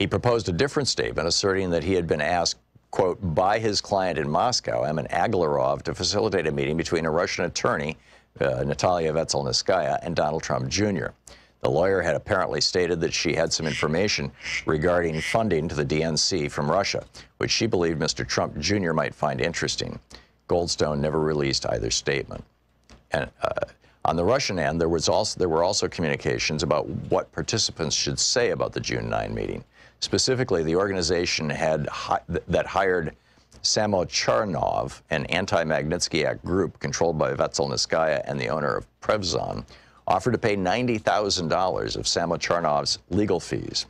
He proposed a different statement asserting that he had been asked, quote, by his client in Moscow, Emin Aglarov, to facilitate a meeting between a Russian attorney, Natalia Vetselnitskaya, and Donald Trump Jr. The lawyer had apparently stated that she had some information regarding funding to the DNC from Russia, which she believed Mr. Trump Jr. might find interesting. Goldstone never released either statement. And on the Russian end, there were also communications about what participants should say about the June 9 meeting. Specifically, the organization that hired Samocharnov, an anti-Magnitsky Act group controlled by Vetselnitskaya and the owner of Prevzon, offered to pay $90,000 of Samocharnov's legal fees.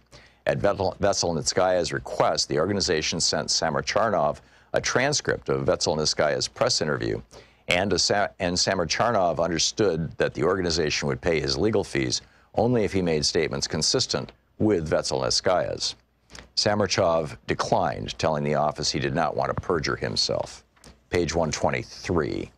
At Vetselnitskaya's request, the organization sent Samocharnov a transcript of Vetselnitskaya's press interview and Samarcharnov understood that the organization would pay his legal fees only if he made statements consistent with Vetselnitskaya's. Samarcharnov declined, telling the office he did not want to perjure himself. Page 123.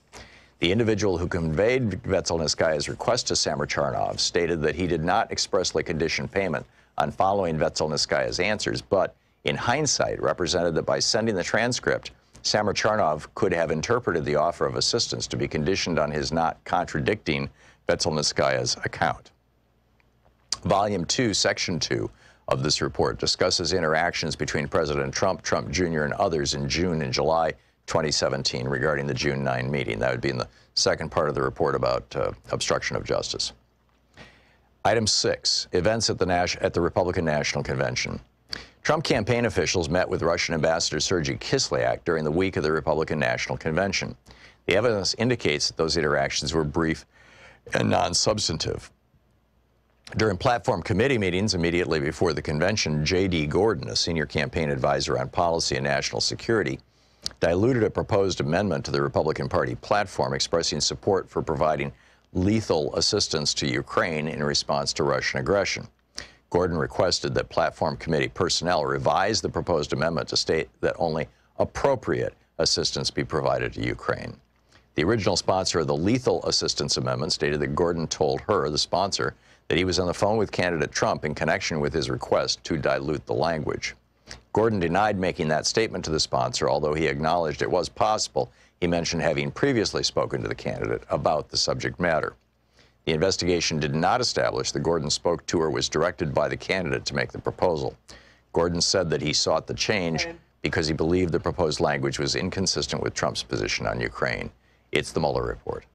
The individual who conveyed Vetselnitskaya's request to Samarcharnov stated that he did not expressly condition payment on following Vetselnitskaya's answers, but in hindsight represented that by sending the transcript, Samarcharnov could have interpreted the offer of assistance to be conditioned on his not contradicting Vetselnitskaya's account. Volume 2, Section 2 of this report discusses interactions between President Trump, Trump Jr., and others in June and July 2017 regarding the June 9 meeting. That would be in the second part of the report about obstruction of justice. Item 6, events at the Republican National Convention. Trump campaign officials met with Russian Ambassador Sergei Kislyak during the week of the Republican National Convention. The evidence indicates that those interactions were brief and non-substantive. During platform committee meetings immediately before the convention, J.D. Gordon, a senior campaign advisor on policy and national security, diluted a proposed amendment to the Republican Party platform expressing support for providing lethal assistance to Ukraine in response to Russian aggression. Gordon requested that platform committee personnel revise the proposed amendment to state that only appropriate assistance be provided to Ukraine. The original sponsor of the lethal assistance amendment stated that Gordon told her, the sponsor, that he was on the phone with candidate Trump in connection with his request to dilute the language. Gordon denied making that statement to the sponsor, although he acknowledged it was possible. He mentioned having previously spoken to the candidate about the subject matter. The investigation did not establish that Gordon spoke to or was directed by the candidate to make the proposal. Gordon said that he sought the change because he believed the proposed language was inconsistent with Trump's position on Ukraine. It's the Mueller Report.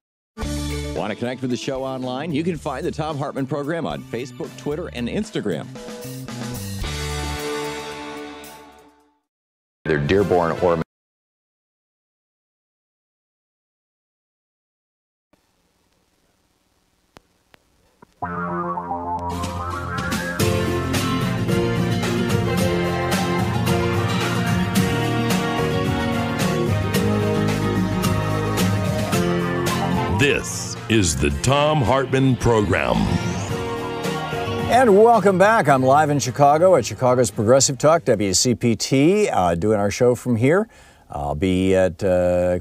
Want to connect with the show online? You can find the Thom Hartmann Program on Facebook, Twitter, and Instagram. Either Dearborn or This is the Thom Hartmann Program. And welcome back. I'm live in Chicago at Chicago's Progressive Talk, WCPT, doing our show from here. I'll be at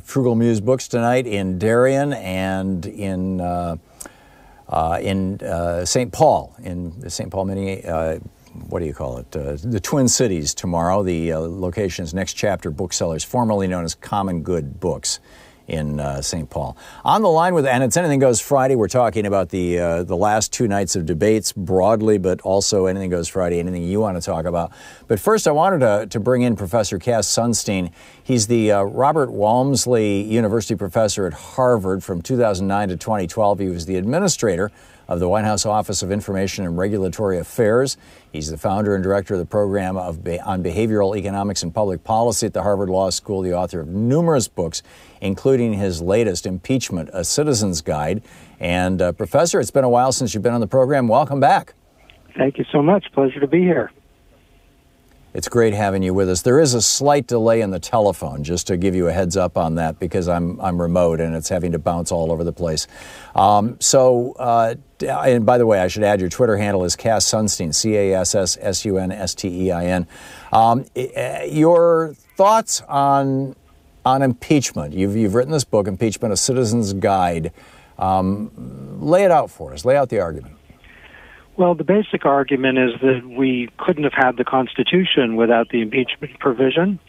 Frugal Muse Books tonight in Darien and in St. Paul, what do you call it? The Twin Cities tomorrow. The location is Next Chapter Booksellers, formerly known as Common Good Books, in St. Paul. On the line with, and it's Anything Goes Friday, we're talking about the last two nights of debates broadly, but also Anything Goes Friday, anything you want to talk about. But first, I wanted to bring in Professor Cass Sunstein. He's the Robert Walmsley University professor at Harvard from 2009 to 2012. He was the administrator of the White House Office of Information and Regulatory Affairs. He's the founder and director of the program on behavioral economics and public policy at the Harvard Law School, the author of numerous books, including his latest, Impeachment, A Citizen's Guide. And Professor, it's been a while since you've been on the program. Welcome back. Thank you so much. Pleasure to be here. It's great having you with us. There is a slight delay in the telephone, just to give you a heads up on that, because I'm remote and it's having to bounce all over the place. And by the way, I should add your Twitter handle is Cass Sunstein, CassSunstein. Your thoughts on impeachment? You've written this book, Impeachment, A Citizen's Guide. Lay it out for us. Lay out the argument. Well, the basic argument is that we couldn't have had the Constitution without the impeachment provision,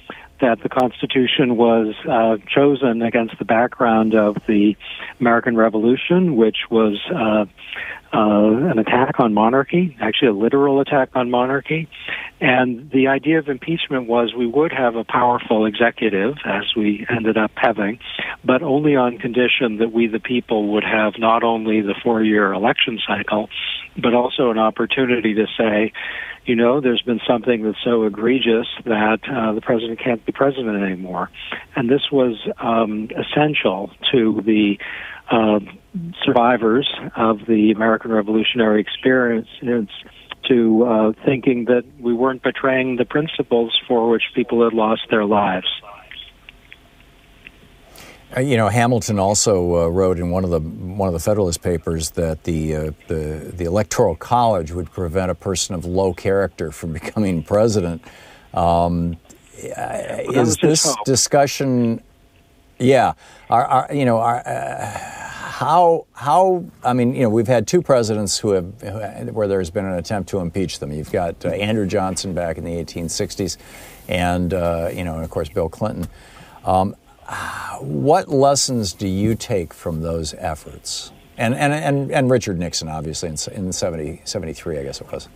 that the Constitution was chosen against the background of the American Revolution, which was an attack on monarchy, actually a literal attack on monarchy. And the idea of impeachment was we would have a powerful executive, as we ended up having, but only on condition that we, the people, would have not only the 4-year election cycle, but also an opportunity to say, you know, there's been something that's so egregious that the president can't be president anymore. And this was essential to the survivors of the American Revolutionary experience, to thinking that we weren't betraying the principles for which people had lost their lives. You know, Hamilton also wrote in one of the Federalist Papers that the Electoral College would prevent a person of low character from becoming president. Is this discussion? Yeah. How? I mean, you know, we've had two presidents where there's been an attempt to impeach them. You've got Andrew Johnson back in the 1860s, and and of course Bill Clinton. What lessons do you take from those efforts? And Richard Nixon, obviously, in 73, I guess it was.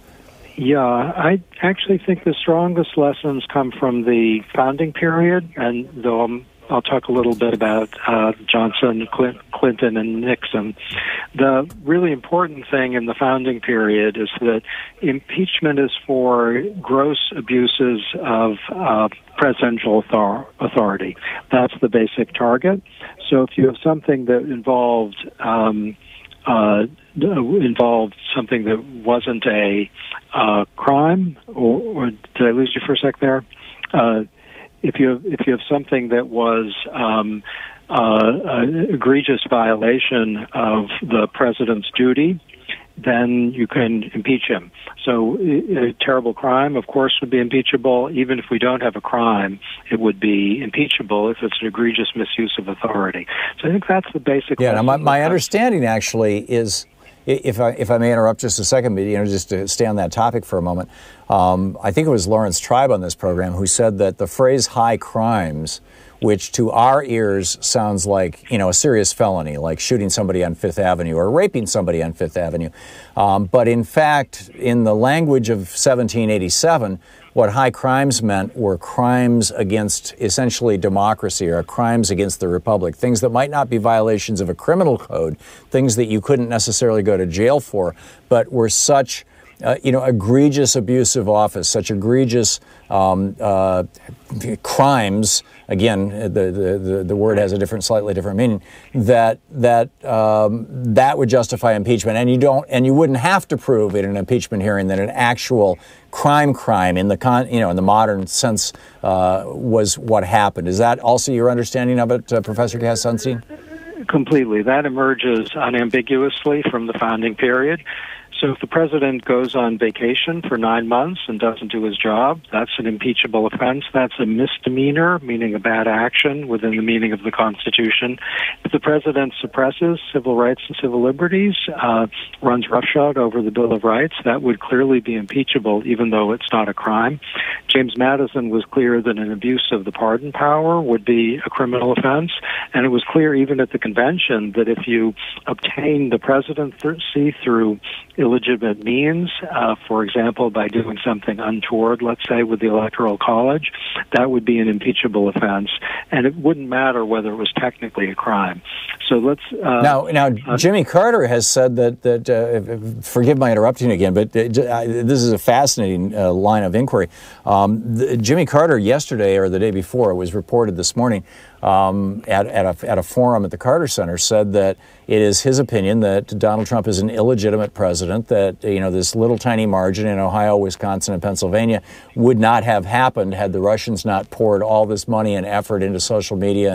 Yeah, I actually think the strongest lessons come from the founding period, and though I'll talk a little bit about Johnson, Clinton, and Nixon. The really important thing in the founding period is that impeachment is for gross abuses of presidential authority. That's the basic target. So if you have something that involved something that wasn't a crime, or did I lose you for a sec there? If you have something that was an egregious violation of the president's duty, then you can impeach him. So a terrible crime, of course, would be impeachable. Even if we don't have a crime, it would be impeachable if it's an egregious misuse of authority. So I think that's the basic. Yeah. Now my understanding actually is, if I may interrupt just a second, but just to stay on that topic for a moment, I think it was Lawrence Tribe on this program who said that the phrase "high crimes," which to our ears sounds like a serious felony, like shooting somebody on Fifth Avenue or raping somebody on Fifth Avenue, but in fact, in the language of 1787, what high crimes meant were crimes against essentially democracy, or crimes against the republic, things that might not be violations of a criminal code, things that you couldn't necessarily go to jail for, but were such egregious abuse of office, such egregious crimes. Again, the word has a slightly different meaning. That would justify impeachment, and you wouldn't have to prove in an impeachment hearing that an actual crime in the modern sense was what happened. Is that also your understanding of it, Professor Cass-Sunstein? Completely. That emerges unambiguously from the founding period. So if the president goes on vacation for 9 months and doesn't do his job, that's an impeachable offense. That's a misdemeanor, meaning a bad action within the meaning of the Constitution. If the president suppresses civil rights and civil liberties, runs roughshod over the Bill of Rights, that would clearly be impeachable, even though it's not a crime. James Madison was clear that an abuse of the pardon power would be a criminal offense, and it was clear even at the convention that if you obtain the presidency through illegitimate means, for example, by doing something untoward, let's say, with the Electoral College, that would be an impeachable offense, and it wouldn't matter whether it was technically a crime. So let's... Now, Jimmy Carter has said that forgive my interrupting again, but this is a fascinating line of inquiry. Jimmy Carter yesterday, or the day before, it was reported this morning, at a forum at the Carter Center, said that it is his opinion that Donald Trump is an illegitimate president, that this little tiny margin in Ohio, Wisconsin, and Pennsylvania would not have happened had the Russians not poured all this money and effort into social media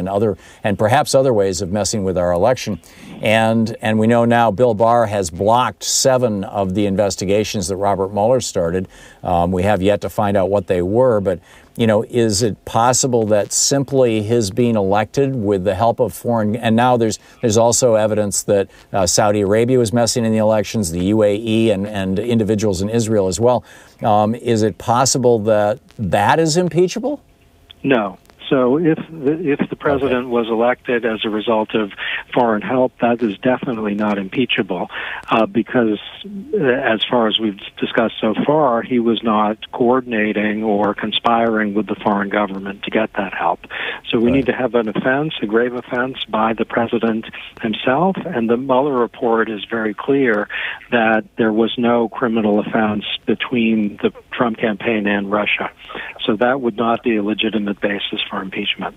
and perhaps other ways of messing with our election. And we know now Bill Barr has blocked 7 of the investigations that Robert Mueller started. We have yet to find out what they were, but is it possible that simply his being elected with the help of foreign, and now there's also evidence that Saudi Arabia was messing in the elections, the UAE, and individuals in Israel as well. Is it possible that is impeachable? No. So if the president was elected as a result of foreign help, that is definitely not impeachable, because as far as we've discussed so far, he was not coordinating or conspiring with the foreign government to get that help. So we need to have an offense, a grave offense, by the president himself, and the Mueller report is very clear that there was no criminal offense between the Trump campaign and Russia. So that would not be a legitimate basis for impeachment.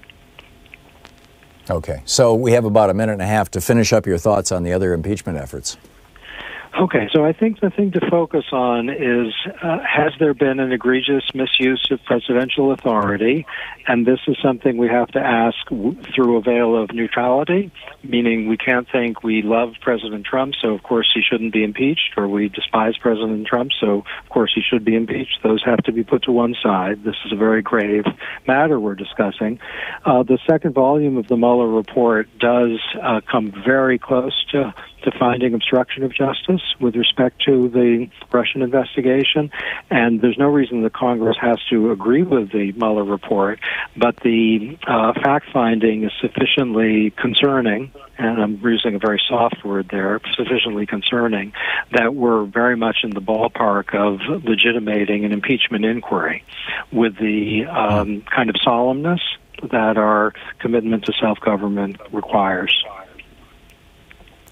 Okay, so we have about a minute and a half to finish up your thoughts on the other impeachment efforts. Okay, so I think the thing to focus on is, has there been an egregious misuse of presidential authority? And this is something we have to ask through a veil of neutrality, meaning we can't think we love President Trump, so of course he shouldn't be impeached, or we despise President Trump, so of course he should be impeached. Those have to be put to one side. This is a very grave matter we're discussing. The second volume of the Mueller report does come very close to finding obstruction of justice with respect to the Russian investigation, and there's no reason that Congress has to agree with the Mueller report, but the fact-finding is sufficiently concerning, and I'm using a very soft word there, sufficiently concerning, that we're very much in the ballpark of legitimating an impeachment inquiry with the kind of solemnness that our commitment to self-government requires.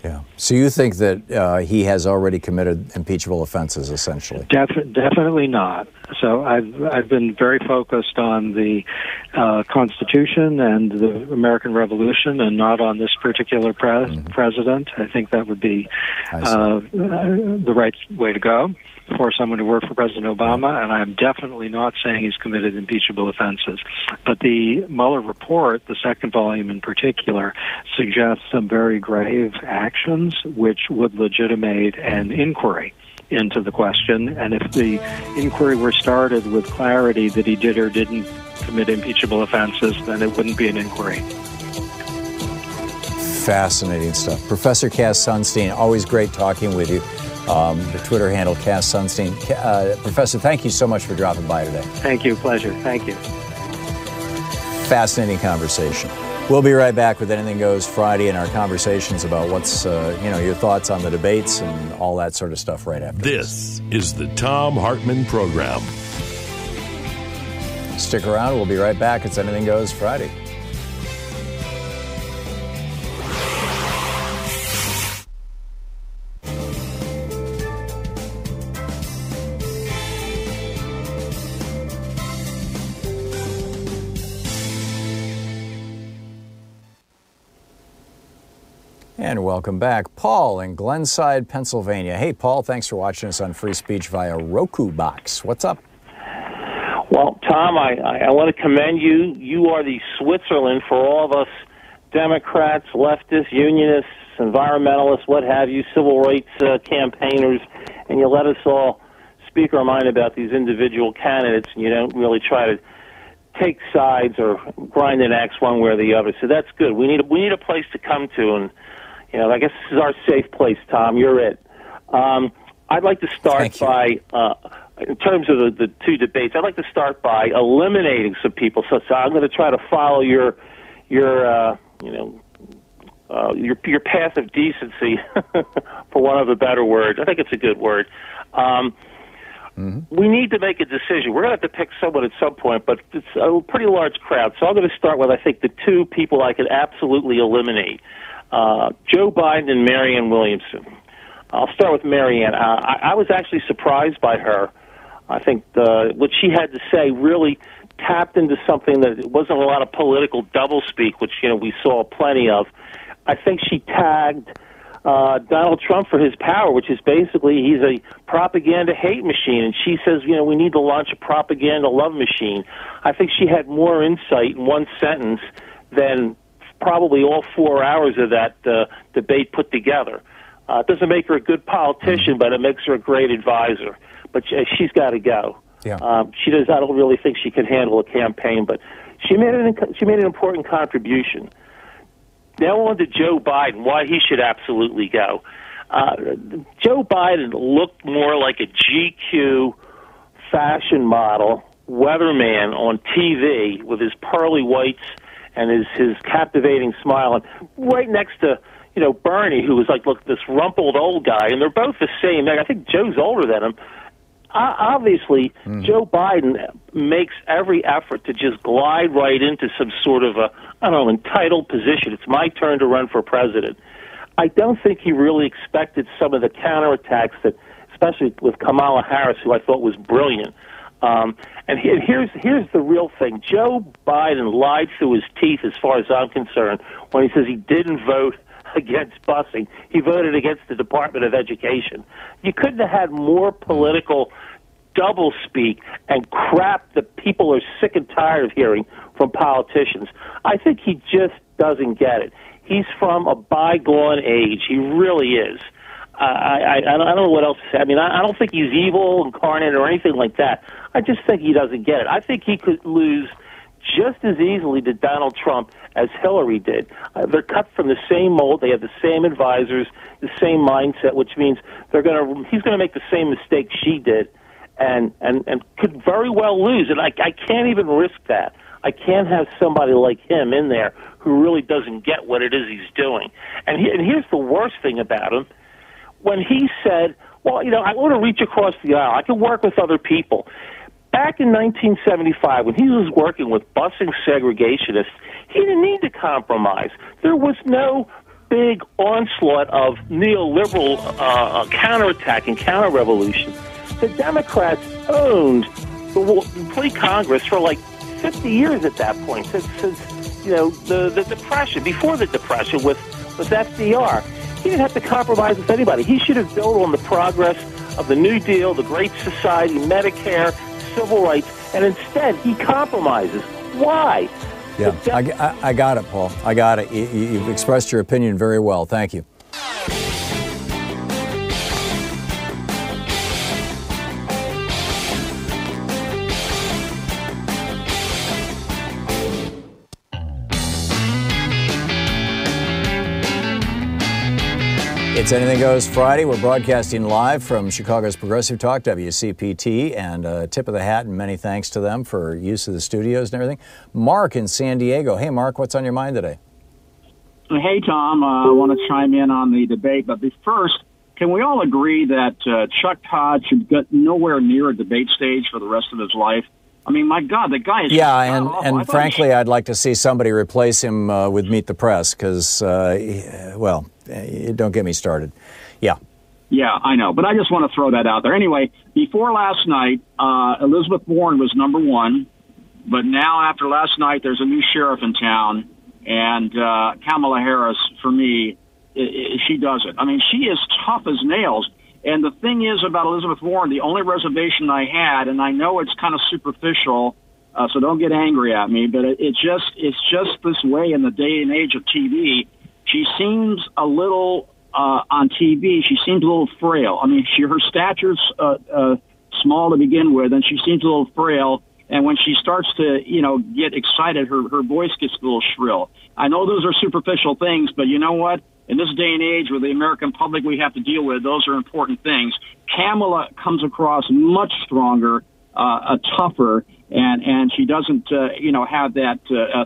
Yeah. So you think that he has already committed impeachable offenses, essentially? Definitely not. So I've been very focused on the Constitution and the American Revolution, and not on this particular president. I think that would be the right way to go for someone to work for President Obama, and I'm definitely not saying he's committed impeachable offenses. But the Mueller report, the second volume in particular, suggests some very grave actions which would legitimate an inquiry into the question. And if the inquiry were started with clarity that he did or didn't commit impeachable offenses, then it wouldn't be an inquiry. Fascinating stuff. Professor Cass Sunstein, always great talking with you. The Twitter handle, Cass Sunstein. Professor, thank you so much for dropping by today. Thank you. Pleasure. Thank you. Fascinating conversation. We'll be right back with Anything Goes Friday and our conversations about what's, your thoughts on the debates and all that sort of stuff right after this. This is the Thom Hartmann Program. Stick around. We'll be right back. It's Anything Goes Friday. And welcome back. Paul in Glenside, Pennsylvania. Hey, Paul, thanks for watching us on Free Speech via Roku Box. What's up? Well, Tom, I want to commend you. You are the Switzerland for all of us Democrats, leftists, unionists, environmentalists, what have you, civil rights campaigners, and you let us all speak our mind about these individual candidates, and you don't really try to take sides or grind an axe one way or the other. So that's good. We need a place to come to, and I guess this is our safe place, Tom. You're it. I'd like to start by, in terms of the two debates, I'd like to start by eliminating some people. So I'm going to try to follow your path of decency, for want of a better word. I think it's a good word. We need to make a decision. We're going to have to pick someone at some point, but it's a pretty large crowd. So I'm going to start with, I think, the two people I could absolutely eliminate. Joe Biden and Marianne Williamson. I'll start with Marianne. I was actually surprised by her. I think what she had to say really tapped into something that it wasn't a lot of political doublespeak, which we saw plenty of. I think she tagged Donald Trump for his power, which is basically he's a propaganda hate machine, and she says we need to launch a propaganda love machine. I think she had more insight in one sentence than probably all 4 hours of that debate put together. It doesn't make her a good politician, but it makes her a great advisor. But she's got to go. Yeah. She does. I don't really think she can handle a campaign, but she made an important contribution. Now on to Joe Biden, why he should absolutely go. Joe Biden looked more like a GQ fashion model, weatherman on TV with his pearly whites and his captivating smile, and right next to Bernie, who was like, look, this rumpled old guy, and they're both the same. I think Joe's older than him. Obviously, Joe Biden makes every effort to just glide right into some sort of entitled position. It's my turn to run for president. I don't think he really expected some of the counterattacks that, especially with Kamala Harris, who I thought was brilliant. And here's the real thing. Joe Biden lied through his teeth, as far as I'm concerned, when he says he didn't vote against busing. He voted against the Department of Education. You couldn't have had more political doublespeak and crap that people are sick and tired of hearing from politicians. I think he just doesn't get it. He's from a bygone age. He really is. I don't know what else to say. I mean, I don't think he's evil incarnate or anything like that. I just think he doesn't get it. I think he could lose just as easily to Donald Trump as Hillary did. They're cut from the same mold. They have the same advisors, the same mindset, which means he's going to make the same mistake she did, and could very well lose. And I can't even risk that. I can't have somebody like him in there who really doesn't get what it is he's doing. And here's the worst thing about him. When he said, well, I want to reach across the aisle. I can work with other people. Back in 1975, when he was working with busing segregationists, he didn't need to compromise. There was no big onslaught of neoliberal counterattack and counter-revolution. The Democrats owned the complete Congress for like 50 years at that point, since the Depression, before the Depression with FDR. He didn't have to compromise with anybody. He should have built on the progress of the New Deal, the Great Society, Medicare, civil rights, and instead he compromises. Why? Yeah, I got it, Paul. I got it. You've expressed your opinion very well. Thank you. It's Anything Goes Friday. We're broadcasting live from Chicago's Progressive Talk, WCPT, and tip of the hat and many thanks to them for use of the studios and everything. Mark in San Diego. Hey, Mark, what's on your mind today? Hey, Tom. I want to chime in on the debate, but first, can we all agree that Chuck Todd should get nowhere near a debate stage for the rest of his life? I mean, my God, the guy is and frankly, I'd like to see somebody replace him with Meet the Press because, well, don't get me started. Yeah. Yeah, I know, but I just want to throw that out there. Anyway, before last night, Elizabeth Warren was number one, but now after last night, there's a new sheriff in town, and Kamala Harris, for me, she does it. I mean, she is tough as nails. And the thing is about Elizabeth Warren, the only reservation I had, and I know it's kind of superficial, so don't get angry at me, but it's just this way in the day and age of TV. She seems a little on TV. She seems a little frail. I mean, her stature's small to begin with, and she seems a little frail. And when she starts to, get excited, her voice gets a little shrill. I know those are superficial things, but you know what? In this day and age with the American public we have to deal with, those are important things. Kamala comes across much stronger, tougher, and she doesn't, have that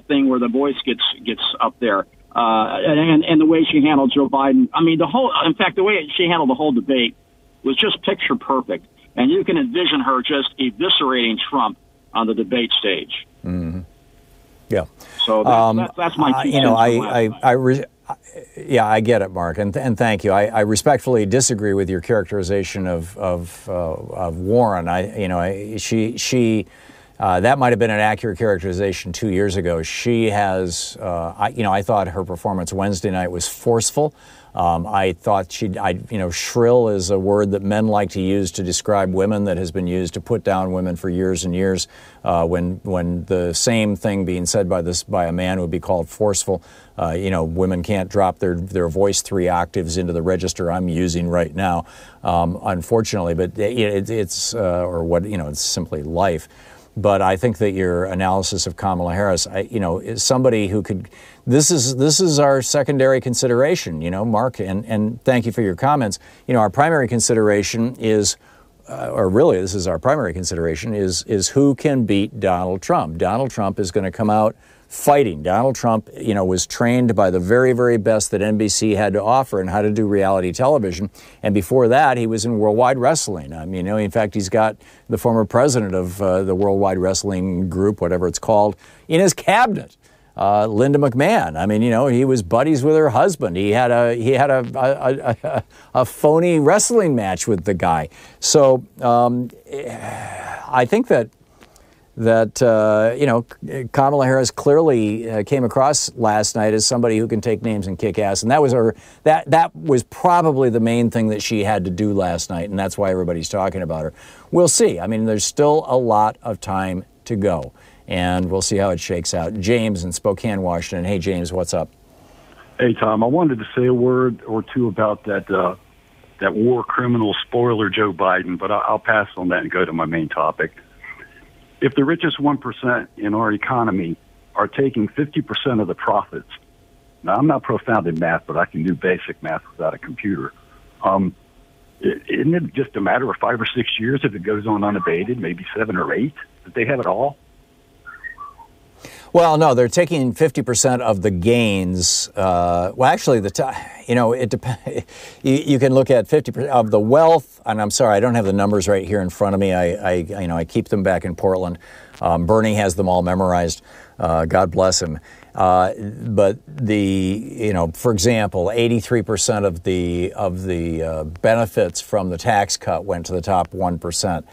thing where the voice gets up there. And the way she handled Joe Biden, I mean, in fact, the way she handled the whole debate was just picture perfect. And you can envision her just eviscerating Trump on the debate stage. Mm-hmm. Yeah. So that's my two cents. Yeah, I get it, Mark, and thank you. I respectfully disagree with your characterization of Warren. She that might have been an accurate characterization 2 years ago. She has, I thought her performance Wednesday night was forceful. I thought shrill is a word that men like to use to describe women that has been used to put down women for years and years. When the same thing being said by a man would be called forceful. Women can't drop their voice 3 octaves into the register I'm using right now, unfortunately. But it's simply life. But I think that your analysis of Kamala Harris, is somebody who could. This is our secondary consideration, Mark, and thank you for your comments. Our primary consideration is, this is our primary consideration is who can beat Donald Trump. Donald Trump is going to come out fighting. Donald Trump, was trained by the very, very best that NBC had to offer in how to do reality television. And before that, he was in Worldwide Wrestling. I mean, in fact, he's got the former president of the Worldwide Wrestling Group, whatever it's called, in his cabinet. Linda McMahon. I mean, he was buddies with her husband. He had a phony wrestling match with the guy. So I think that that, you know, Kamala Harris clearly came across last night as somebody who can take names and kick ass. And that was that was probably the main thing that she had to do last night. And that's why everybody's talking about her. We'll see. I mean, there's still a lot of time to go. And we'll see how it shakes out. James in Spokane, Washington. Hey, James, what's up? Hey, Tom, I wanted to say a word or two about that war criminal spoiler, Joe Biden, but I'll pass on that and go to my main topic. If the richest 1% in our economy are taking 50% of the profits, now I'm not profound in math, but I can do basic math without a computer. Isn't it just a matter of 5 or 6 years if it goes on unabated, maybe 7 or 8, that they have it all? Well, no, they're taking 50% of the gains. Well, actually, you know, it depends. You can look at 50% of the wealth, and I'm sorry, I don't have the numbers right here in front of me. You know, I keep them back in Portland. Bernie has them all memorized. God bless him. But you know, for example, 83% of the benefits from the tax cut went to the top 1%.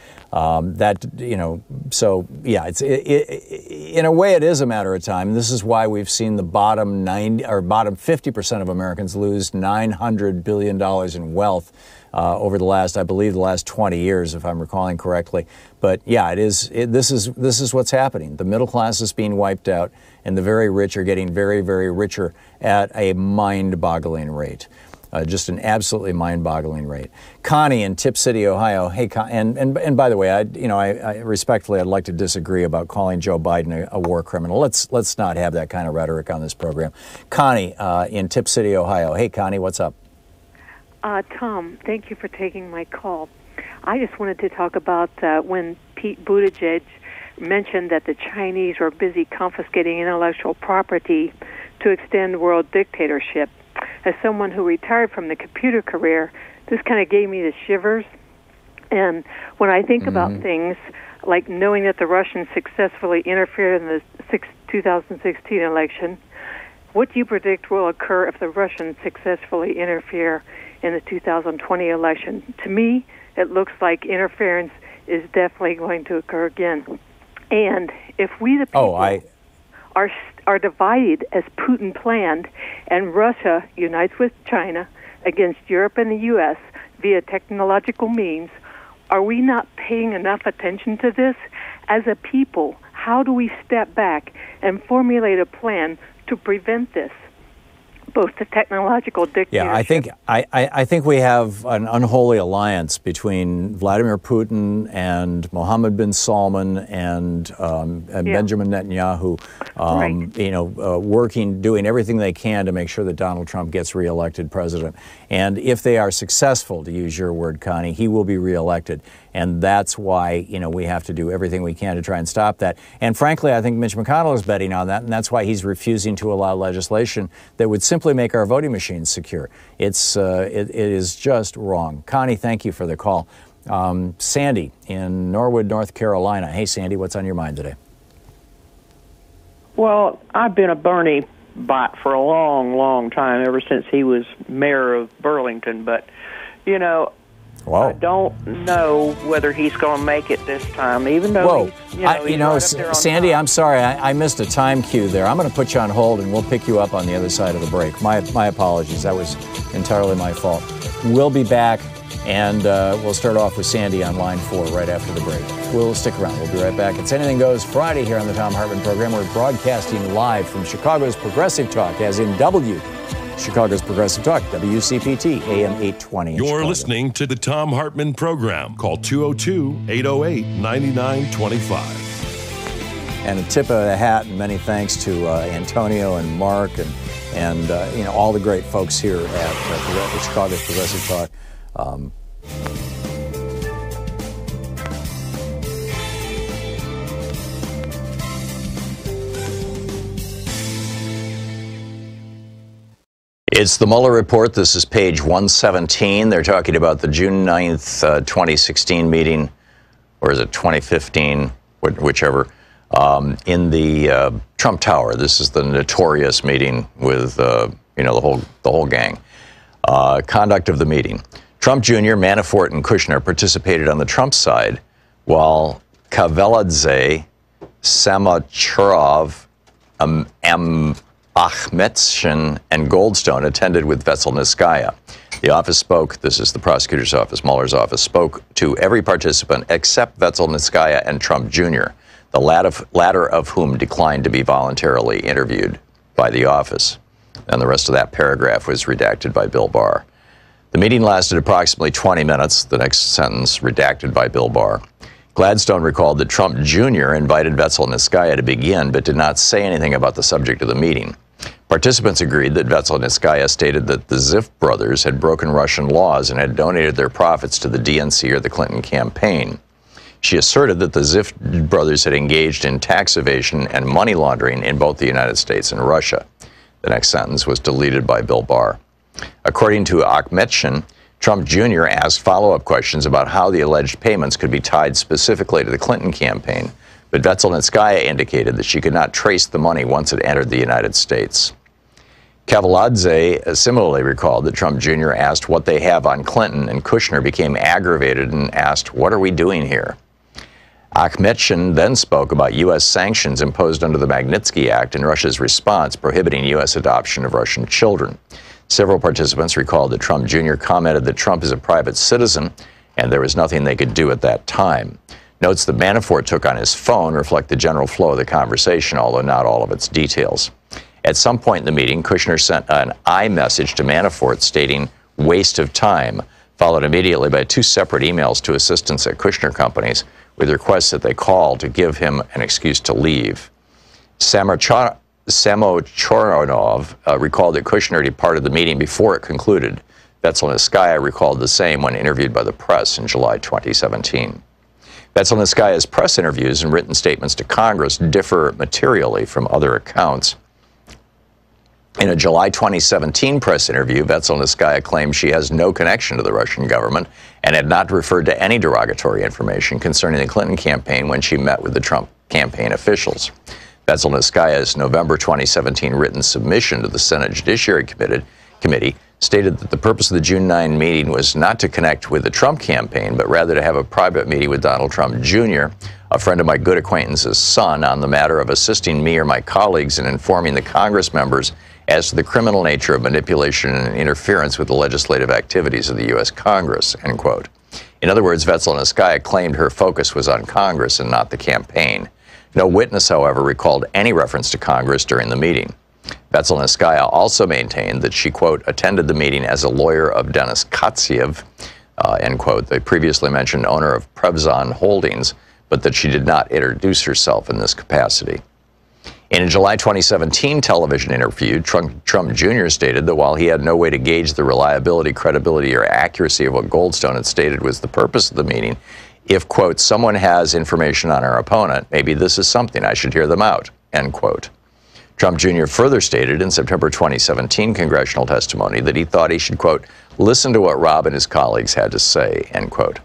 That, you know, so yeah, in a way it is a matter of time. This is why we've seen the bottom 50% of Americans lose $900 billion in wealth over the last, I believe, the last 20 years, if I'm recalling correctly. But yeah, this is what's happening. The middle class is being wiped out, and the very rich are getting very, very richer at a mind-boggling rate. Just an absolutely mind-boggling rate. Connie in Tip City, Ohio. Hey, and by the way, I respectfully, I'd like to disagree about calling Joe Biden a war criminal. Let's not have that kind of rhetoric on this program. Connie in Tip City, Ohio. Hey, Connie, what's up? Tom, thank you for taking my call. I just wanted to talk about when Pete Buttigieg mentioned that the Chinese were busy confiscating intellectual property to extend world dictatorship. As someone who retired from the computer career, this kind of gave me the shivers. And when I think about things like knowing that the Russians successfully interfered in the 2016 election, what do you predict will occur if the Russians successfully interfere in the 2020 election? To me, it looks like interference is definitely going to occur again. And if we, the people, are divided as Putin planned, and Russia unites with China against Europe and the U.S. via technological means, are we not paying enough attention to this? As a people, how do we step back and formulate a plan to prevent this? Both the technological dictatorship. Yeah, I think we have an unholy alliance between Vladimir Putin and Mohammed bin Salman and Benjamin Netanyahu, you know, doing everything they can to make sure that Donald Trump gets reelected president. And if they are successful, to use your word, Connie, he will be reelected. And that's why, you know, we have to do everything we can to try and stop that. And frankly, I think Mitch McConnell is betting on that, and that's why he's refusing to allow legislation that would simply make our voting machines secure. It is just wrong. Connie, thank you for the call. Sandy in Norwood, North Carolina. Hey, Sandy, what's on your mind today? Well, I've been a Bernie bot for a long, long time, ever since he was mayor of Burlington. But, you know, I don't know whether he's going to make it this time, even though he's right up there on Sandy, I'm sorry, I missed a time cue there. I'm going to put you on hold, and we'll pick you up on the other side of the break. My apologies. That was entirely my fault. We'll be back, and we'll start off with Sandy on line 4 right after the break. We'll stick around. We'll be right back. It's Anything Goes Friday here on the Thom Hartmann Program. We're broadcasting live from Chicago's Progressive Talk, as in Chicago's Progressive Talk, WCPT, AM 820. You're Chicago. listening to the Thom Hartmann Program. Call 202-808-9925. And a tip of the hat and many thanks to Antonio and Mark and you know, all the great folks here at Chicago's Progressive Talk. It's the Mueller report. This is page 117. They're talking about the June 9th, 2016 meeting, or is it 2015, whichever, in the Trump Tower. This is the notorious meeting with, you know, the whole gang. Conduct of the meeting. Trump Jr., Manafort, and Kushner participated on the Trump side, while Kavaladze Samochorov, Akhmetshin, and Goldstone attended with Vetselnitskaya. The office spoke, this is the prosecutor's office, Mueller's office, spoke to every participant except Vetselnitskaya and Trump Jr., the latter of whom declined to be voluntarily interviewed by the office. And the rest of that paragraph was redacted by Bill Barr. The meeting lasted approximately 20 minutes. The next sentence, redacted by Bill Barr. Gladstone recalled that Trump Jr. invited Vetselnitskaya to begin, but did not say anything about the subject of the meeting. Participants agreed that Vetselnitskaya stated that the Ziff brothers had broken Russian laws and had donated their profits to the DNC or the Clinton campaign. She asserted that the Ziff brothers had engaged in tax evasion and money laundering in both the United States and Russia. The next sentence was deleted by Bill Barr. According to Akhmetshin, Trump Jr. asked follow-up questions about how the alleged payments could be tied specifically to the Clinton campaign, but Vetselnitskaya indicated that she could not trace the money once it entered the United States. Kavaladze similarly recalled that Trump Jr. asked what they have on Clinton, and Kushner became aggravated and asked, "What are we doing here?" Akhmetshin then spoke about U.S. sanctions imposed under the Magnitsky Act and Russia's response prohibiting U.S. adoption of Russian children. Several participants recalled that Trump Jr. commented that Trump is a private citizen and there was nothing they could do at that time. Notes that Manafort took on his phone reflect the general flow of the conversation, although not all of its details. At some point in the meeting, Kushner sent an iMessage to Manafort stating, "waste of time," followed immediately by two separate emails to assistants at Kushner companies with requests that they call to give him an excuse to leave. Samochorov recalled that Kushner departed the meeting before it concluded. Vetselnitskaya recalled the same when interviewed by the press in July 2017. Vetselnitskaya's press interviews and written statements to Congress differ materially from other accounts. In a July 2017 press interview, Vetselnitskaya claimed she has no connection to the Russian government and had not referred to any derogatory information concerning the Clinton campaign when she met with the Trump campaign officials. Vetselnitskaya's November 2017 written submission to the Senate Judiciary Committee stated that the purpose of the June 9 meeting was not to connect with the Trump campaign, but rather to have a private meeting with Donald Trump Jr., a friend of my good acquaintance's son, on the matter of assisting me or my colleagues in informing the Congress members as to the criminal nature of manipulation and interference with the legislative activities of the U.S. Congress, end quote. In other words, Vetselnitskaya claimed her focus was on Congress and not the campaign. No witness, however, recalled any reference to Congress during the meeting. Vetselnitskaya also maintained that she, quote, attended the meeting as a lawyer of Denis Katsiev, end quote, the previously mentioned owner of Prevzon Holdings, but that she did not introduce herself in this capacity. In a July 2017 television interview, Trump Jr. stated that while he had no way to gauge the reliability, credibility, or accuracy of what Goldstone had stated was the purpose of the meeting, if, quote, someone has information on our opponent, maybe this is something, I should hear them out, end quote. Trump Jr. further stated in September 2017 congressional testimony that he thought he should, quote, listen to what Rob and his colleagues had to say, end quote.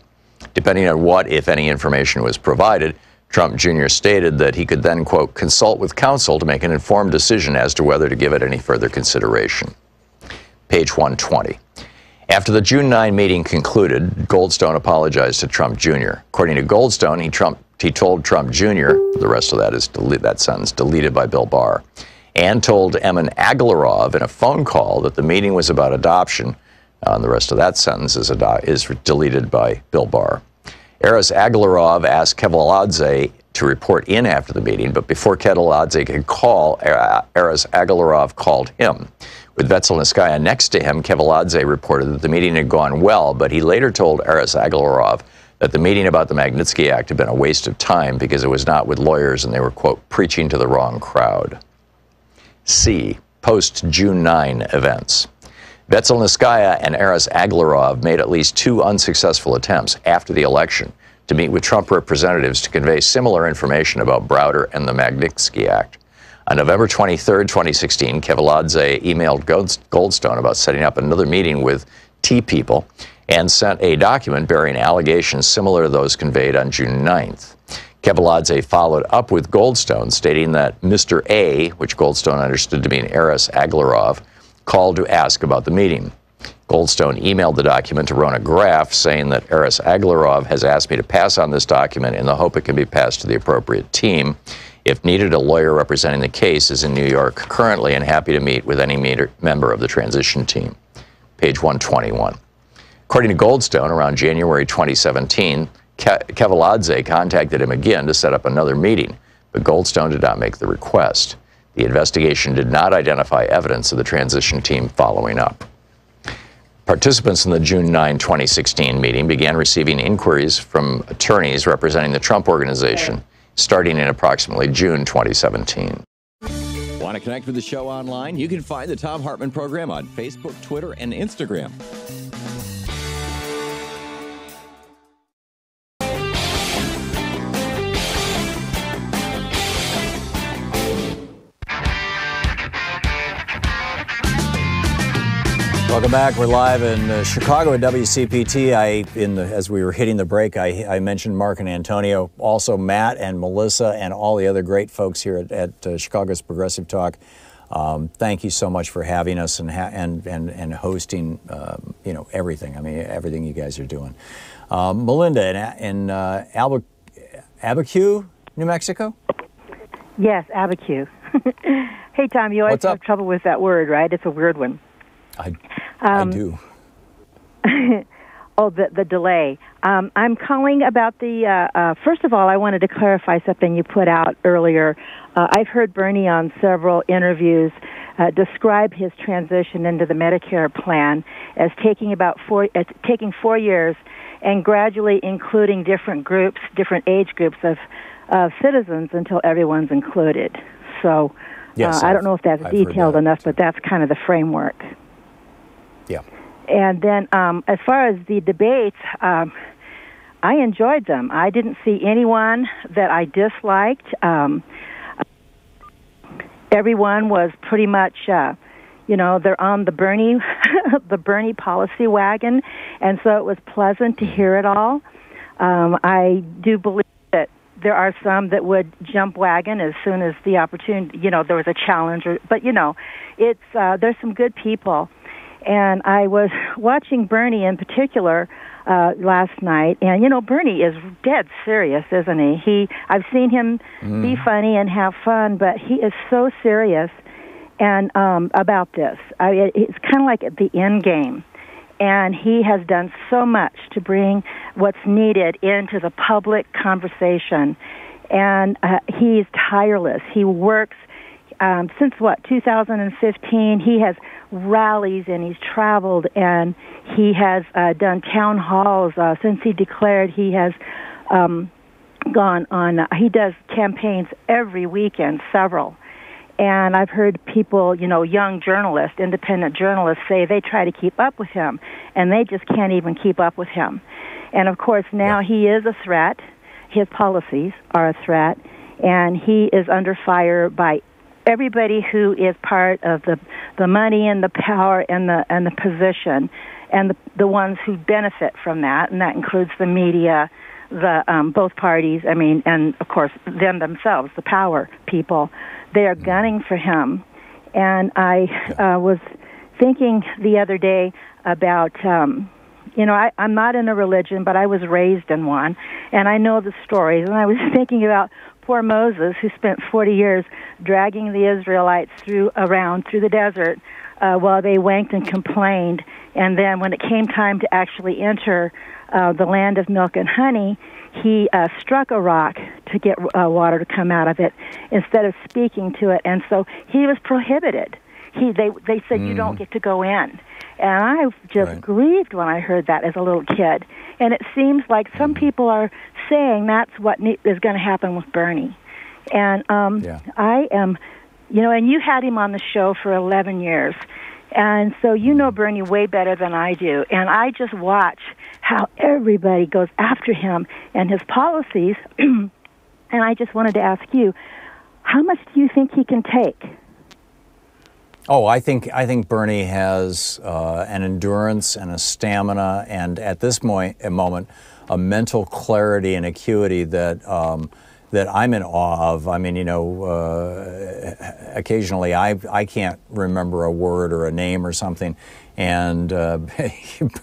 Depending on what, if any, information was provided, Trump Jr. stated that he could then, quote, consult with counsel to make an informed decision as to whether to give it any further consideration. Page 120. After the June 9 meeting concluded, Goldstone apologized to Trump Jr. According to Goldstone, he told Trump Jr., the rest of that is that sentence deleted by Bill Barr, and told Emin Agalarov in a phone call that the meeting was about adoption. The rest of that sentence is deleted by Bill Barr. Aras Agalarov asked Kavaladze to report in after the meeting, but before Kavaladze could call, Aras Agalarov called him. With Vetselnitskaya next to him, Kavaladze reported that the meeting had gone well, but he later told Aras Agalarov that the meeting about the Magnitsky Act had been a waste of time because it was not with lawyers and they were, quote, preaching to the wrong crowd. C. Post-June 9 events. Vetselnitskaya and Aras Agalarov made at least 2 unsuccessful attempts after the election to meet with Trump representatives to convey similar information about Browder and the Magnitsky Act. On November 23, 2016, Kavaladze emailed Goldstone about setting up another meeting with T-People and sent a document bearing allegations similar to those conveyed on June 9th. Kavaladze followed up with Goldstone, stating that Mr. A, which Goldstone understood to mean Aras Agalarov, called to ask about the meeting. Goldstone emailed the document to Rona Graff, saying that Aris Aglarov has asked me to pass on this document in the hope it can be passed to the appropriate team. If needed, a lawyer representing the case is in New York currently and happy to meet with any member of the transition team. Page 121. According to Goldstone, around January 2017, Kavaladze contacted him again to set up another meeting, but Goldstone did not make the request. The investigation did not identify evidence of the transition team following up. Participants in the June 9, 2016 meeting began receiving inquiries from attorneys representing the Trump Organization, starting in approximately June 2017. Want to connect with the show online? You can find the Thom Hartmann Program on Facebook, Twitter, and Instagram. Welcome back. We're live in Chicago at WCPT. As we were hitting the break, I mentioned Mark and Antonio, also Matt and Melissa and all the other great folks here at Chicago's Progressive Talk. Thank you so much for having us and hosting, everything. I mean, everything you guys are doing. Melinda in Albuquerque, New Mexico. Yes, Albuquerque. Hey, Tom, you always have trouble with that word, right? It's a weird one. I do. Oh, the delay. I'm calling about the, first of all, I wanted to clarify something you put out earlier. I've heard Bernie on several interviews describe his transition into the Medicare plan as taking taking 4 years and gradually including different groups, different age groups of citizens until everyone's included. So yes, I don't know if that's detailed enough, but that's kind of the framework. Yeah. And then as far as the debates, I enjoyed them. I didn't see anyone that I disliked. Everyone was pretty much, they're on the Bernie, the Bernie policy wagon, and so it was pleasant to hear it all. I do believe that there are some that would jump wagon as soon as the opportunity, there was a challenge. But, it's there's some good people. And I was watching Bernie in particular last night, and Bernie is dead serious, isn't he? I've seen him be funny and have fun, but he is so serious and about this. It's kind of like at the end game, and he has done so much to bring what's needed into the public conversation, and he's tireless. He works. Since 2015, he has rallies and he's traveled and he has done town halls. Since he declared, he has gone on, he does campaigns every weekend, several. And I've heard people, young journalists, independent journalists say they try to keep up with him and they just can't even keep up with him. And of course now he is a threat. His policies are a threat and he is under fire by everybody who is part of the money and the power and the position, and the ones who benefit from that, and that includes the media, the both parties. I mean, and of course them themselves, the power people. They are gunning for him, and I was thinking the other day about. I'm not in a religion, but I was raised in one, and I know the stories. And I was thinking about poor Moses, who spent 40 years dragging the Israelites through the desert while they wanked and complained. And then when it came time to actually enter the land of milk and honey, he struck a rock to get water to come out of it instead of speaking to it. And so he was prohibited. They said, you don't get to go in. And I just grieved when I heard that as a little kid. And it seems like some people are saying that's what is going to happen with Bernie. And I am, and you had him on the show for 11 years. And so you know Bernie way better than I do. And I just watch how everybody goes after him and his policies. And I just wanted to ask you, how much do you think he can take? Oh, I think Bernie has an endurance and a stamina, and at this moment, a mental clarity and acuity that I'm in awe of. I mean, occasionally I can't remember a word or a name or something, And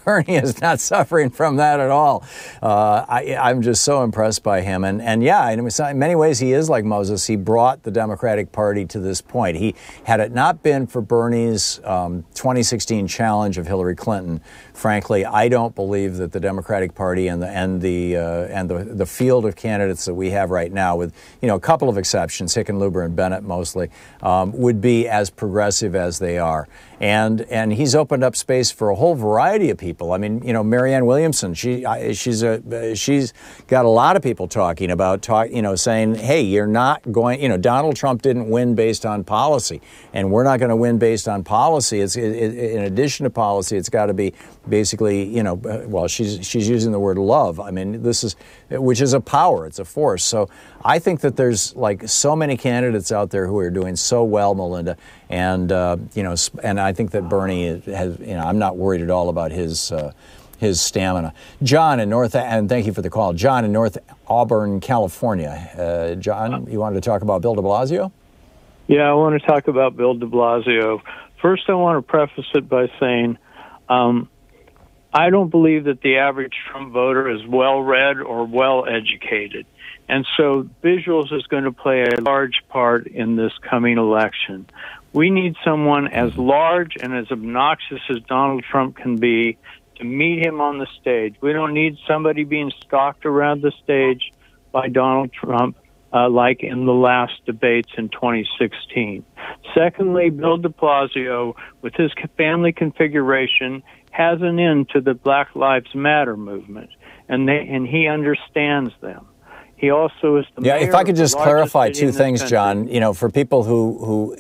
Bernie is not suffering from that at all. I'm just so impressed by him. And yeah, in many ways, he is like Moses. He brought the Democratic Party to this point. Had it not been for Bernie's 2016 challenge of Hillary Clinton, frankly, I don't believe that the Democratic Party and the field of candidates that we have right now, with a couple of exceptions, Hickenlooper and Bennett mostly, would be as progressive as they are. And he's opened up space for a whole variety of people. I mean, Marianne Williamson, she's got a lot of people talking about saying, hey, you're not going, Donald Trump didn't win based on policy, and we're not going to win based on policy. In addition to policy, it's got to be basically, well, she's using the word love. I mean, which is a power, it's a force. So I think that there's so many candidates out there who are doing so well, Melinda, and and I think that Bernie has, I'm not worried at all about his stamina. John in and thank you for the call. John in North Auburn, California. John, you wanted to talk about Bill de Blasio? Yeah, I want to talk about Bill de Blasio. First, I want to preface it by saying I don't believe that the average Trump voter is well-read or well-educated. And so visuals is going to play a large part in this coming election. We need someone as large and as obnoxious as Donald Trump can be to meet him on the stage. We don't need somebody being stalked around the stage by Donald Trump like in the last debates in 2016. Secondly, Bill de Blasio, with his family configuration, has an end to the Black Lives Matter movement, and he understands them. He also is the mayor. If I could just clarify two things, country. John. For people who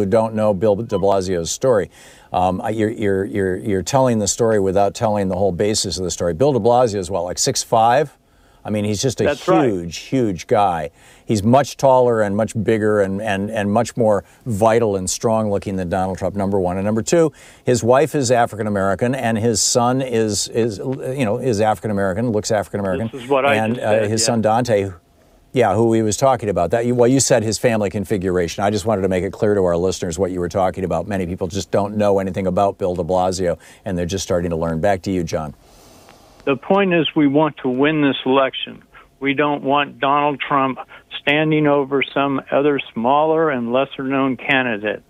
don't know Bill de Blasio's story, you're telling the story without telling the whole basis of the story. Bill de Blasio is what, like 6'5"? I mean, he's just a huge guy. He's much taller and much bigger and much more vital and strong looking than Donald Trump, number one. And number two, his wife is African American and his son is African American, looks African American. This is what I just said, his son Dante, who he was talking about. You said his family configuration. I just wanted to make it clear to our listeners what you were talking about. Many people just don't know anything about Bill de Blasio, and they're just starting to learn. Back to you, John. The point is we want to win this election. We don't want Donald Trump standing over some other smaller and lesser-known candidate,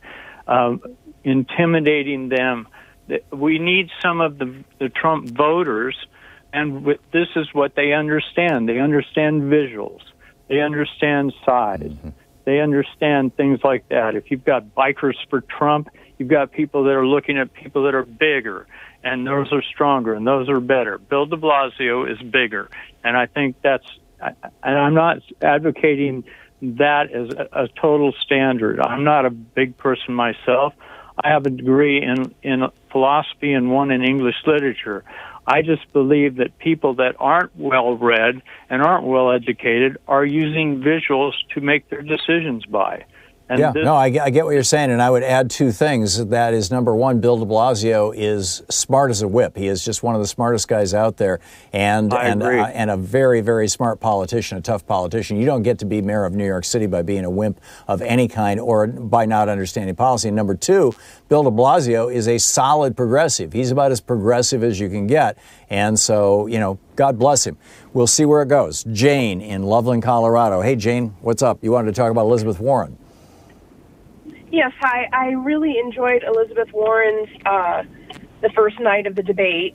intimidating them. We need some of the Trump voters, and this is what they understand. They understand visuals. They understand size. Mm-hmm. They understand things like that. If you've got bikers for Trump, you've got people that are looking at people that are bigger, and those are stronger, and those are better. Bill de Blasio is bigger, and I think and I'm not advocating that as a total standard. I'm not a big person myself. I have a degree in philosophy and one in English literature. I just believe that people that aren't well-read and aren't well-educated are using visuals to make their decisions by. And I get what you're saying, and I would add two things. That is, number one, Bill de Blasio is smart as a whip. He is just one of the smartest guys out there, and a very, very smart politician, a tough politician. You don't get to be mayor of New York City by being a wimp of any kind or by not understanding policy. And number two, Bill de Blasio is a solid progressive. He's about as progressive as you can get, and so, God bless him. We'll see where it goes. Jane in Loveland, Colorado. Hey, Jane, what's up? You wanted to talk about Elizabeth Warren. Yes, hi. I really enjoyed Elizabeth Warren's the first night of the debate.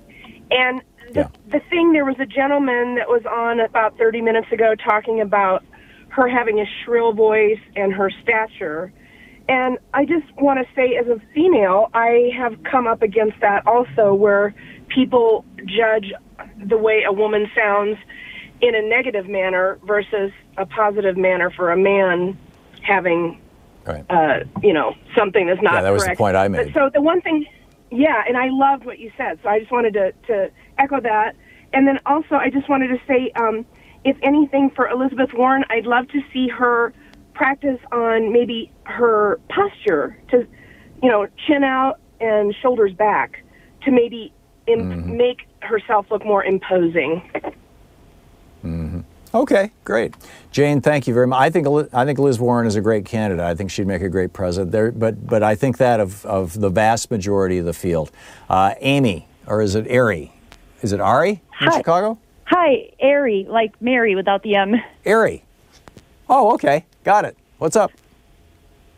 And the thing, there was a gentleman that was on about 30 minutes ago talking about her having a shrill voice and her stature. And I just want to say, as a female, I have come up against that also, where people judge the way a woman sounds in a negative manner versus a positive manner for a man having something that's not correct. That was the point I made. But so the one thing, and I loved what you said, so I just wanted to echo that. And then also I just wanted to say, if anything, for Elizabeth Warren, I'd love to see her practice on maybe her posture to, chin out and shoulders back to maybe make herself look more imposing. Mm-hmm. Okay, great. Jane, thank you very much. I think Liz Warren is a great candidate. I think she'd make a great president there, but I think that of the vast majority of the field. Amy, or is it Ari? Is it Ari in Chicago? Hi, Ari, like Mary without the M. Ari. Oh, okay. Got it. What's up?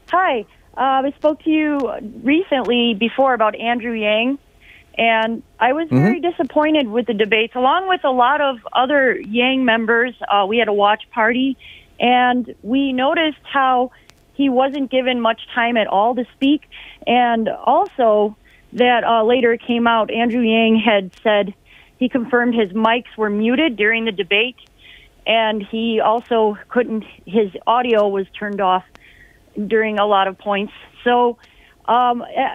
Hi. I spoke to you recently before about Andrew Yang, and I was very disappointed with the debates, along with a lot of other Yang members. We had a watch party, and we noticed how he wasn't given much time at all to speak, and also that later it came out Andrew Yang had said he confirmed his mics were muted during the debate, and he also his audio was turned off during a lot of points. So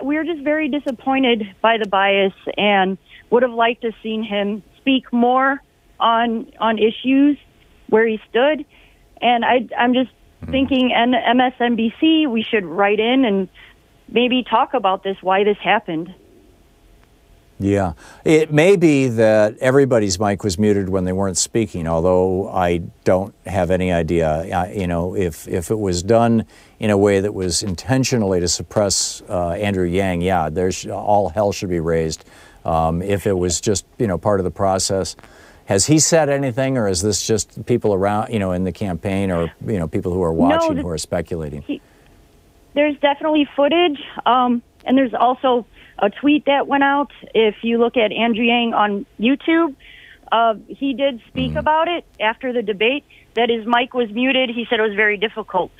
we were just very disappointed by the bias and would have liked to have seen him speak more on issues where he stood. And I'm just thinking, and MSNBC, we should write in and maybe talk about this, why this happened. Yeah. It may be that everybody's mic was muted when they weren't speaking, although I don't have any idea. If it was done in a way that was intentionally to suppress Andrew Yang, yeah, all hell should be raised. If it was just, part of the process. Has he said anything, or is this just people around, in the campaign, or, people who are watching who are speculating? There's definitely footage, and there's also a tweet that went out. If you look at Andrew Yang on YouTube, he did speak about it after the debate, that his mic was muted. He said it was very difficult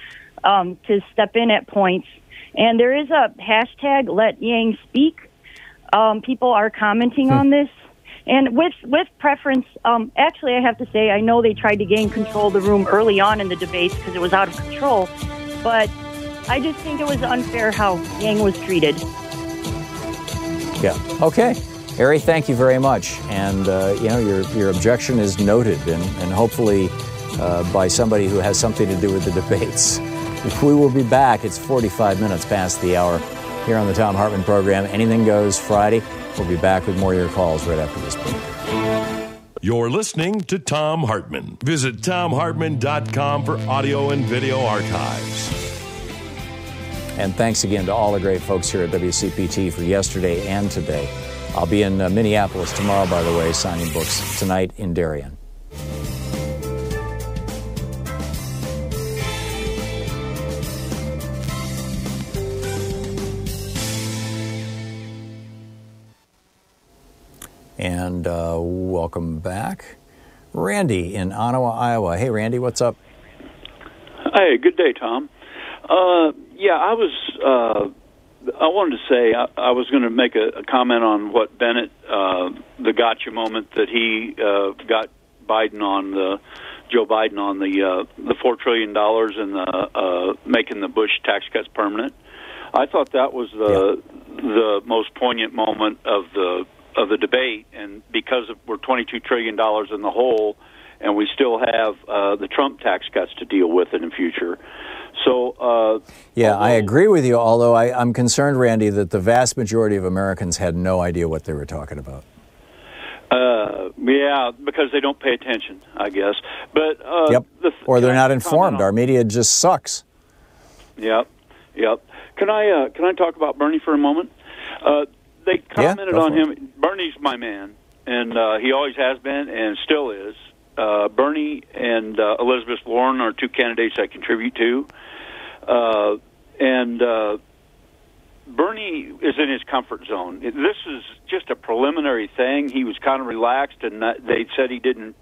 to step in at points. And there is a hashtag, Let Yang Speak. People are commenting on this. And with preference, actually, I have to say, I know they tried to gain control of the room early on in the debates because it was out of control. But I just think it was unfair how Yang was treated. Yeah. Okay. Ari, thank you very much. And, your objection is noted, and hopefully by somebody who has something to do with the debates. We will be back. It's 45 minutes past the hour here on the Thom Hartmann Program. Anything Goes Friday. We'll be back with more of your calls right after this break. You're listening to Thom Hartmann. Visit thomhartmann.com for audio and video archives. And thanks again to all the great folks here at WCPT for yesterday and today. I'll be in Minneapolis tomorrow, by the way, signing books. Tonight in Darien. And welcome back. Randy in Ottawa, Iowa. Hey, Randy, what's up? Hey, good day, Tom. I wanted to say I was going to make a comment on what Bennett, the gotcha moment that he got Joe Biden on the $4 trillion and the making the Bush tax cuts permanent. I thought that was the most poignant moment of the debate, and because we're $22 trillion in the hole, and we still have the Trump tax cuts to deal with in the future. So, I agree with you, although I'm concerned, Randy, that the vast majority of Americans had no idea what they were talking about. Because they don't pay attention, I guess. But or they're not informed. Our media just sucks. Yep. Can I talk about Bernie for a moment? They commented on him. Bernie's my man, and he always has been and still is. Bernie and Elizabeth Warren are two candidates I contribute to. Bernie is in his comfort zone. This is just a preliminary thing. He was kind of relaxed, and they said he didn't,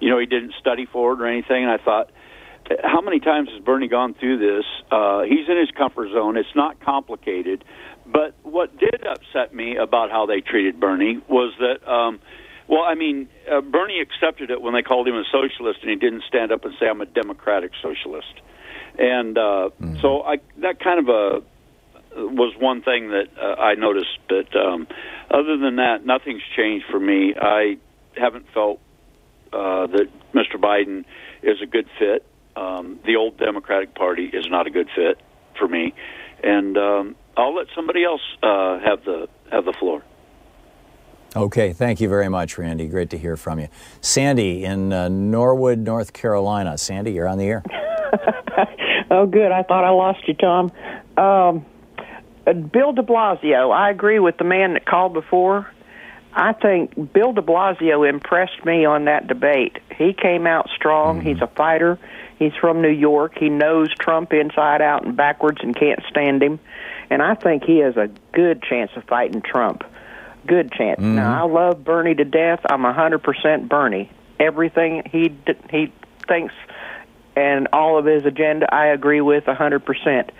he didn't study for it or anything. And I thought, how many times has Bernie gone through this? He's in his comfort zone. It's not complicated. But what did upset me about how they treated Bernie was that, Bernie accepted it when they called him a socialist, and he didn't stand up and say, I'm a democratic socialist. And so that kind of was one thing that I noticed. But other than that, nothing's changed for me. I haven't felt that Mr. Biden is a good fit. The old Democratic Party is not a good fit for me. And I'll let somebody else have the floor. Okay, thank you very much, Randy. Great to hear from you. Sandy in Norwood, North Carolina. Sandy, you're on the air. Oh, good. I thought I lost you, Tom. Bill de Blasio, I agree with the man that called before. I think Bill de Blasio impressed me on that debate. He came out strong. He's a fighter. He's from New York. He knows Trump inside out and backwards and can't stand him. And I think he has a good chance of fighting Trump. Good chance. Now, I love Bernie to death. I'm 100% Bernie. Everything he thinks and all of his agenda, I agree with 100%.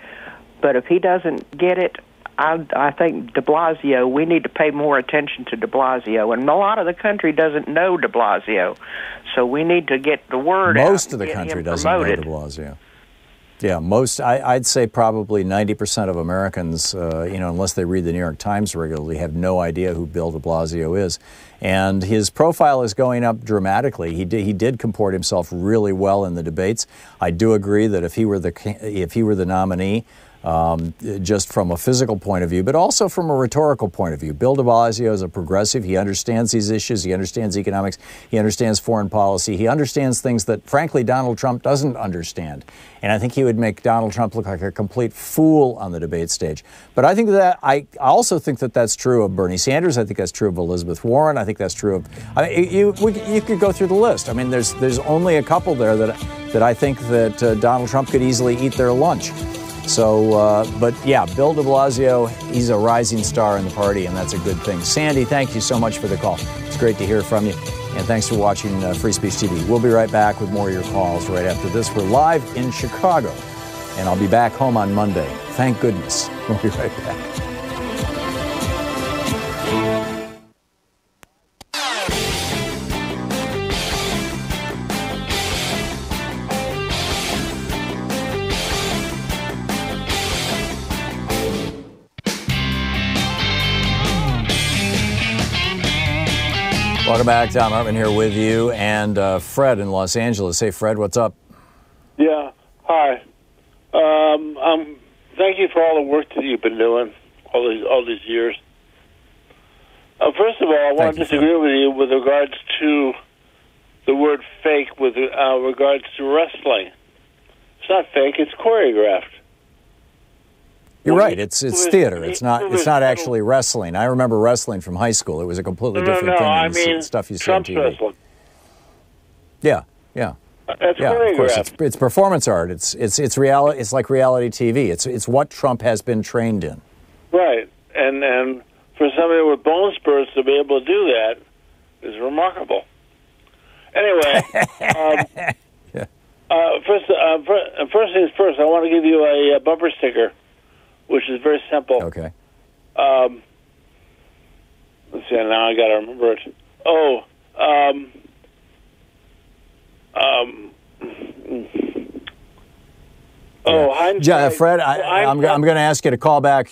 But if he doesn't get it, I think de Blasio, we need to pay more attention to de Blasio. And a lot of the country doesn't know de Blasio. So we need to get the word out. Most of the country doesn't know de Blasio. Yeah, I'd say probably 90% of Americans, unless they read the New York Times regularly, have no idea who Bill de Blasio is. And his profile is going up dramatically. He did comport himself really well in the debates. I do agree that if he were the nominee, just from a physical point of view, but also from a rhetorical point of view. Bill de Blasio is a progressive. He understands these issues. He understands economics. He understands foreign policy. He understands things that, frankly, Donald Trump doesn't understand. And I think he would make Donald Trump look like a complete fool on the debate stage. But I think that I also think that that's true of Bernie Sanders. I think that's true of Elizabeth Warren. I think that's true of you could go through the list. I mean, there's only a couple there that I think that Donald Trump could easily eat their lunch. So, but yeah, Bill de Blasio, he's a rising star in the party, and that's a good thing. Sandy, thank you so much for the call. It's great to hear from you, and thanks for watching Free Speech TV. We'll be right back with more of your calls right after this. We're live in Chicago, and I'll be back home on Monday. Thank goodness. We'll be right back. Welcome back. Thom Hartmann here with you, and Fred in Los Angeles. Hey, Fred, what's up? Yeah, hi. Thank you for all the work that you've been doing all these years. First of all, I want to disagree with you with regards to the word fake with regards to wrestling. It's not fake; it's choreographed. You're right. It's theater. It's not actually wrestling. I remember wrestling from high school. It was a completely different thing than the stuff you see on TV. Wrestling. Yeah. That's of course. It's performance art. It's reality. It's like reality TV. It's what Trump has been trained in. Right, and for somebody with bone spurs to be able to do that is remarkable. Anyway, first things first. I want to give you a bumper sticker, which is very simple. Okay. Let's see, now I got to remember it. Fred, I'm going to ask you to call back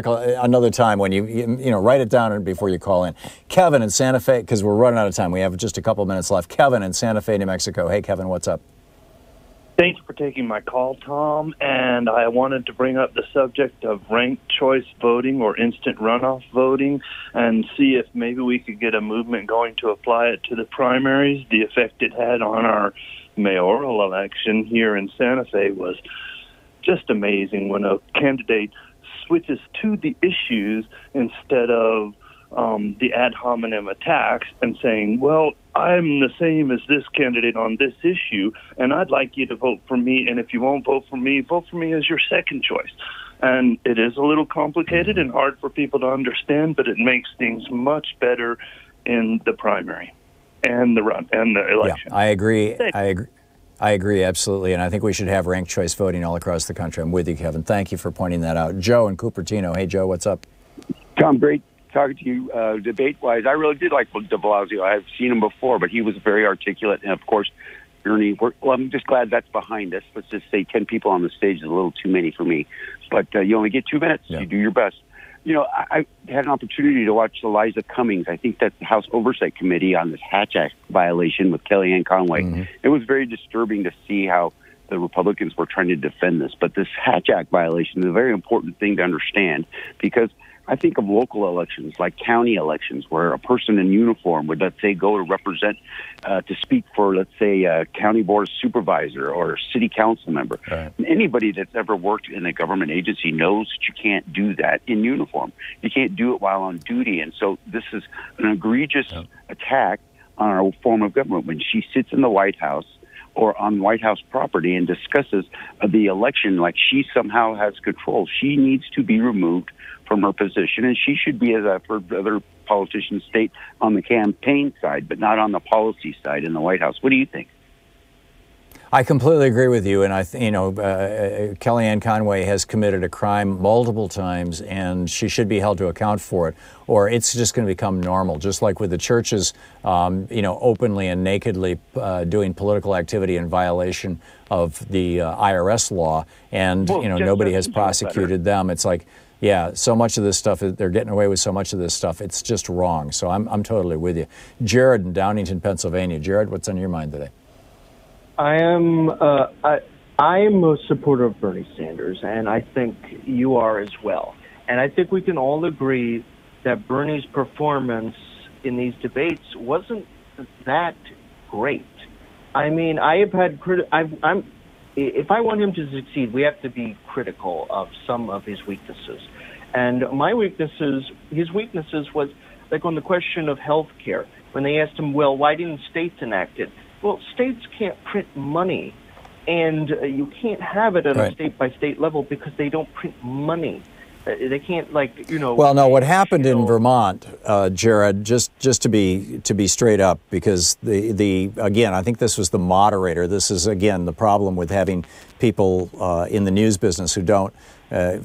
another time when you write it down before you call in. Kevin in Santa Fe, because we're running out of time. We have just a couple minutes left. Kevin in Santa Fe, New Mexico. Hey, Kevin, what's up? Thanks for taking my call, Tom, and I wanted to bring up the subject of ranked choice voting or instant runoff voting and see if maybe we could get a movement going to apply it to the primaries. The effect it had on our mayoral election here in Santa Fe was just amazing when a candidate switches to the issues instead of the ad hominem attacks and saying, well, I'm the same as this candidate on this issue, and I'd like you to vote for me, and if you won't vote for me as your second choice. And it is a little complicated and hard for people to understand, but it makes things much better in the primary and the election. Yeah, I agree. I agree, absolutely, and I think we should have ranked choice voting all across the country. I'm with you, Kevin. Thank you for pointing that out. Joe in Cupertino. Hey, Joe, what's up? Tom, great talking to you debate-wise. I really did like de Blasio. I've seen him before, but he was very articulate. And, of course, Bernie, well, I'm just glad that's behind us. Let's just say 10 people on the stage is a little too many for me. But you only get 2 minutes. Yeah. You do your best. I had an opportunity to watch Eliza Cummings. I think that's the House Oversight Committee on this Hatch Act violation with Kellyanne Conway. Mm-hmm. It was very disturbing to see how the Republicans were trying to defend this. But this Hatch Act violation is a very important thing to understand because I think of local elections, like county elections, where a person in uniform would, let's say, go to represent, to speak for, let's say, a county board supervisor or a city council member. Right. And anybody that's ever worked in a government agency knows that you can't do that in uniform. You can't do it while on duty. And so this is an egregious attack on our form of government. When she sits in the White House or on White House property and discusses the election like she somehow has control, she needs to be removed from her position, and she should be, as I've heard other politicians state, on the campaign side, but not on the policy side in the White House. What do you think? I completely agree with you, and Kellyanne Conway has committed a crime multiple times, and she should be held to account for it, or it's just going to become normal, just like with the churches, openly and nakedly doing political activity in violation of the IRS law, and nobody has prosecuted them. It's like, yeah, so much of this stuff, they're getting away with so much of this stuff. It's just wrong. So I'm totally with you. Jared in Downington, Pennsylvania. Jared, what's on your mind today? I am a supporter of Bernie Sanders, and I think you are as well. And I think we can all agree that Bernie's performance in these debates wasn't that great. I mean, I have had if I want him to succeed, we have to be critical of some of his weaknesses. And his weaknesses was like on the question of health care. When they asked him, well, why didn't states enact it? Well, states can't print money, and you can't have it at a state-by-state level because they don't print money. They can't, Well, no. What happened in Vermont, Jared? Just to be straight up, because again, I think this was the moderator. This is again the problem with having people in the news business who don't, bother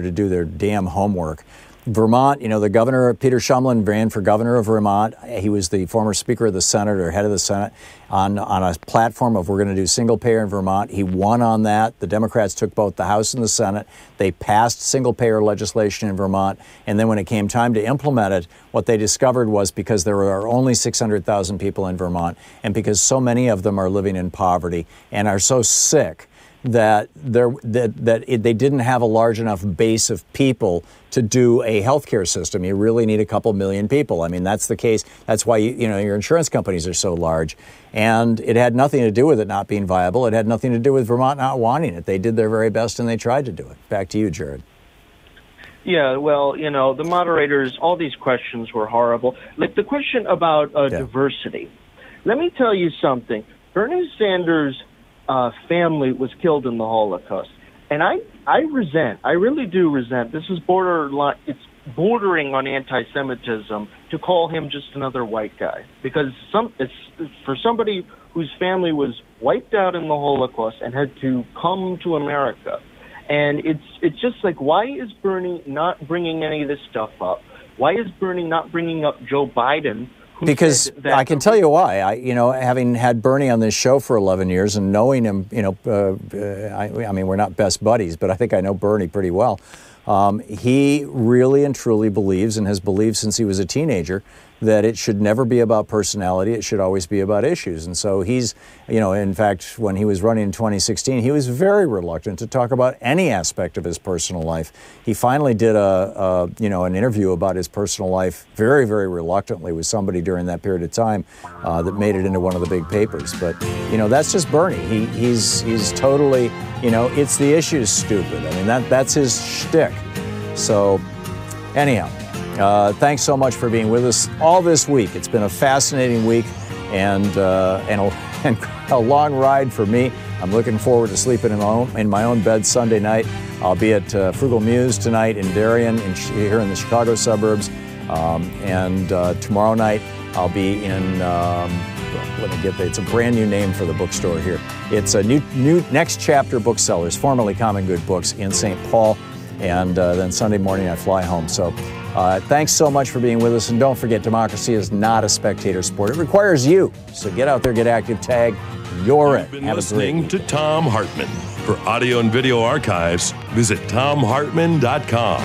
to do their damn homework. Vermont, the governor, Peter Shumlin, ran for governor of Vermont. He was the former Speaker of the Senate or head of the Senate on a platform of we're going to do single payer in Vermont. He won on that. The Democrats took both the House and the Senate. They passed single payer legislation in Vermont. And then when it came time to implement it, what they discovered was because there are only 600,000 people in Vermont and because so many of them are living in poverty and are so sick that they didn't have a large enough base of people to do a healthcare system. You really need a couple million people. I mean, that's the case. That's why your insurance companies are so large. And it had nothing to do with it not being viable. It had nothing to do with Vermont not wanting it. They did their very best and they tried to do it. Back to you, Jared. Yeah, well, the moderators, all these questions were horrible. Like the question about diversity. Let me tell you something. Bernie Sanders' family was killed in the Holocaust. And I really do resent, this is it's bordering on anti-Semitism to call him just another white guy. Because it's for somebody whose family was wiped out in the Holocaust and had to come to America. And it's just like, why is Bernie not bringing any of this stuff up? Why is Bernie not bringing up Joe Biden? Because I can tell you why. Having had Bernie on this show for 11 years and knowing him, I mean, we're not best buddies, but I think I know Bernie pretty well. He really and truly believes and has believed since he was a teenager that it should never be about personality. It should always be about issues. And so he's, in fact, when he was running in 2016, he was very reluctant to talk about any aspect of his personal life. He finally did an interview about his personal life very, very reluctantly with somebody during that period of time that made it into one of the big papers. But, that's just Bernie. He's totally, it's the issues stupid. I mean, that's his shtick. So anyhow, thanks so much for being with us all this week. It's been a fascinating week and a long ride for me. I'm looking forward to sleeping in my own bed Sunday night. I'll be at Frugal Muse tonight in Darien, here in the Chicago suburbs. And tomorrow night I'll be in, let me get there. It's a brand new name for the bookstore here. It's a new Next Chapter Booksellers, formerly Common Good Books, in St. Paul. And then Sunday morning I fly home. So thanks so much for being with us. And don't forget, democracy is not a spectator sport. It requires you. So get out there, get active, tag. You're it. You've been listening to Thom Hartmann. For audio and video archives, visit thomhartmann.com.